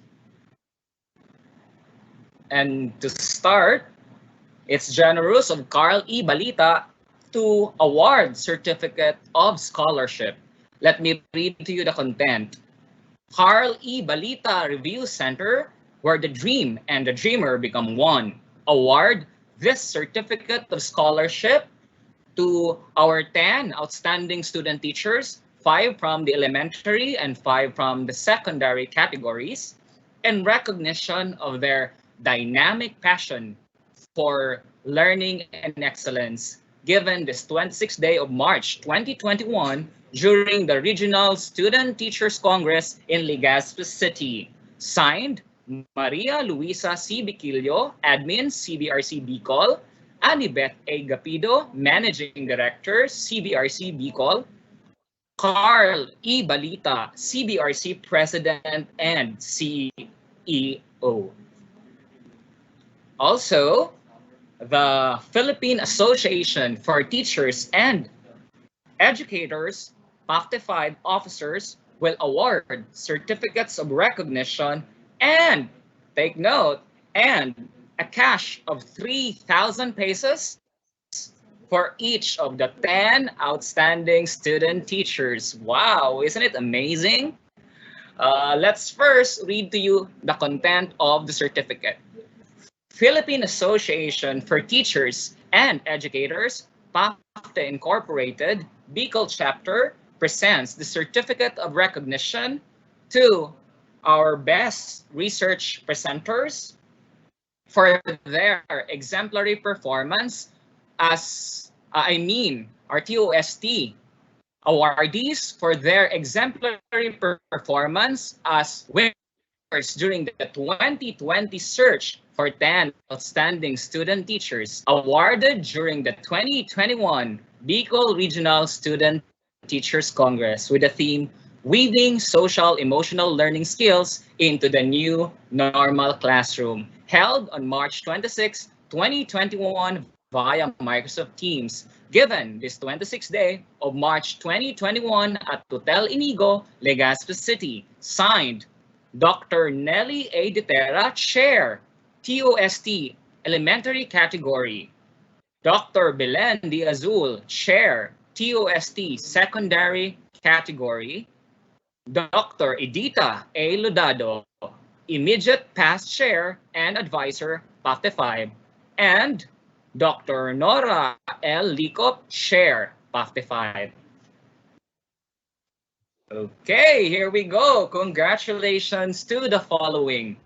And to start, it's generous of Carl E. Balita to award Certificate of Scholarship. Let me read to you the content. Carl E. Balita Review Center, where the dream and the dreamer become one. Award this Certificate of Scholarship to our 10 outstanding student teachers, 5 from the elementary and 5 from the secondary categories, in recognition of their dynamic passion for learning and excellence, given this 26th day of March 2021 during the Regional Student Teachers Congress in Legazpi City. Signed, Maria Luisa C. Biquillo, Admin, CBRC Bicol, Anibeth A. Gapido, Managing Director, CBRC Bicol, Carl E. Balita, CBRC President and CEO. Also, the Philippine Association for Teachers and Educators, PACTE 5 officers will award certificates of recognition and, take note, and a cash of 3,000 pesos for each of the 10 outstanding student teachers. Wow, isn't it amazing? Let's first read to you the content of the certificate. Philippine Association for Teachers and Educators, PACTE Incorporated, Bicol Chapter, presents the Certificate of Recognition to our best research presenters for their exemplary performance as, our TOST awardees for their exemplary performance as winners during the 2020 search for 10 outstanding student teachers awarded during the 2021 Bicol Regional Student Teachers Congress with the theme Weaving Social Emotional Learning Skills into the New Normal Classroom, held on March 26, 2021 via Microsoft Teams, given this 26th day of March 2021 at Hotel Inigo, Legazpi City. Signed, Dr. Nelly A. Ditera, Chair, TOST, Elementary Category. Dr. Belen D. Azul, Chair, TOST, Secondary Category. Dr. Edita A. Ludado, Immediate Past Chair and Advisor, PACTE 5. And Dr. Nora L. Licop, Chair, PACTE 5. Okay, here we go. Congratulations to the following.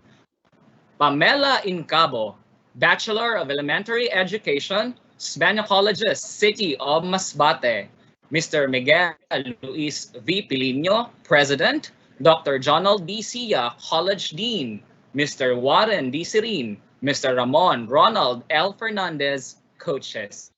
Pamela Incabo, Bachelor of Elementary Education, Spaniocologist, City of Masbate. Mr. Miguel Luis V. Pilino, President. Dr. Jonald D. Sia, College Dean. Mr. Warren D. Sirin. Mr. Ramon Ronald L. Fernandez, Coaches.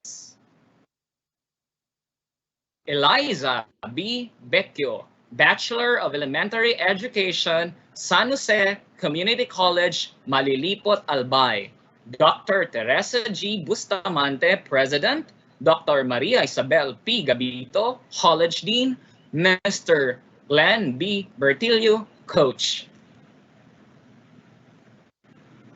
Eliza B. Becchio, Bachelor of Elementary Education, San Jose Community College, Malilipot, Albay. Dr. Teresa G. Bustamante, President. Dr. Maria Isabel P. Gabito, College Dean. Mr. Glenn B. Bertilio, Coach.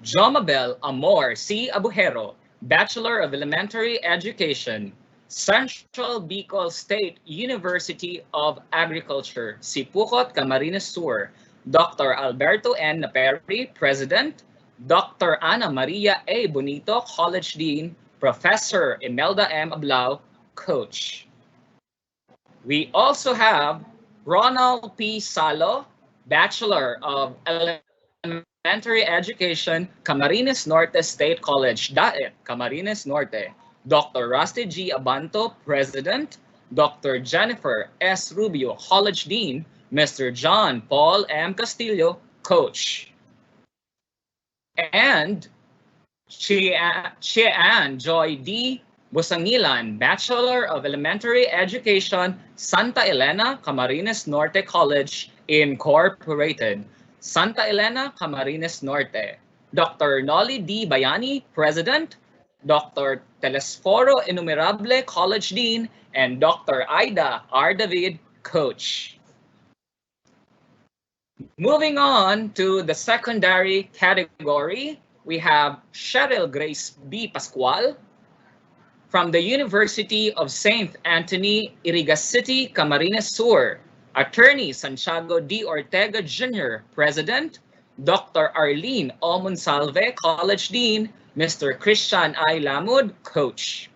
Jomabel Amor C. Abujero, Bachelor of Elementary Education, Central Bicol State University of Agriculture, Sipukot, Camarines Sur, Dr. Alberto N. Naperi, President, Dr. Ana Maria A. Bonito, College Dean, Professor Imelda M. Ablao, Coach. We also have Ronald P. Salo, Bachelor of Elementary Education, Camarines Norte State College, DAET, Camarines Norte. Dr. Rusty G. Abanto, President. Dr. Jennifer S. Rubio, College Dean. Mr. John Paul M. Castillo, Coach. And Chian Joy D. Busangilan, Bachelor of Elementary Education, Santa Elena, Camarines Norte College, Incorporated. Santa Elena, Camarines Norte. Dr. Nolly D. Bayani, President. Dr. Telesforo Enumerable, College Dean, and Dr. Ida R. David, Coach. Moving on to the secondary category, we have Cheryl Grace B. Pascual from the University of St. Anthony, Irigas City, Camarines Sur. Attorney Santiago D. Ortega Jr., President. Dr. Arlene O. Monsalve, College Dean. Mr. Christian I. Lamud, Coach.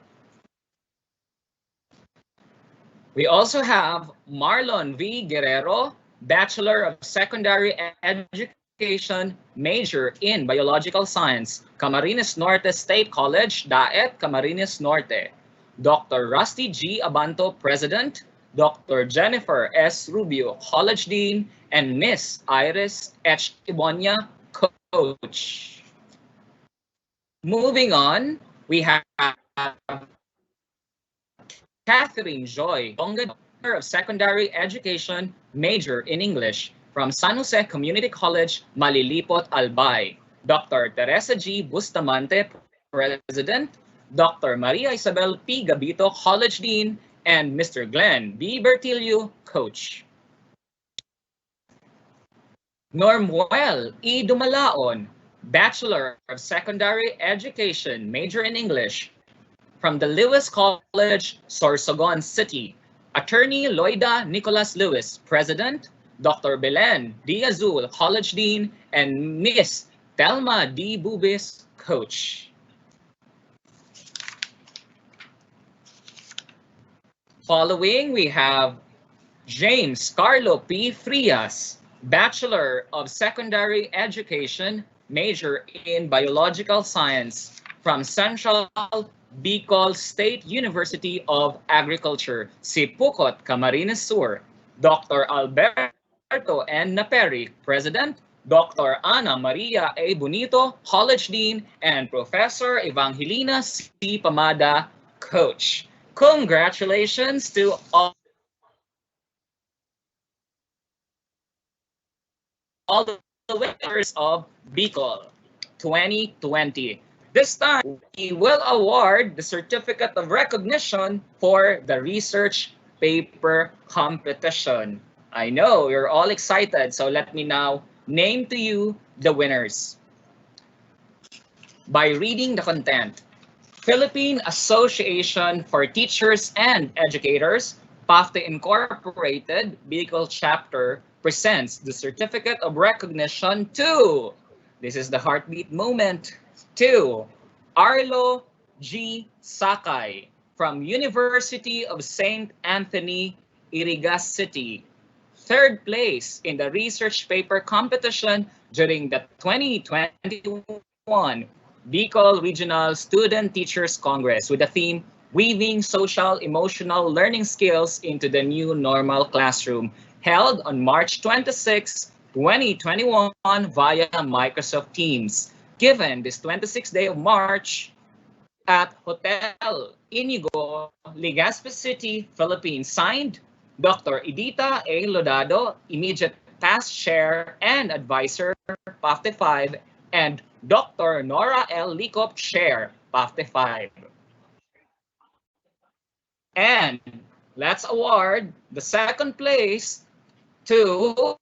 We also have Marlon V. Guerrero, Bachelor of Secondary Education, major in Biological Science, Camarines Norte State College, DAET, Camarines Norte. Dr. Rusty G. Abanto, President. Dr. Jennifer S. Rubio, College Dean, and Miss Iris H. Ibonia, Coach. Moving on, we have Catherine Joy, Doctor of Secondary Education, major in English, from San Jose Community College, Malilipot, Albay. Dr. Teresa G. Bustamante, President. Dr. Maria Isabel P. Gabito, College Dean, and Mr. Glenn B. Bertilio, Coach. Normuel E. Dumalaon, Bachelor of Secondary Education, major in English, from the Lewis College, Sorsogon City. Attorney Loida Nicholas Lewis, President. Dr. Belen D. Azul, College Dean, and Miss Thelma D. Bubis, Coach. Following, we have James Carlo P. Frias, Bachelor of Secondary Education, major in Biological Science, from Central Bicol State University of Agriculture, Sipukot, Camarines Sur. Dr. Alberto N. Naperi, President. Dr. Ana Maria A. Bonito, College Dean, and Professor Evangelina C. Pamada, Coach. Congratulations to all the winners of Bicol 2020. This time, we will award the Certificate of Recognition for the Research Paper Competition. I know you're all excited, so let me now name to you the winners. By reading the content, Philippine Association for Teachers and Educators, PAFTE Incorporated, Bicol Chapter, presents the Certificate of Recognition to, this is the heartbeat moment, to Arlo G. Sakay from University of St. Anthony, Irigas City. Third place in the research paper competition during the 2021 Bicol Regional Student Teachers Congress with the theme Weaving Social Emotional Learning Skills into the New Normal Classroom, held on March 26, 2021 via Microsoft Teams. Given this 26th day of March at Hotel Inigo, Legazpi City, Philippines. Signed, Dr. Edita A. Lodado, Immediate Task Chair and Advisor, PAFTE 5, and Dr. Nora L. Licop, Chair, PAFTE 5. And let's award the second place to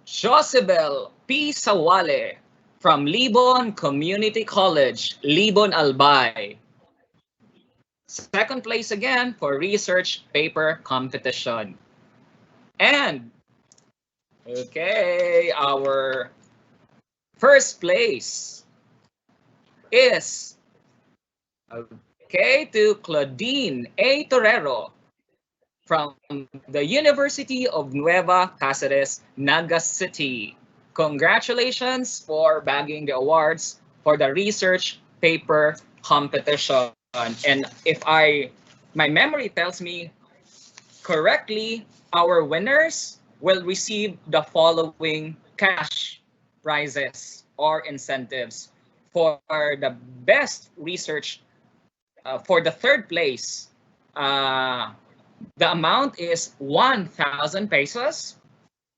Josebel P. Sawale from Libon Community College, Libon, Albay. Second place again for research paper competition. And, okay, our first place is, okay, to Claudine A. Torrero from the University of Nueva Cáceres, Naga City. Congratulations for bagging the awards for the research paper competition. And if my memory tells me correctly, our winners will receive the following cash prizes or incentives. For the best research, for the third place, the amount is 1,000 pesos.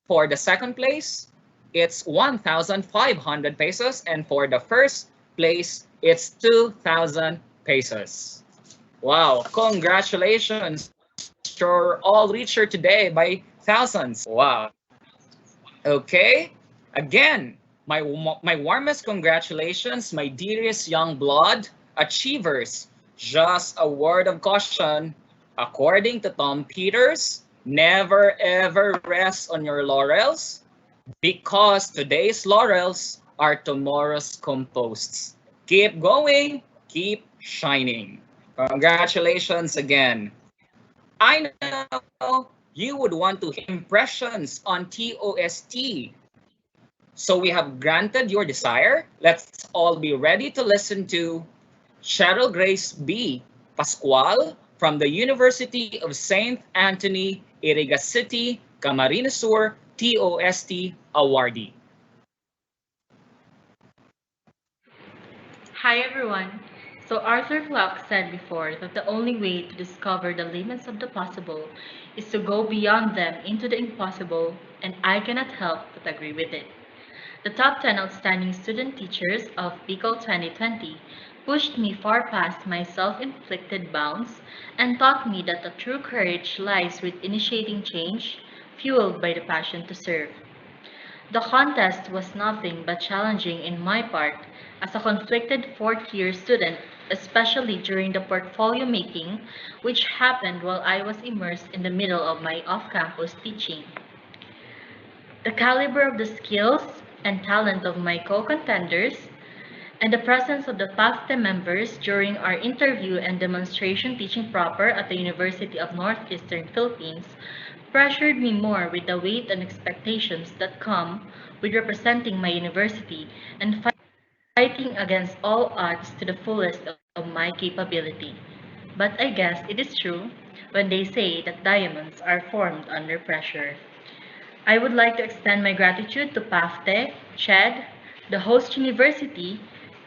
For the second place, it's 1,500 pesos. And for the first place, it's 2,000 pesos. Wow, congratulations. You're all richer today by thousands. Wow. Okay. Again, my warmest congratulations, my dearest young blood achievers. Just a word of caution. According to Tom Peters, never ever rest on your laurels because today's laurels are tomorrow's composts. Keep going, keep shining. Congratulations again. I know you would want to hear impressions on TOST. So we have granted your desire. Let's all be ready to listen to Cheryl Grace B. Pascual from the University of St. Anthony, Iriga City, Camarines Sur, TOST awardee. Hi everyone. So Arthur Clarke said before that the only way to discover the limits of the possible is to go beyond them into the impossible, and I cannot help but agree with it. The top 10 outstanding student teachers of Bicol 2020 pushed me far past my self-inflicted bounds and taught me that the true courage lies with initiating change, fueled by the passion to serve. The contest was nothing but challenging in my part as a conflicted fourth-year student, especially during the portfolio making, which happened while I was immersed in the middle of my off-campus teaching. The caliber of the skills and talent of my co-contenders and the presence of the PAFTE members during our interview and demonstration teaching proper at the University of Northeastern Philippines pressured me more with the weight and expectations that come with representing my university and fighting against all odds to the fullest of my capability. But I guess it is true when they say that diamonds are formed under pressure. I would like to extend my gratitude to PAFTE, CHED, the host university,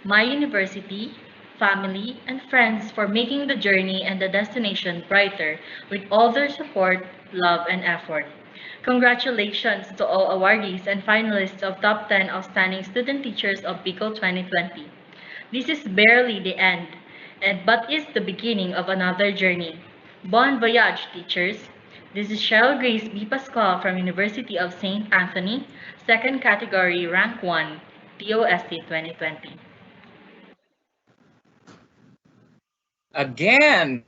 my university, family, and friends for making the journey and the destination brighter with all their support, love, and effort. Congratulations to all awardees and finalists of Top 10 Outstanding Student Teachers of Bicol 2020. This is barely the end, but is the beginning of another journey. Bon voyage, teachers! This is Cheryl Grace B. Pascual from University of St. Anthony, second category, rank 1, TOST 2020. Again,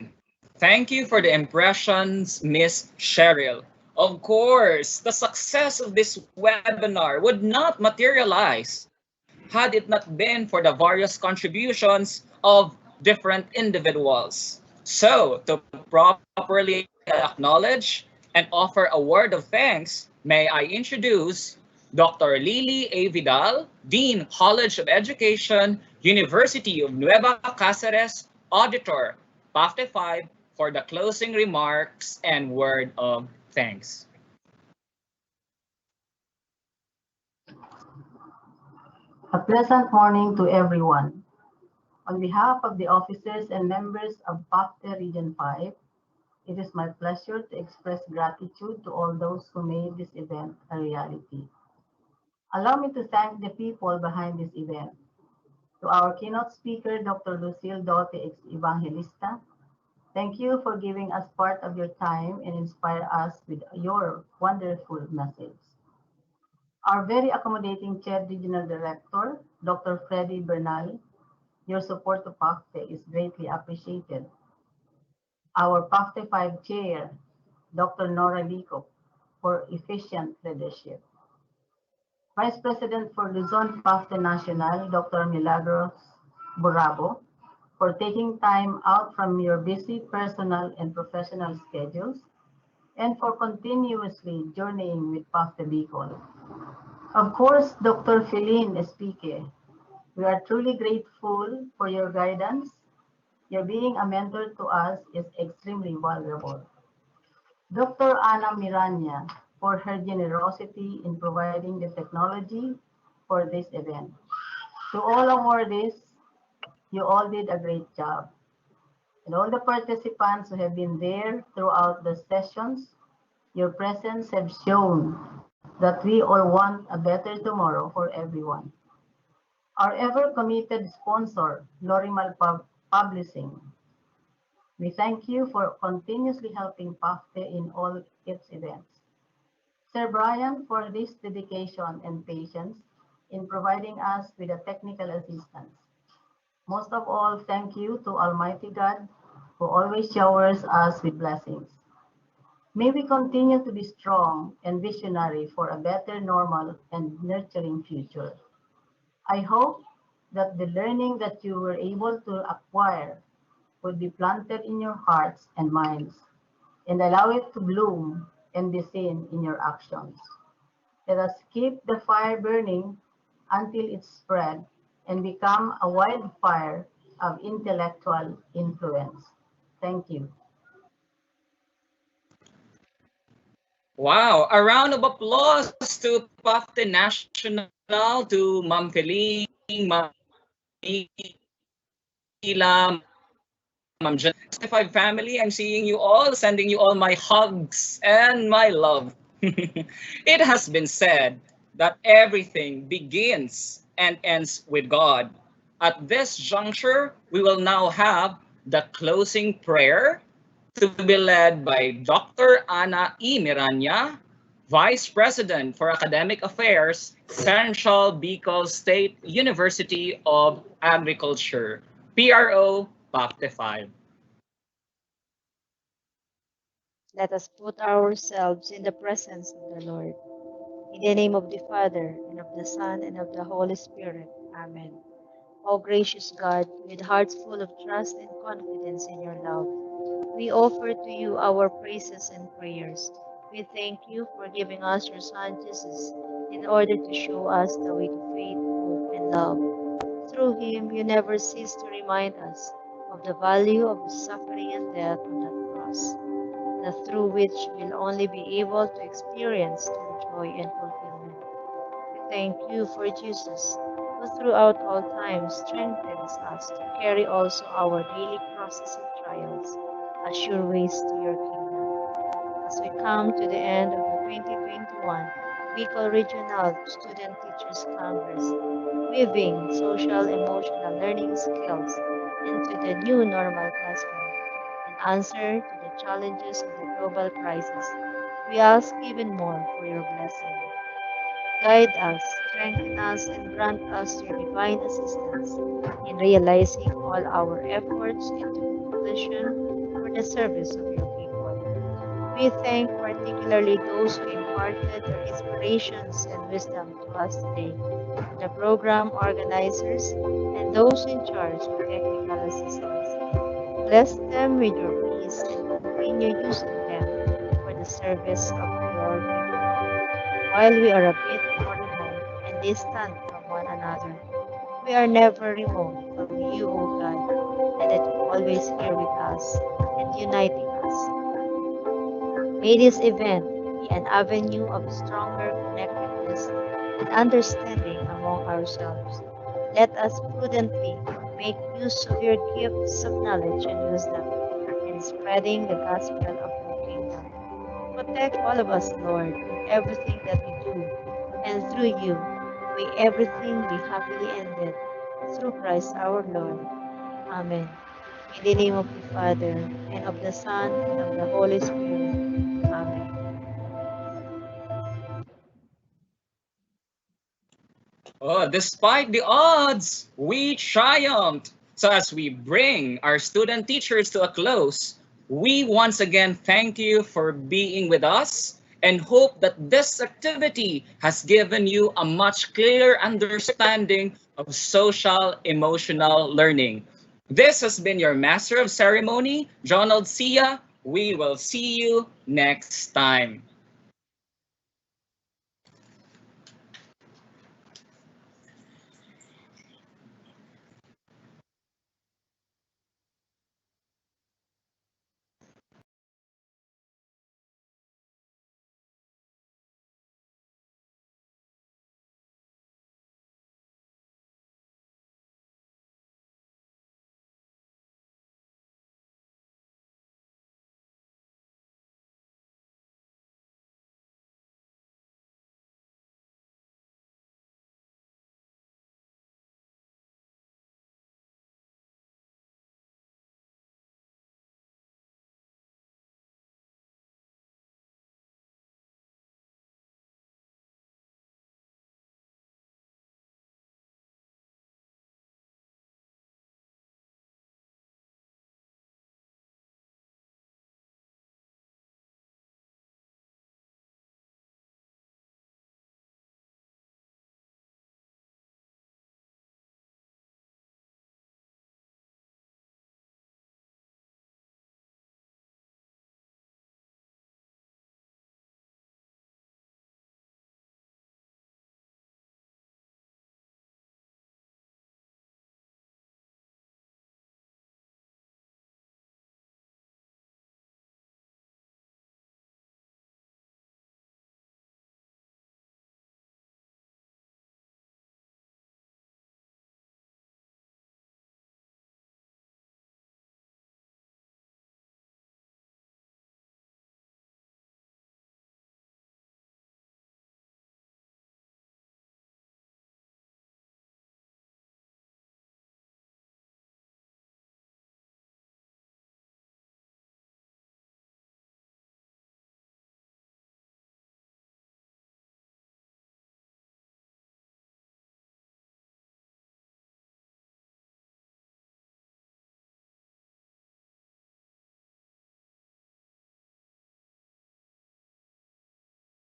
thank you for the impressions, Miss Cheryl. Of course, the success of this webinar would not materialize had it not been for the various contributions of different individuals. So, to properly acknowledge and offer a word of thanks, may I introduce Dr. Lily A. Vidal, Dean, College of Education, University of Nueva Cáceres, Auditor, PAFTE 5, for the closing remarks and word of thanks. A pleasant morning to everyone. On behalf of the officers and members of PAFTE Region 5, it is my pleasure to express gratitude to all those who made this event a reality. Allow me to thank the people behind this event. To our keynote speaker, Dr. Lucille Dote ex Evangelista, thank you for giving us part of your time and inspire us with your wonderful message. Our very accommodating CHED Regional Director, Dr. Freddy Bernal, your support to PAFTE is greatly appreciated. our PAFTE 5 chair, Dr. Nora Lico, for efficient leadership. Vice President for Luzon PAFTE Nacional, Dr. Milagros Borabo, for taking time out from your busy personal and professional schedules and for continuously journeying with PAFTE Bicol. Of course, Dr. Feline Espique, we are truly grateful for your guidance. Your being a mentor to us is extremely valuable. Dr. Ana Miranya, for her generosity in providing the technology for this event. To all awardees, you all did a great job. And all the participants who have been there throughout the sessions, your presence have shown that we all want a better tomorrow for everyone. Our ever committed sponsor, Lorimal Publishing, we thank you for continuously helping PAFTE in all its events. Sir Brian, for this dedication and patience in providing us with a technical assistance. Most of all, thank you to Almighty God, who always showers us with blessings. May we continue to be strong and visionary for a better, normal, and nurturing future. I hope that the learning that you were able to acquire would be planted in your hearts and minds and allow it to bloom and be seen in your actions. Let us keep the fire burning until it spread and become a wildfire of intellectual influence. Thank you. Wow, a round of applause to PAFTE National, to Ma'am Feline, Ma'am Ila, Ma'am Jan. 65 family, I'm seeing you all, sending you all my hugs and my love. It has been said that everything begins and ends with God. At this juncture, we will now have the closing prayer to be led by Dr. Ana E. Miranya, Vice President for Academic Affairs, Central Bicol State University of Agriculture, PRO, PAFTE 5. Let us put ourselves in the presence of the Lord. In the name of the Father, and of the Son, and of the Holy Spirit. Amen. O gracious God, with hearts full of trust and confidence in your love, we offer to you our praises and prayers. We thank you for giving us your Son Jesus in order to show us the way to faith, hope, and love. Through him, you never cease to remind us of the value of his suffering and death on that cross, through which we'll only be able to experience true joy and fulfillment. We thank you for Jesus, who throughout all time strengthens us to carry also our daily crosses and trials as sure ways to your kingdom. As we come to the end of the 2021 Bicol Regional Student Teachers Congress, weaving social emotional learning skills into the new normal classroom, in answer to the challenges of the global crisis, we ask even more for your blessing. Guide us, strengthen us, and grant us your divine assistance in realizing all our efforts into completion for the service of your people. We thank particularly those who imparted their inspirations and wisdom to us today, the program organizers, and those in charge of technical assistance. Bless them with your peace and continue using them for the service of your people. While we are a bit more remote and distant from one another, we are never remote from you, O God, and that you always here with us and uniting us. May this event be an avenue of stronger connectedness and understanding among ourselves. Let us prudently make use of your gifts of knowledge and wisdom in spreading the gospel of your kingdom. Protect all of us, Lord, in everything that we do, and through you, may everything be happily ended. Through Christ our Lord. Amen. In the name of the Father, and of the Son, and of the Holy Spirit. Amen. Oh, despite the odds, we triumphed. So as we bring our student teachers to a close, We once again thank you for being with us and hope that this activity has given you a much clearer understanding of social emotional learning. This has been your Master of Ceremony, Ronald Sia. We will see you next time.